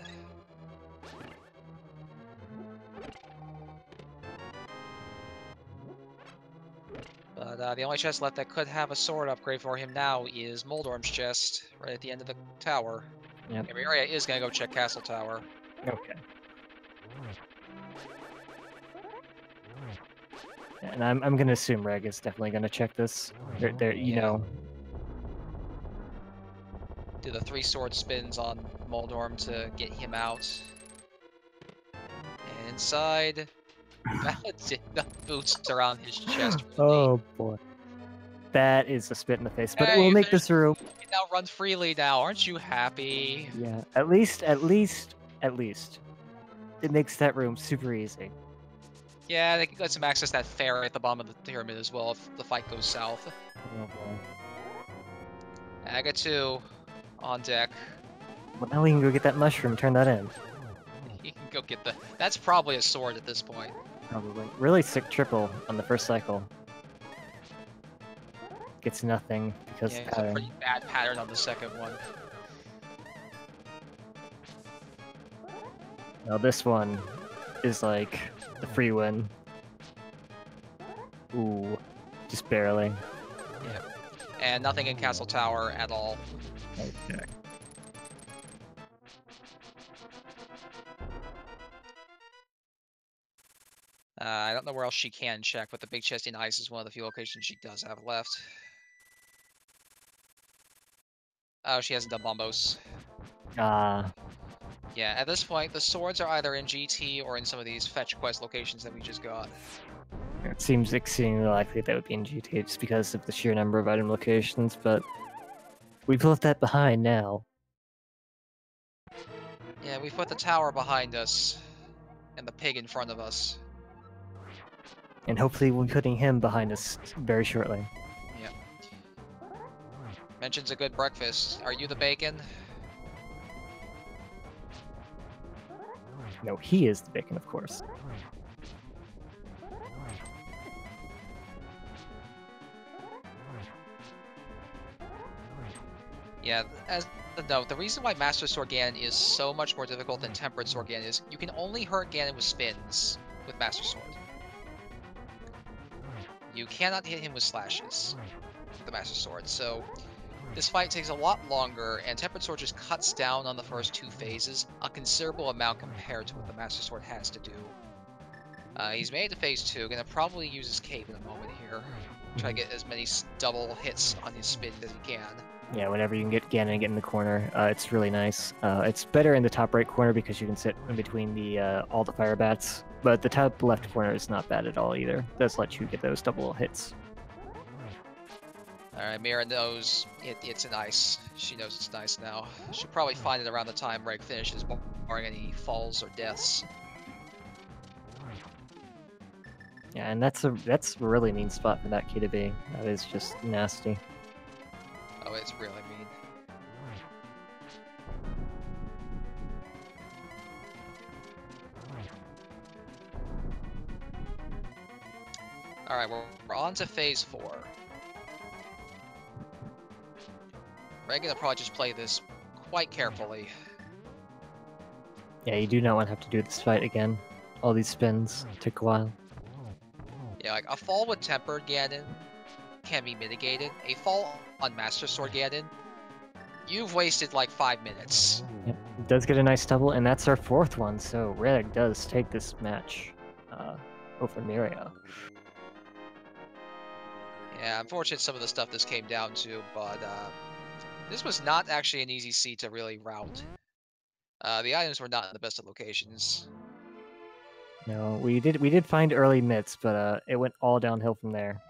[SPEAKER 1] But the only chest left that could have a sword upgrade for him now is Moldorm's chest, right at the end of the tower.
[SPEAKER 2] Yep.
[SPEAKER 1] And Myria is going to go check Castle Tower.
[SPEAKER 2] Okay. And I'm gonna assume Reg is definitely gonna check this. You know.
[SPEAKER 1] Do the 3 sword spins on Moldorm to get him out. And inside, the boots around his chest. Really.
[SPEAKER 2] Oh boy, that is a spit in the face. But we'll make this room.
[SPEAKER 1] You can now run freely now. Aren't you happy?
[SPEAKER 2] Yeah, at least, it makes that room super easy.
[SPEAKER 1] Yeah, they can get some access to that fair at the bottom of the pyramid as well if the fight goes south.
[SPEAKER 2] Oh boy.
[SPEAKER 1] Aga 2 on deck.
[SPEAKER 2] Well, now we can go get that mushroom, turn that in.
[SPEAKER 1] You can go get the... That's probably a sword at this point.
[SPEAKER 2] Probably. Really sick triple on the first cycle. Gets nothing because
[SPEAKER 1] yeah, it's a pretty bad pattern on the second one.
[SPEAKER 2] Now this one is like the free win. Ooh, just barely.
[SPEAKER 1] Yeah. And nothing in Castle Tower at all.
[SPEAKER 2] Okay.
[SPEAKER 1] I don't know where else she can check, but the Big Chest in Ice is one of the few locations she does have left. Oh, she hasn't done Bombos. Yeah, at this point, the swords are either in GT or in some of these fetch quest locations that we just got.
[SPEAKER 2] It seems exceedingly likely that would be in GT just because of the sheer number of item locations, but we've left that behind now.
[SPEAKER 1] Yeah, we've put the tower behind us and the pig in front of us.
[SPEAKER 2] And hopefully we'll be putting him behind us very shortly.
[SPEAKER 1] Yeah. Mentions a good breakfast. Are you the bacon?
[SPEAKER 2] No, he is the bacon, of course.
[SPEAKER 1] Yeah, as a note, the reason why Master Sword Ganon is so much more difficult than Tempered Sword Ganon is you can only hurt Ganon with spins with Master Sword. You cannot hit him with slashes with the Master Sword, so this fight takes a lot longer, and Tempered Sword just cuts down on the first 2 phases a considerable amount compared to what the Master Sword has to do. He's made it to phase 2, gonna probably use his cape in a moment here. Try to get as many double hits on his spin as he can.
[SPEAKER 2] Yeah, whenever you can get Ganon and get in the corner, it's really nice. It's better in the top right corner because you can sit in between the all the fire bats, but the top left corner is not bad at all either. It does let you get those double hits.
[SPEAKER 1] Alright, Mira knows it's an ice. She knows it's nice now. She'll probably find it around the time Reg finishes, barring any falls or deaths.
[SPEAKER 2] Yeah, and that's a really mean spot for that key to be. That is just nasty.
[SPEAKER 1] Oh, it's really mean. Alright, we're on to phase 4. Reg gonna probably just play this quite carefully.
[SPEAKER 2] Yeah, you do not want to have to do this fight again. All these spins took a while.
[SPEAKER 1] Yeah, like a fall with Tempered Ganon can be mitigated. A fall on Master Sword Ganon, you've wasted like 5 minutes.
[SPEAKER 2] Yep. It does get a nice double, and that's our 4th one, so Reg does take this match over Myria.
[SPEAKER 1] Yeah, unfortunate some of the stuff this came down to, but this was not actually an easy seed to really route. The items were not in the best of locations.
[SPEAKER 2] No, we did find early mitts, but it went all downhill from there.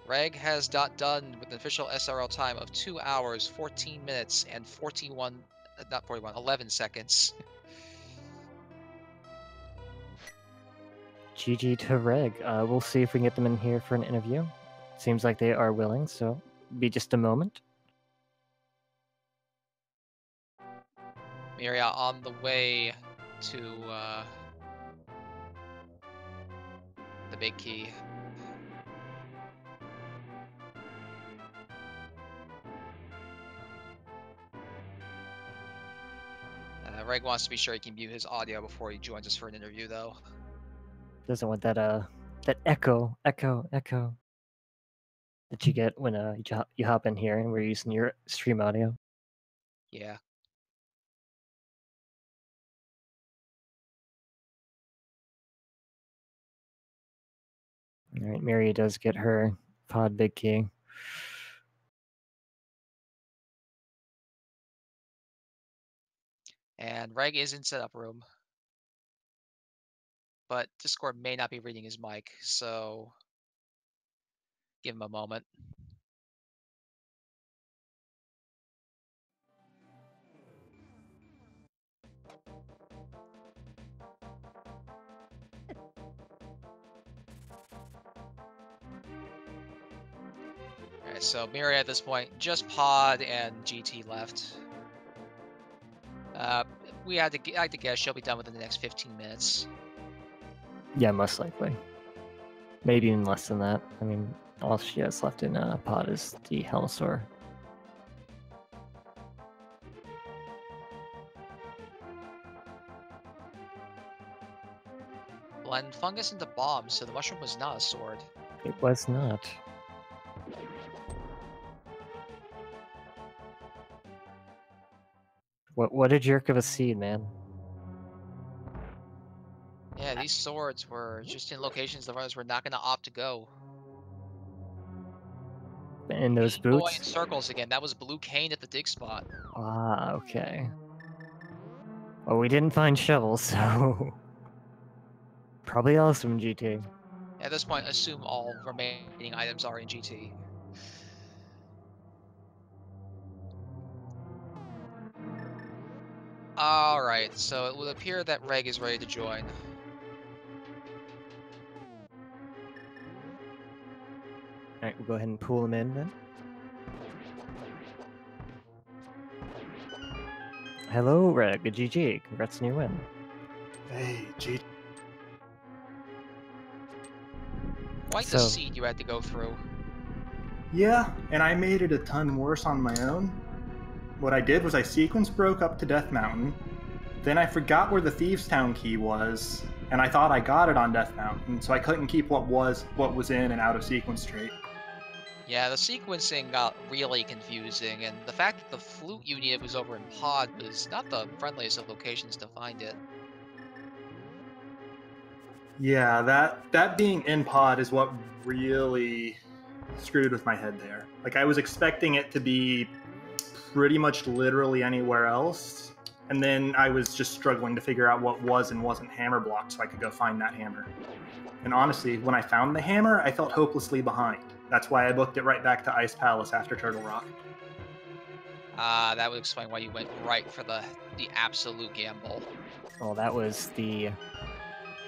[SPEAKER 1] Reg has done with an official SRL time of 2 hours, 14 minutes, and 11 seconds.
[SPEAKER 2] GG to Reg. We'll see if we can get them in here for an interview. Seems like they are willing, so be just a moment.
[SPEAKER 1] Myriachan on the way to the big key. Reg wants to be sure he can mute his audio before he joins us for an interview, though.
[SPEAKER 2] Doesn't want that that echo that you get when you hop in here and we're using your stream audio.
[SPEAKER 1] Yeah.
[SPEAKER 2] All right, Mary does get her pod big key.
[SPEAKER 1] And Reg is in setup room. But Discord may not be reading his mic, so give him a moment. Alright, so Myriachan at this point, just Pod and GT left. I had to guess she'll be done within the next 15 minutes.
[SPEAKER 2] Yeah, most likely. Maybe even less than that. I mean, all she has left in pod is the Hellosaur.
[SPEAKER 1] Blend fungus into bombs, so the mushroom was not a sword.
[SPEAKER 2] It was not. What a jerk of a seed, man.
[SPEAKER 1] Yeah, these swords were just in locations the runners were not going to opt to go.
[SPEAKER 2] In those
[SPEAKER 1] Going in
[SPEAKER 2] boots?
[SPEAKER 1] circles again. That was Blue Cane at the dig spot.
[SPEAKER 2] Ah, okay. Well, we didn't find shovels, so probably awesome, GT.
[SPEAKER 1] At this point, assume all remaining items are in GT. Alright, so it would appear that Reg is ready to join.
[SPEAKER 2] Alright, we'll go ahead and pull him in then. Hello, Reg. GG. Congrats on your win.
[SPEAKER 3] Hey, GG.
[SPEAKER 1] Quite the seed you had to go through.
[SPEAKER 3] Yeah, and I made it a ton worse on my own. What I did was I sequence broke up to Death Mountain, then I forgot where the Thieves' Town key was, and I thought I got it on Death Mountain, so I couldn't keep what was in and out of sequence straight.
[SPEAKER 1] Yeah, the sequencing got really confusing, and the fact that the flute you needed was over in Pod was not the friendliest of locations to find it.
[SPEAKER 3] Yeah, that being in Pod is what really screwed with my head there. Like, I was expecting it to be pretty much literally anywhere else, and then I was just struggling to figure out what was and wasn't hammer blocked so I could go find that hammer. And honestly, when I found the hammer, I felt hopelessly behind. That's why I booked it right back to Ice Palace after Turtle Rock.
[SPEAKER 1] That would explain why you went right for the absolute gamble.
[SPEAKER 2] Well, that was the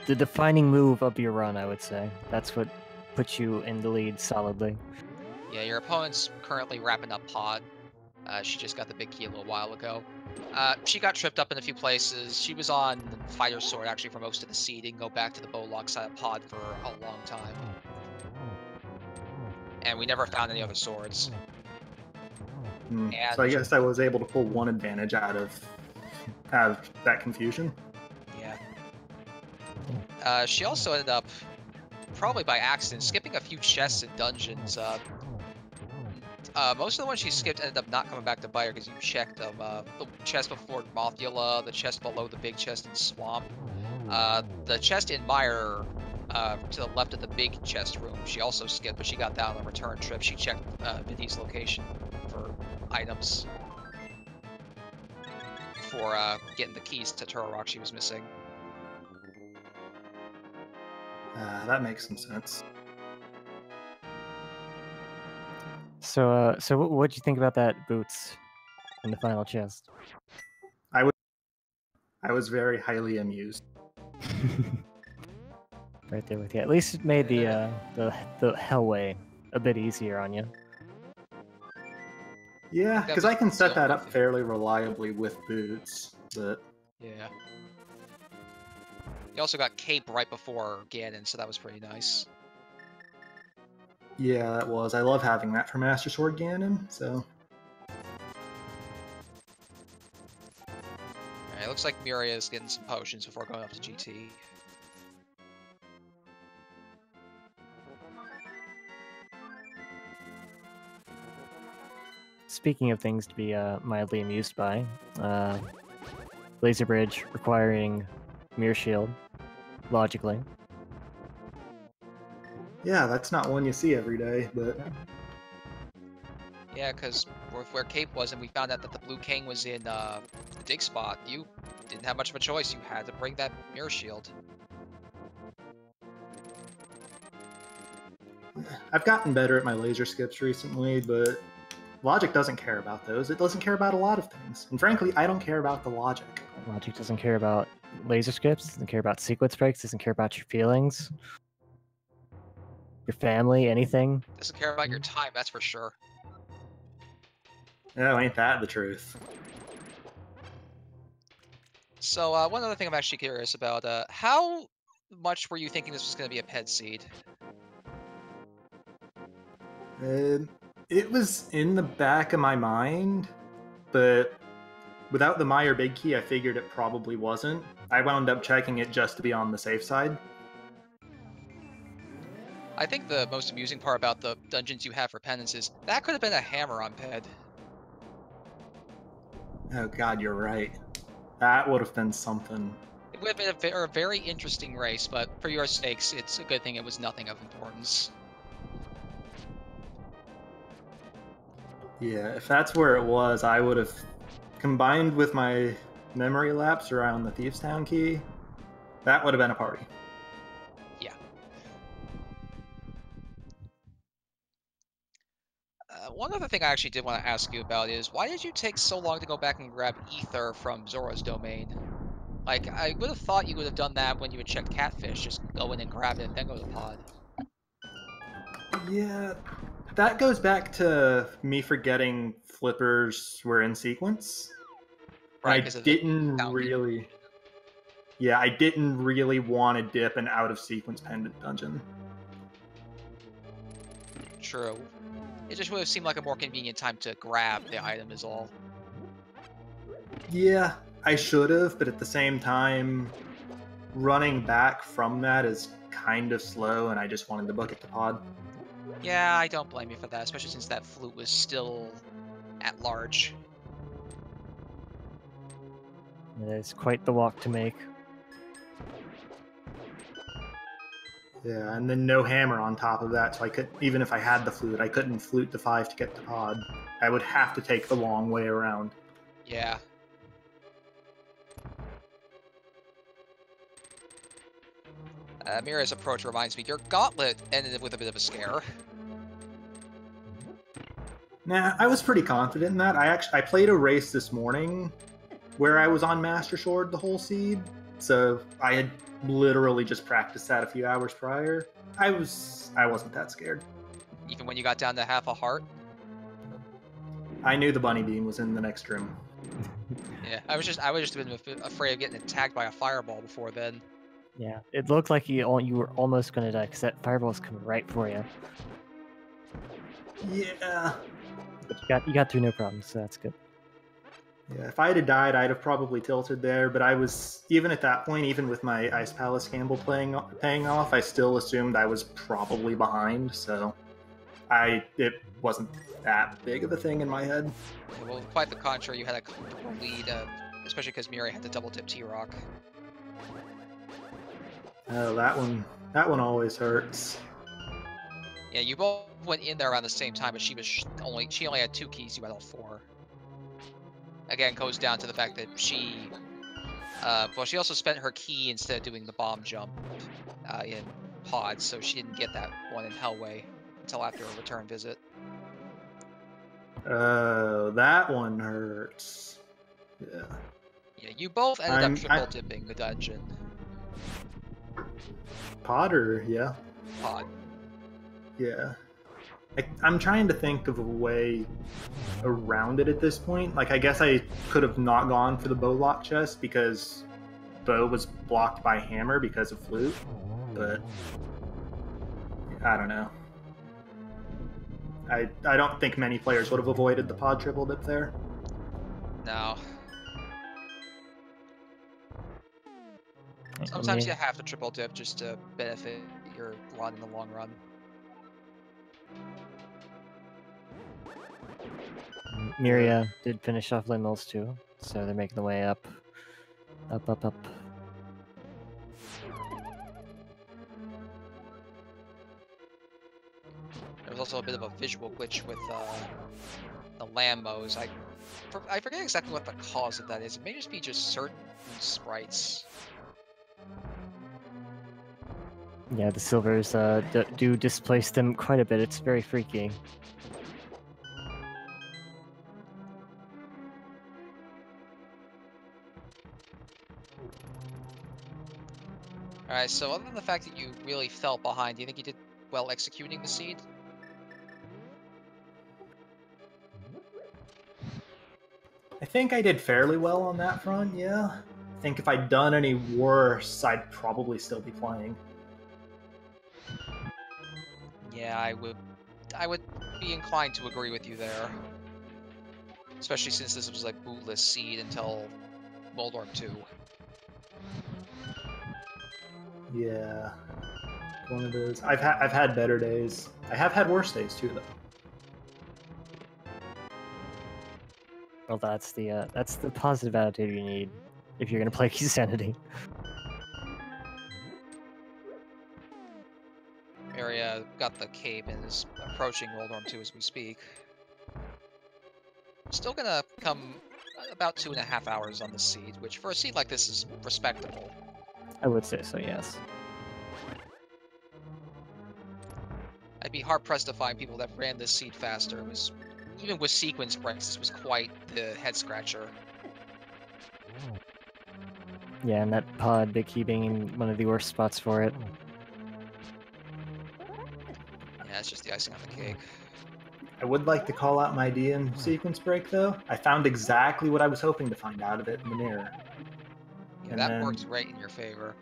[SPEAKER 2] defining move of your run, I would say. That's what put you in the lead solidly.
[SPEAKER 1] Yeah, your opponent's currently wrapping up Pod. She just got the big key a little while ago. She got tripped up in a few places. She was on Fighter Sword actually for most of the seed. Didn't go back to the Bowlock side of Pod for a long time. And we never found any other swords.
[SPEAKER 3] So I guess I was able to pull one advantage out of that confusion.
[SPEAKER 1] Yeah. She also ended up, probably by accident, skipping a few chests in dungeons. Most of the ones she skipped ended up not coming back to bite her because you checked them. The chest before Mothula, the chest below the big chest in Swamp, the chest in Mire to the left of the big chest room. She also skipped, but she got that on the return trip. She checked Mindy's location for items for getting the keys to Turtle Rock she was missing.
[SPEAKER 3] That makes some sense.
[SPEAKER 2] So, what'd you think about that boots in the final chest?
[SPEAKER 3] I was very highly amused.
[SPEAKER 2] Right there with you. At least it made the hellway a bit easier on you.
[SPEAKER 3] Yeah,
[SPEAKER 1] That
[SPEAKER 3] because
[SPEAKER 1] was
[SPEAKER 3] I can set
[SPEAKER 1] still
[SPEAKER 3] that up
[SPEAKER 1] good.
[SPEAKER 3] fairly reliably with boots, but
[SPEAKER 1] Yeah. You also got Cape right before Ganon, so that was pretty nice.
[SPEAKER 3] yeah, that was. I love having that for Master Sword Ganon, so...
[SPEAKER 1] Alright, it looks like Miria is getting some potions before going up to GT.
[SPEAKER 2] Speaking of things to be mildly amused by, laser bridge requiring mirror shield, logically.
[SPEAKER 3] Yeah, that's not one you see every day, but...
[SPEAKER 1] Yeah, because where Cape was, and we found out that the Blue King was in the dig spot, you didn't have much of a choice. You had to bring that mirror shield.
[SPEAKER 3] I've gotten better at my laser skips recently, but Logic doesn't care about those. It doesn't care about a lot of things. And frankly, I don't care about the logic.
[SPEAKER 2] Logic doesn't care about laser skips, doesn't care about sequence breaks, doesn't care about your feelings, your family, anything.
[SPEAKER 1] Doesn't care about your time, that's for sure.
[SPEAKER 3] Oh, ain't that the truth?
[SPEAKER 1] So, one other thing I'm actually curious about, how much were you thinking this was going to be a ped seed?
[SPEAKER 3] It was in the back of my mind, but without the Meyer Big Key, I figured it probably wasn't. I wound up checking it just to be on the safe side.
[SPEAKER 1] I think the most amusing part about the dungeons you have for penance is that could have been a hammer on ped.
[SPEAKER 3] Oh god, you're right. That would have been something.
[SPEAKER 1] It would have been a very interesting race, but for your sakes, it's a good thing it was nothing of importance.
[SPEAKER 3] Yeah, if that's where it was, I would have combined with my memory lapse around the Thieves Town key. That would have been a party.
[SPEAKER 1] Yeah. One other thing I actually did want to ask you about is why did you take so long to go back and grab Ether from Zora's domain? Like, I would have thought you would have done that when you had checked Catfish, just go in and grab it and then go to the pod.
[SPEAKER 3] Yeah, that goes back to me forgetting flippers were in sequence.
[SPEAKER 1] Right,
[SPEAKER 3] I
[SPEAKER 1] because of the
[SPEAKER 3] didn't
[SPEAKER 1] down
[SPEAKER 3] really... Yeah, I didn't really want to dip an out-of-sequence pendant dungeon.
[SPEAKER 1] True. It just would have seemed like a more convenient time to grab the item is all.
[SPEAKER 3] Yeah, I should have, but at the same time, running back from that is kind of slow, and I just wanted to book it to pod.
[SPEAKER 1] Yeah, I don't blame you for that, especially since that flute was still at large.
[SPEAKER 2] It is quite the walk to make.
[SPEAKER 3] Yeah, and then no hammer on top of that, so I could, even if I had the flute, I couldn't flute the 5 to get to pod. I would have to take the long way around.
[SPEAKER 1] Yeah. Mira's approach reminds me, your gauntlet ended with a bit of a scare.
[SPEAKER 3] Nah, I was pretty confident in that. I played a race this morning where I was on Master Sword the whole seed, so I had literally just practiced that a few hours prior. I wasn't that scared.
[SPEAKER 1] Even when you got down to half a heart?
[SPEAKER 3] I knew the bunny beam was in the next room.
[SPEAKER 1] Yeah, I was just afraid of getting attacked by a fireball before then.
[SPEAKER 2] Yeah, it looked like you were almost going to die because that fireball's coming right for you.
[SPEAKER 3] Yeah.
[SPEAKER 2] But you got through no problems, so that's good.
[SPEAKER 3] Yeah, if I had died, I'd have probably tilted there, but I was, even at that point, even with my Ice Palace gamble paying off, I still assumed I was probably behind, so it wasn't that big of a thing in my head.
[SPEAKER 1] Yeah, well, quite the contrary, you had a comfortable lead, especially because Miri had the double tip T-Rock.
[SPEAKER 3] Oh, that one always hurts.
[SPEAKER 1] Yeah, you both went in there around the same time, but she only had 2 keys, you had all 4. Again, goes down to the fact that she also spent her key instead of doing the bomb jump in pods, so she didn't get that one in Hellway until after a return visit.
[SPEAKER 3] Oh, that one hurts. Yeah.
[SPEAKER 1] Yeah, you both ended up triple dipping the dungeon.
[SPEAKER 3] Potter, yeah.
[SPEAKER 1] Pod.
[SPEAKER 3] Yeah. I'm trying to think of a way around it at this point. Like, I guess I could have not gone for the bow lock chest because bow was blocked by hammer because of flute, but I don't know. I don't think many players would have avoided the pod triple dip there.
[SPEAKER 1] No. Sometimes you have to triple dip just to benefit your run in the long run.
[SPEAKER 2] Myria did finish off Limels too, so they're making the way up. Up, up, up.
[SPEAKER 1] There was also a bit of a visual glitch with the Lambos. I forget exactly what the cause of that is. It may just be just certain sprites.
[SPEAKER 2] Yeah, the silvers do displace them quite a bit. It's very freaky.
[SPEAKER 1] Alright, so other than the fact that you really fell behind, do you think you did well executing the seed?
[SPEAKER 3] I think I did fairly well on that front, yeah. I think if I'd done any worse, I'd probably still be playing.
[SPEAKER 1] Yeah, I would be inclined to agree with you there. Especially since this was like bootless seed until Moldorm 2.
[SPEAKER 3] Yeah. One of those. I've had better days. I have had worse days too, though.
[SPEAKER 2] Well, that's the positive attitude you need if you're gonna play Keysanity.
[SPEAKER 1] Area got the cape and is approaching Moldorm 2 as we speak. Still gonna come about 2.5 hours on the seed, which for a seed like this is respectable.
[SPEAKER 2] I would say so, yes.
[SPEAKER 1] I'd be hard-pressed to find people that ran this seed faster. It was, even with sequence breaks, this was quite the head-scratcher.
[SPEAKER 2] Yeah, and that pod, Big Key being in one of the worst spots for it.
[SPEAKER 1] Yeah, it's just the icing on the cake.
[SPEAKER 3] I would like to call out my DM sequence break, though. I found exactly what I was hoping to find out of it in the mirror.
[SPEAKER 1] Yeah,
[SPEAKER 3] And
[SPEAKER 1] that
[SPEAKER 3] then,
[SPEAKER 1] worked right in your favor.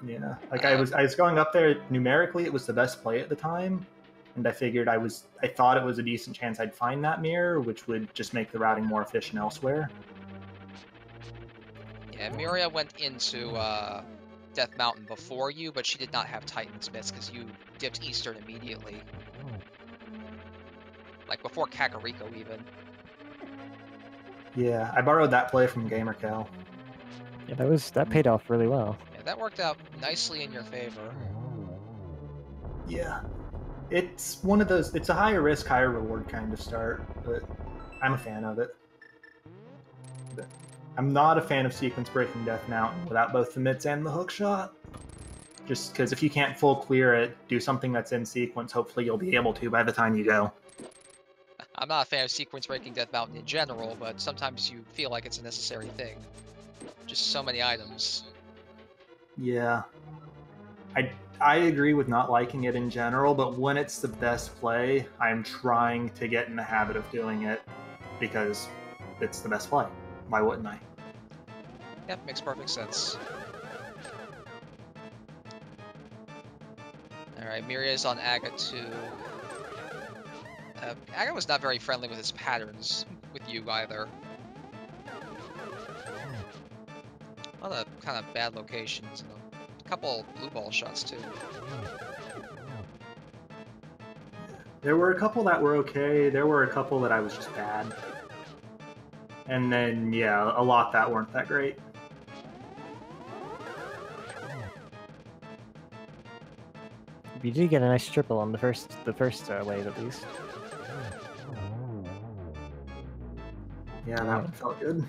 [SPEAKER 3] Yeah, like I was going up there numerically. It was the best play at the time, and I figured I thought it was a decent chance I'd find that mirror, which would just make the routing more efficient elsewhere.
[SPEAKER 1] Yeah, Myria went into Death Mountain before you, but she did not have Titan's Mist because you dipped Eastern immediately. Like before Kakariko even.
[SPEAKER 3] Yeah, I borrowed that play from GamerCal.
[SPEAKER 2] Yeah, that paid off really well.
[SPEAKER 1] Yeah, that worked out nicely in your favor.
[SPEAKER 3] Yeah, it's one of those. It's a higher risk, higher reward kind of start, but I'm a fan of it. But I'm not a fan of sequence breaking Death Mountain without both the mids and the hook shot. Just because if you can't full clear it, do something that's in sequence. Hopefully, you'll be able to by the time you go.
[SPEAKER 1] I'm not a fan of sequence breaking Death Mountain in general, but sometimes you feel like it's a necessary thing. Just so many items.
[SPEAKER 3] Yeah. I agree with not liking it in general, but when it's the best play, I'm trying to get in the habit of doing it because it's the best play. Why wouldn't I?
[SPEAKER 1] Yep, makes perfect sense. Alright, Myria's on Aga 2. Aga was not very friendly with his patterns with you either. A lot of kind of bad locations and a couple blue ball shots too.
[SPEAKER 3] There were a couple that were okay. There were a couple that I was just bad. And then, yeah, a lot that weren't that great.
[SPEAKER 2] You did get a nice triple on the first wave at least.
[SPEAKER 3] Yeah, that one felt good.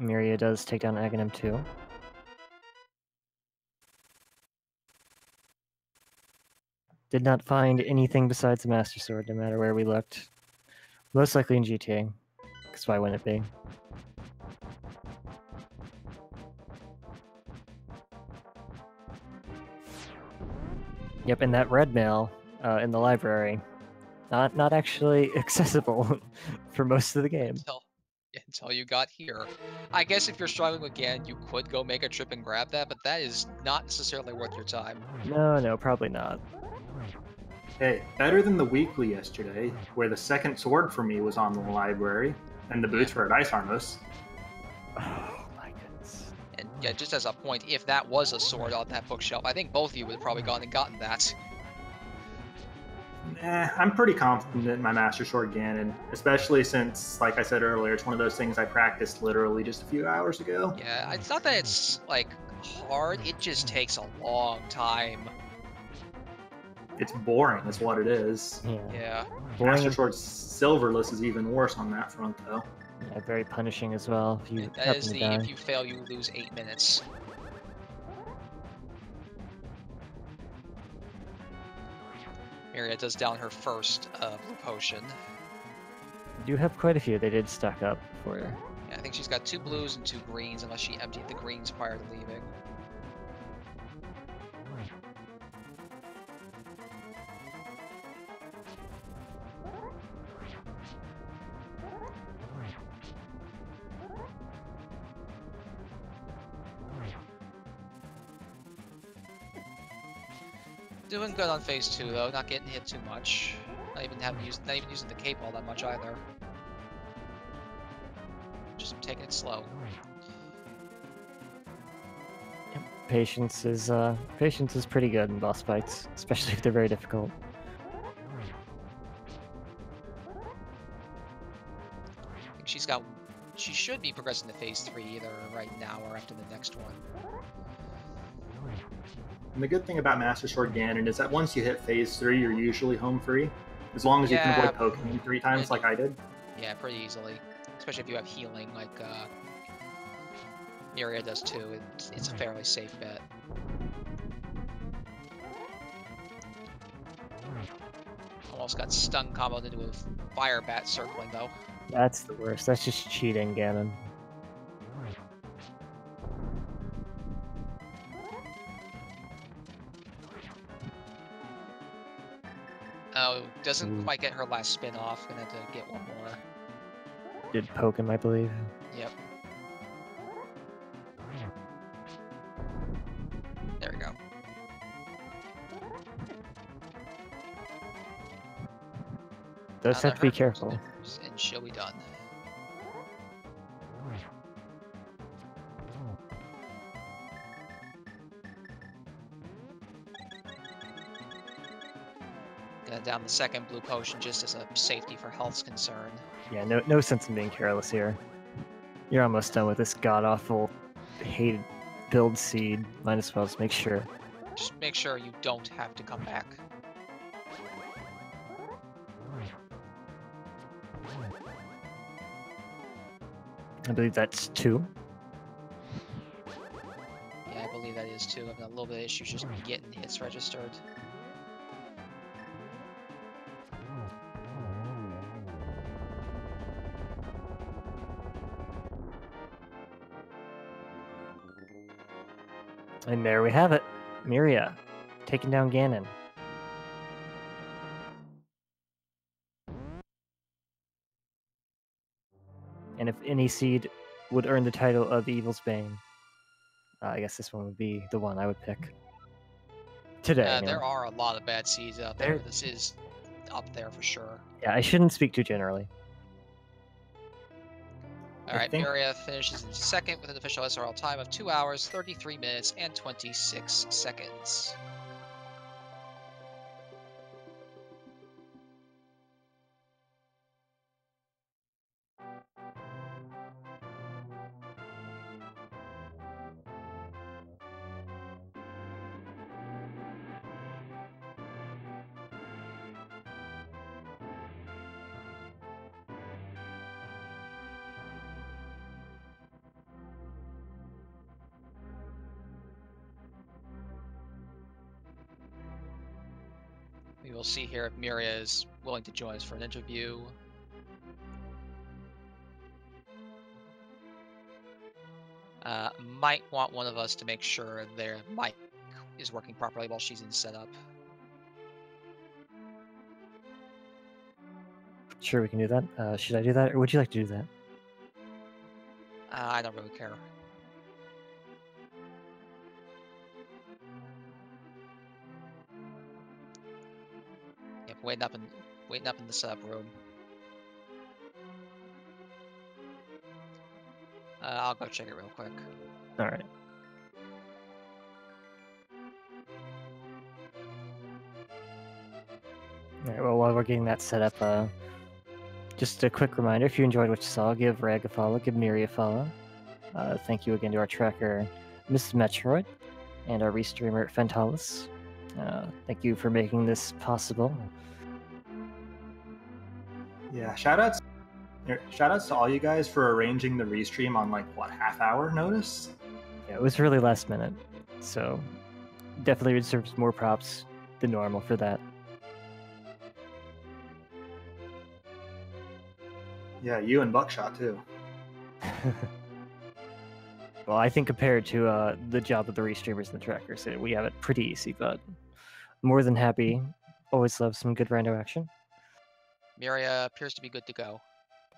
[SPEAKER 2] Myria does take down Aghanim too. Did not find anything besides the Master Sword, no matter where we looked. Most likely in GTA, because why wouldn't it be? Yep, and that red mail in the library, not actually accessible for most of the game.
[SPEAKER 1] Until you got here. I guess if you're struggling again, you could go make a trip and grab that, but that is not necessarily worth your time.
[SPEAKER 2] No, probably not.
[SPEAKER 3] Hey, better than the weekly yesterday, where the second sword for me was on the library, and the boots were at Ice Armos.
[SPEAKER 2] Oh my goodness.
[SPEAKER 1] And yeah, just as a point, if that was a sword on that bookshelf, I think both of you would have probably gone and gotten that.
[SPEAKER 3] I'm pretty confident in my Master Sword Ganon, especially since, like I said earlier, it's one of those things I practiced literally just a few hours ago.
[SPEAKER 1] Yeah, it's not that it's, like, hard, it just takes a long time.
[SPEAKER 3] It's boring, is what it is.
[SPEAKER 1] Yeah.
[SPEAKER 3] Master Sword Silverless is even worse on that front, though.
[SPEAKER 2] Yeah, very punishing as well. If you
[SPEAKER 1] That is
[SPEAKER 2] die.
[SPEAKER 1] if you fail, you lose 8 minutes. Myria does down her first blue potion.
[SPEAKER 2] You do have quite a few. They did stack up for her.
[SPEAKER 1] Yeah, I think she's got 2 blues and 2 greens, unless she emptied the greens prior to leaving. Doing good on phase 2 though, not getting hit too much. Not even using the cape all that much either. Just taking it slow.
[SPEAKER 2] Patience is pretty good in boss fights, especially if they're very difficult.
[SPEAKER 1] I think she should be progressing to phase 3 either right now or after the next one.
[SPEAKER 3] And the good thing about Master Sword Ganon is that once you hit phase 3, you're usually home free. As long as you can avoid poking him 3 times like I did.
[SPEAKER 1] Yeah, pretty easily. Especially if you have healing like Myria does too. It's a fairly safe bet. Almost got stun comboed into a fire bat circling though.
[SPEAKER 2] That's the worst. That's just cheating, Ganon.
[SPEAKER 1] Oh, doesn't quite get her last spin off. Gonna have to get one more.
[SPEAKER 2] Did poke him, I believe.
[SPEAKER 1] Yep. There we go.
[SPEAKER 2] Does have to be careful.
[SPEAKER 1] And she'll be done. Gonna down the second blue potion just as a safety for health's concern.
[SPEAKER 2] Yeah, no sense in being careless here. You're almost done with this god-awful, hated build seed. Might as well just make sure.
[SPEAKER 1] Just make sure you don't have to come back.
[SPEAKER 2] I believe that's 2.
[SPEAKER 1] Yeah, I believe that is too. I've got a little bit of issues just getting hits registered.
[SPEAKER 2] And there we have it. Myria, taking down Ganon. And if any seed would earn the title of Evil's Bane, I guess this one would be the one I would pick. Today. Anyway.
[SPEAKER 1] There are a lot of bad seeds out there. This is up there for sure.
[SPEAKER 2] Yeah, I shouldn't speak too generally.
[SPEAKER 1] Alright, Myria finishes in second with an official SRL time of 2 hours, 33 minutes, and 26 seconds. We will see here if Myria is willing to join us for an interview. Might want one of us to make sure their mic is working properly while she's in setup.
[SPEAKER 2] Sure, we can do that. Should I do that, or would you like to do that?
[SPEAKER 1] I don't really care. Yep, waiting up in the setup room. I'll go check it real quick.
[SPEAKER 2] All right. All right. Well, while we're getting that set up, just a quick reminder: if you enjoyed what you saw, give Reg a follow, give Miri a follow. Thank you again to our tracker, Mrs. Metroid, and our restreamer, Fentalis. Thank you for making this possible.
[SPEAKER 3] Yeah, shoutouts to all you guys for arranging the restream on like what, half-hour notice?
[SPEAKER 2] Yeah, it was really last minute, so definitely deserves more props than normal for that.
[SPEAKER 3] Yeah, you and Buckshot too.
[SPEAKER 2] Well, I think compared to the job of the restreamers and the trackers, we have it pretty easy, but more than happy. Always love some good rando action.
[SPEAKER 1] Myria appears to be good to go.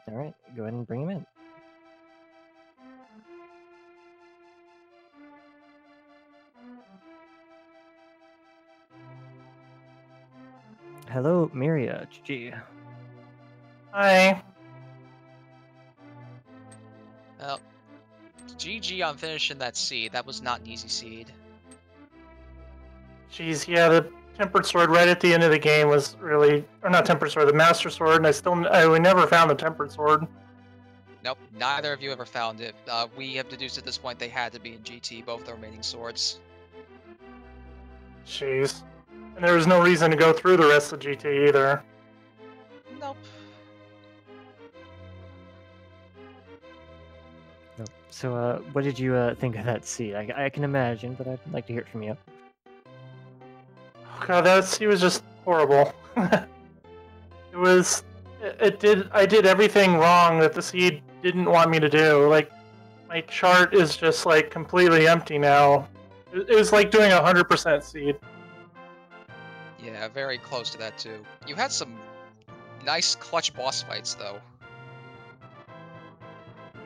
[SPEAKER 2] All right, go ahead and bring him in. Hello, Myria. GG.
[SPEAKER 4] Hi.
[SPEAKER 1] Well, GG on finishing that seed. That was not an easy seed.
[SPEAKER 4] Jeez, yeah, the Tempered Sword right at the end of the game was really, or not Tempered Sword, the Master Sword, and we never found the Tempered Sword.
[SPEAKER 1] Nope, neither of you ever found it. We have deduced at this point they had to be in GT, both the remaining swords.
[SPEAKER 4] Jeez. And there was no reason to go through the rest of GT either.
[SPEAKER 1] Nope.
[SPEAKER 2] Nope. So, what did you think of that seed? I can imagine, but I'd like to hear it from you.
[SPEAKER 4] Oh god, he was just horrible. I did everything wrong that the seed didn't want me to do. Like, my chart is just like completely empty now. It was like doing 100% seed.
[SPEAKER 1] Yeah, very close to that too. You had some nice clutch boss fights though.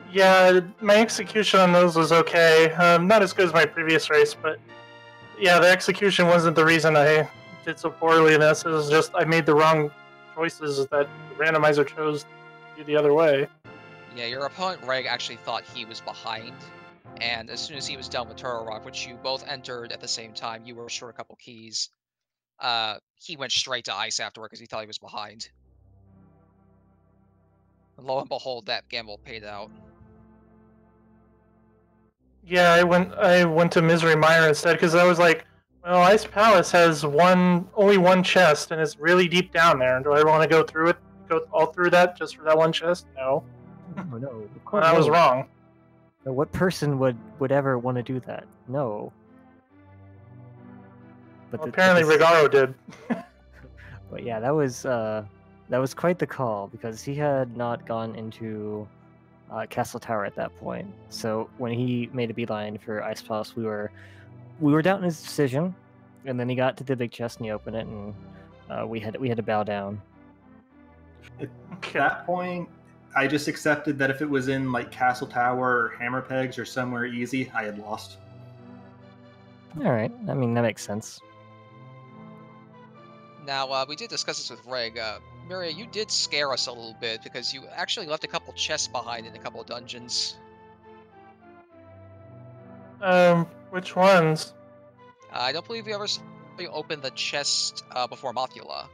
[SPEAKER 4] Yeah, my execution on those was okay. Not as good as my previous race, but yeah, the execution wasn't the reason I did so poorly in this. It was just I made the wrong choices that the randomizer chose to do the other way.
[SPEAKER 1] Yeah, your opponent Reg actually thought he was behind, and as soon as he was done with Turtle Rock, which you both entered at the same time, you were short a couple keys. He went straight to ice afterward because he thought he was behind. And lo and behold, that gamble paid out.
[SPEAKER 4] Yeah, I went to Misery Mire instead because I was like, well, Ice Palace has only one chest and it's really deep down there. Do I want to go all through that just for that one chest? No.
[SPEAKER 2] Oh no!
[SPEAKER 4] Well, I was wrong.
[SPEAKER 2] No, what person would ever want to do that? No. But
[SPEAKER 4] Well, apparently Regaro did.
[SPEAKER 2] But yeah, that was quite the call because he had not gone into Castle Tower at that point. So when he made a beeline for Ice Palace, we were doubting his decision, and then he got to the big chest and he opened it, and we had to bow down.
[SPEAKER 3] At that point, I just accepted that if it was in like Castle Tower or Hammer Pegs or somewhere easy, I had lost.
[SPEAKER 2] All right, I mean that makes sense.
[SPEAKER 1] Now, we did discuss this with Reg. Myria, you did scare us a little bit because you actually left a couple chests behind in a couple of dungeons.
[SPEAKER 4] Which ones?
[SPEAKER 1] I don't believe we ever opened the chest before Mothula.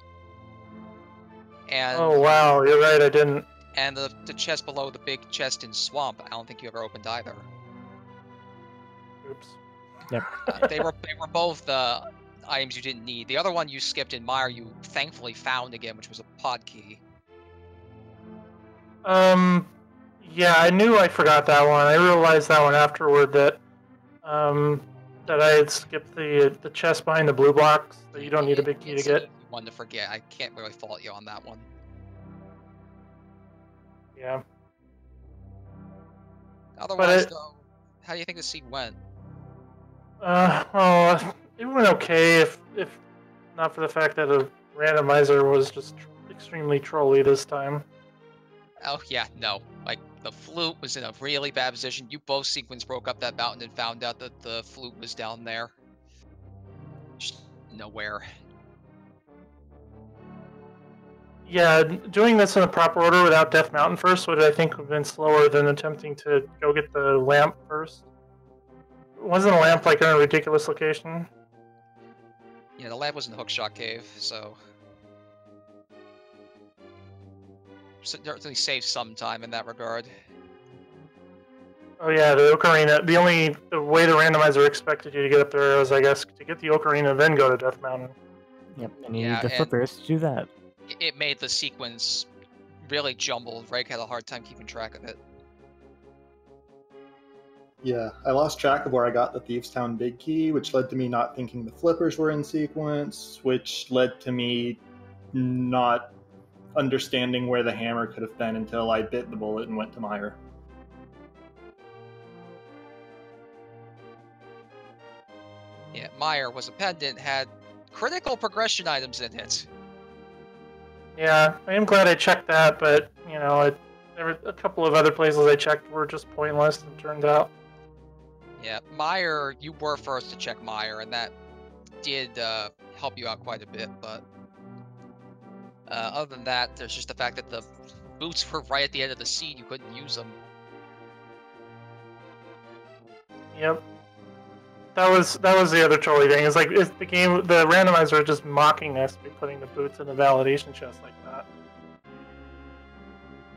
[SPEAKER 1] And
[SPEAKER 4] Oh wow, you're right, I didn't.
[SPEAKER 1] And the chest below the big chest in Swamp, I don't think you ever opened either.
[SPEAKER 4] Oops.
[SPEAKER 2] Yep.
[SPEAKER 1] They were both items you didn't need. The other one you skipped in Mire, you thankfully found again, which was a pod key.
[SPEAKER 4] Yeah, I knew I forgot that one. I realized that one afterward that I had skipped the chest behind the blue blocks that you don't need a big key to get.
[SPEAKER 1] One to forget. I can't really fault you on that one.
[SPEAKER 4] Yeah.
[SPEAKER 1] Otherwise, though, how do you think the seed went?
[SPEAKER 4] It went okay if not for the fact that a randomizer was just extremely trolly this time.
[SPEAKER 1] Oh yeah, no. Like the flute was in a really bad position. You both sequence broke up that mountain and found out that the flute was down there. Just nowhere.
[SPEAKER 4] Yeah, doing this in the proper order without Death Mountain first would, I think, have been slower than attempting to go get the lamp first. Wasn't a lamp like in a ridiculous location?
[SPEAKER 1] Yeah, the lamp was in the Hookshot Cave, so certainly saved some time in that regard.
[SPEAKER 4] Oh yeah, the Ocarina. The way the randomizer expected you to get up there was, I guess, to get the Ocarina, then go to Death Mountain.
[SPEAKER 2] Yep, and you
[SPEAKER 1] Yeah,
[SPEAKER 2] need the
[SPEAKER 1] and-
[SPEAKER 2] flippers to do that.
[SPEAKER 1] It made the sequence really jumbled. Reg had a hard time keeping track of it.
[SPEAKER 3] Yeah, I lost track of where I got the Thieves Town Big Key, which led to me not thinking the flippers were in sequence, which led to me not understanding where the hammer could have been until I bit the bullet and went to Meyer.
[SPEAKER 1] Yeah, Meyer was a pendant, had critical progression items in it.
[SPEAKER 4] Yeah, I am glad I checked that, but you know, there were a couple of other places I checked were just pointless. It turned out.
[SPEAKER 1] Yeah, Meyer, you were first to check Meyer, and that did help you out quite a bit, but other than that, there's just the fact that the boots were right at the end of the seed, you couldn't use them.
[SPEAKER 4] Yep. That was the other trolly thing. It's like the randomizer is just mocking us by putting the boots in the validation chest like that.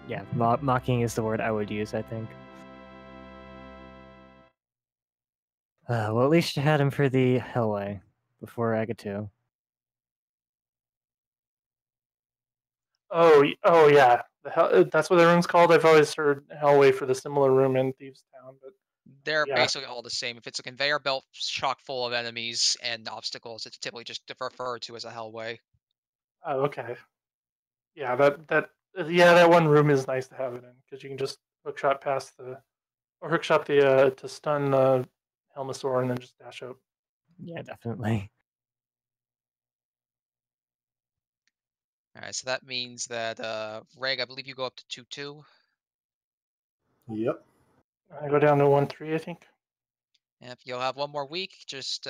[SPEAKER 2] Yeah, mocking is the word I would use, I think. Well, at least you had him for the Hellway before Agatu.
[SPEAKER 4] Oh yeah. That's what the room's called. I've always heard Hellway for the similar room in Thieves Town, but
[SPEAKER 1] They're
[SPEAKER 4] yeah.
[SPEAKER 1] basically all the same. If it's a conveyor belt chock full of enemies and obstacles, it's typically just referred to as a hellway.
[SPEAKER 4] Oh, okay. Yeah, that one room is nice to have it in because you can just hookshot to stun the Helmasaur and then just dash up.
[SPEAKER 2] Yeah, definitely.
[SPEAKER 1] Alright, so that means that, Reg, I believe you go up to 2-2.
[SPEAKER 3] Yep.
[SPEAKER 4] I go down to 1-3, I think.
[SPEAKER 1] And if you'll have one more week, just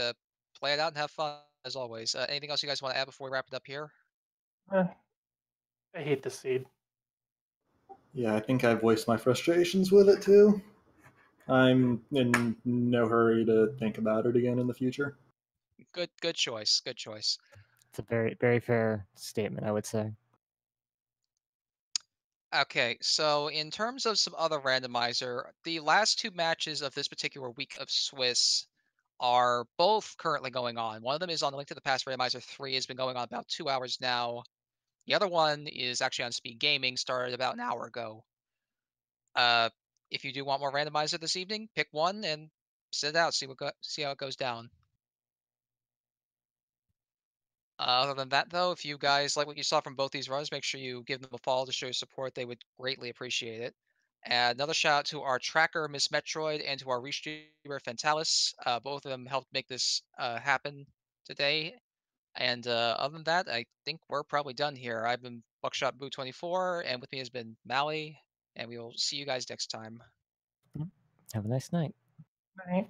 [SPEAKER 1] play it out and have fun, as always. Anything else you guys want to add before we wrap it up here?
[SPEAKER 4] I hate the seed.
[SPEAKER 3] Yeah, I think I voiced my frustrations with it too. I'm in no hurry to think about it again in the future.
[SPEAKER 1] Good choice. Good choice.
[SPEAKER 2] It's a very, very fair statement, I would say.
[SPEAKER 1] Okay, so in terms of some other randomizer, the last 2 matches of this particular week of Swiss are both currently going on. One of them is on the Link to the Past Randomizer 3, has been going on about 2 hours now. The other one is actually on Speed Gaming, started about an hour ago. If you do want more randomizer this evening, pick one and sit it out, see how it goes down. Other than that, though, if you guys like what you saw from both these runs, make sure you give them a follow to show your support. They would greatly appreciate it. And another shout out to our tracker, Miss Metroid, and to our restreamer, Fentalis. Both of them helped make this happen today. And other than that, I think we're probably done here. I've been Buckshot Boo 24, and with me has been Mally, and we will see you guys next time.
[SPEAKER 2] Have a nice night.
[SPEAKER 4] Right.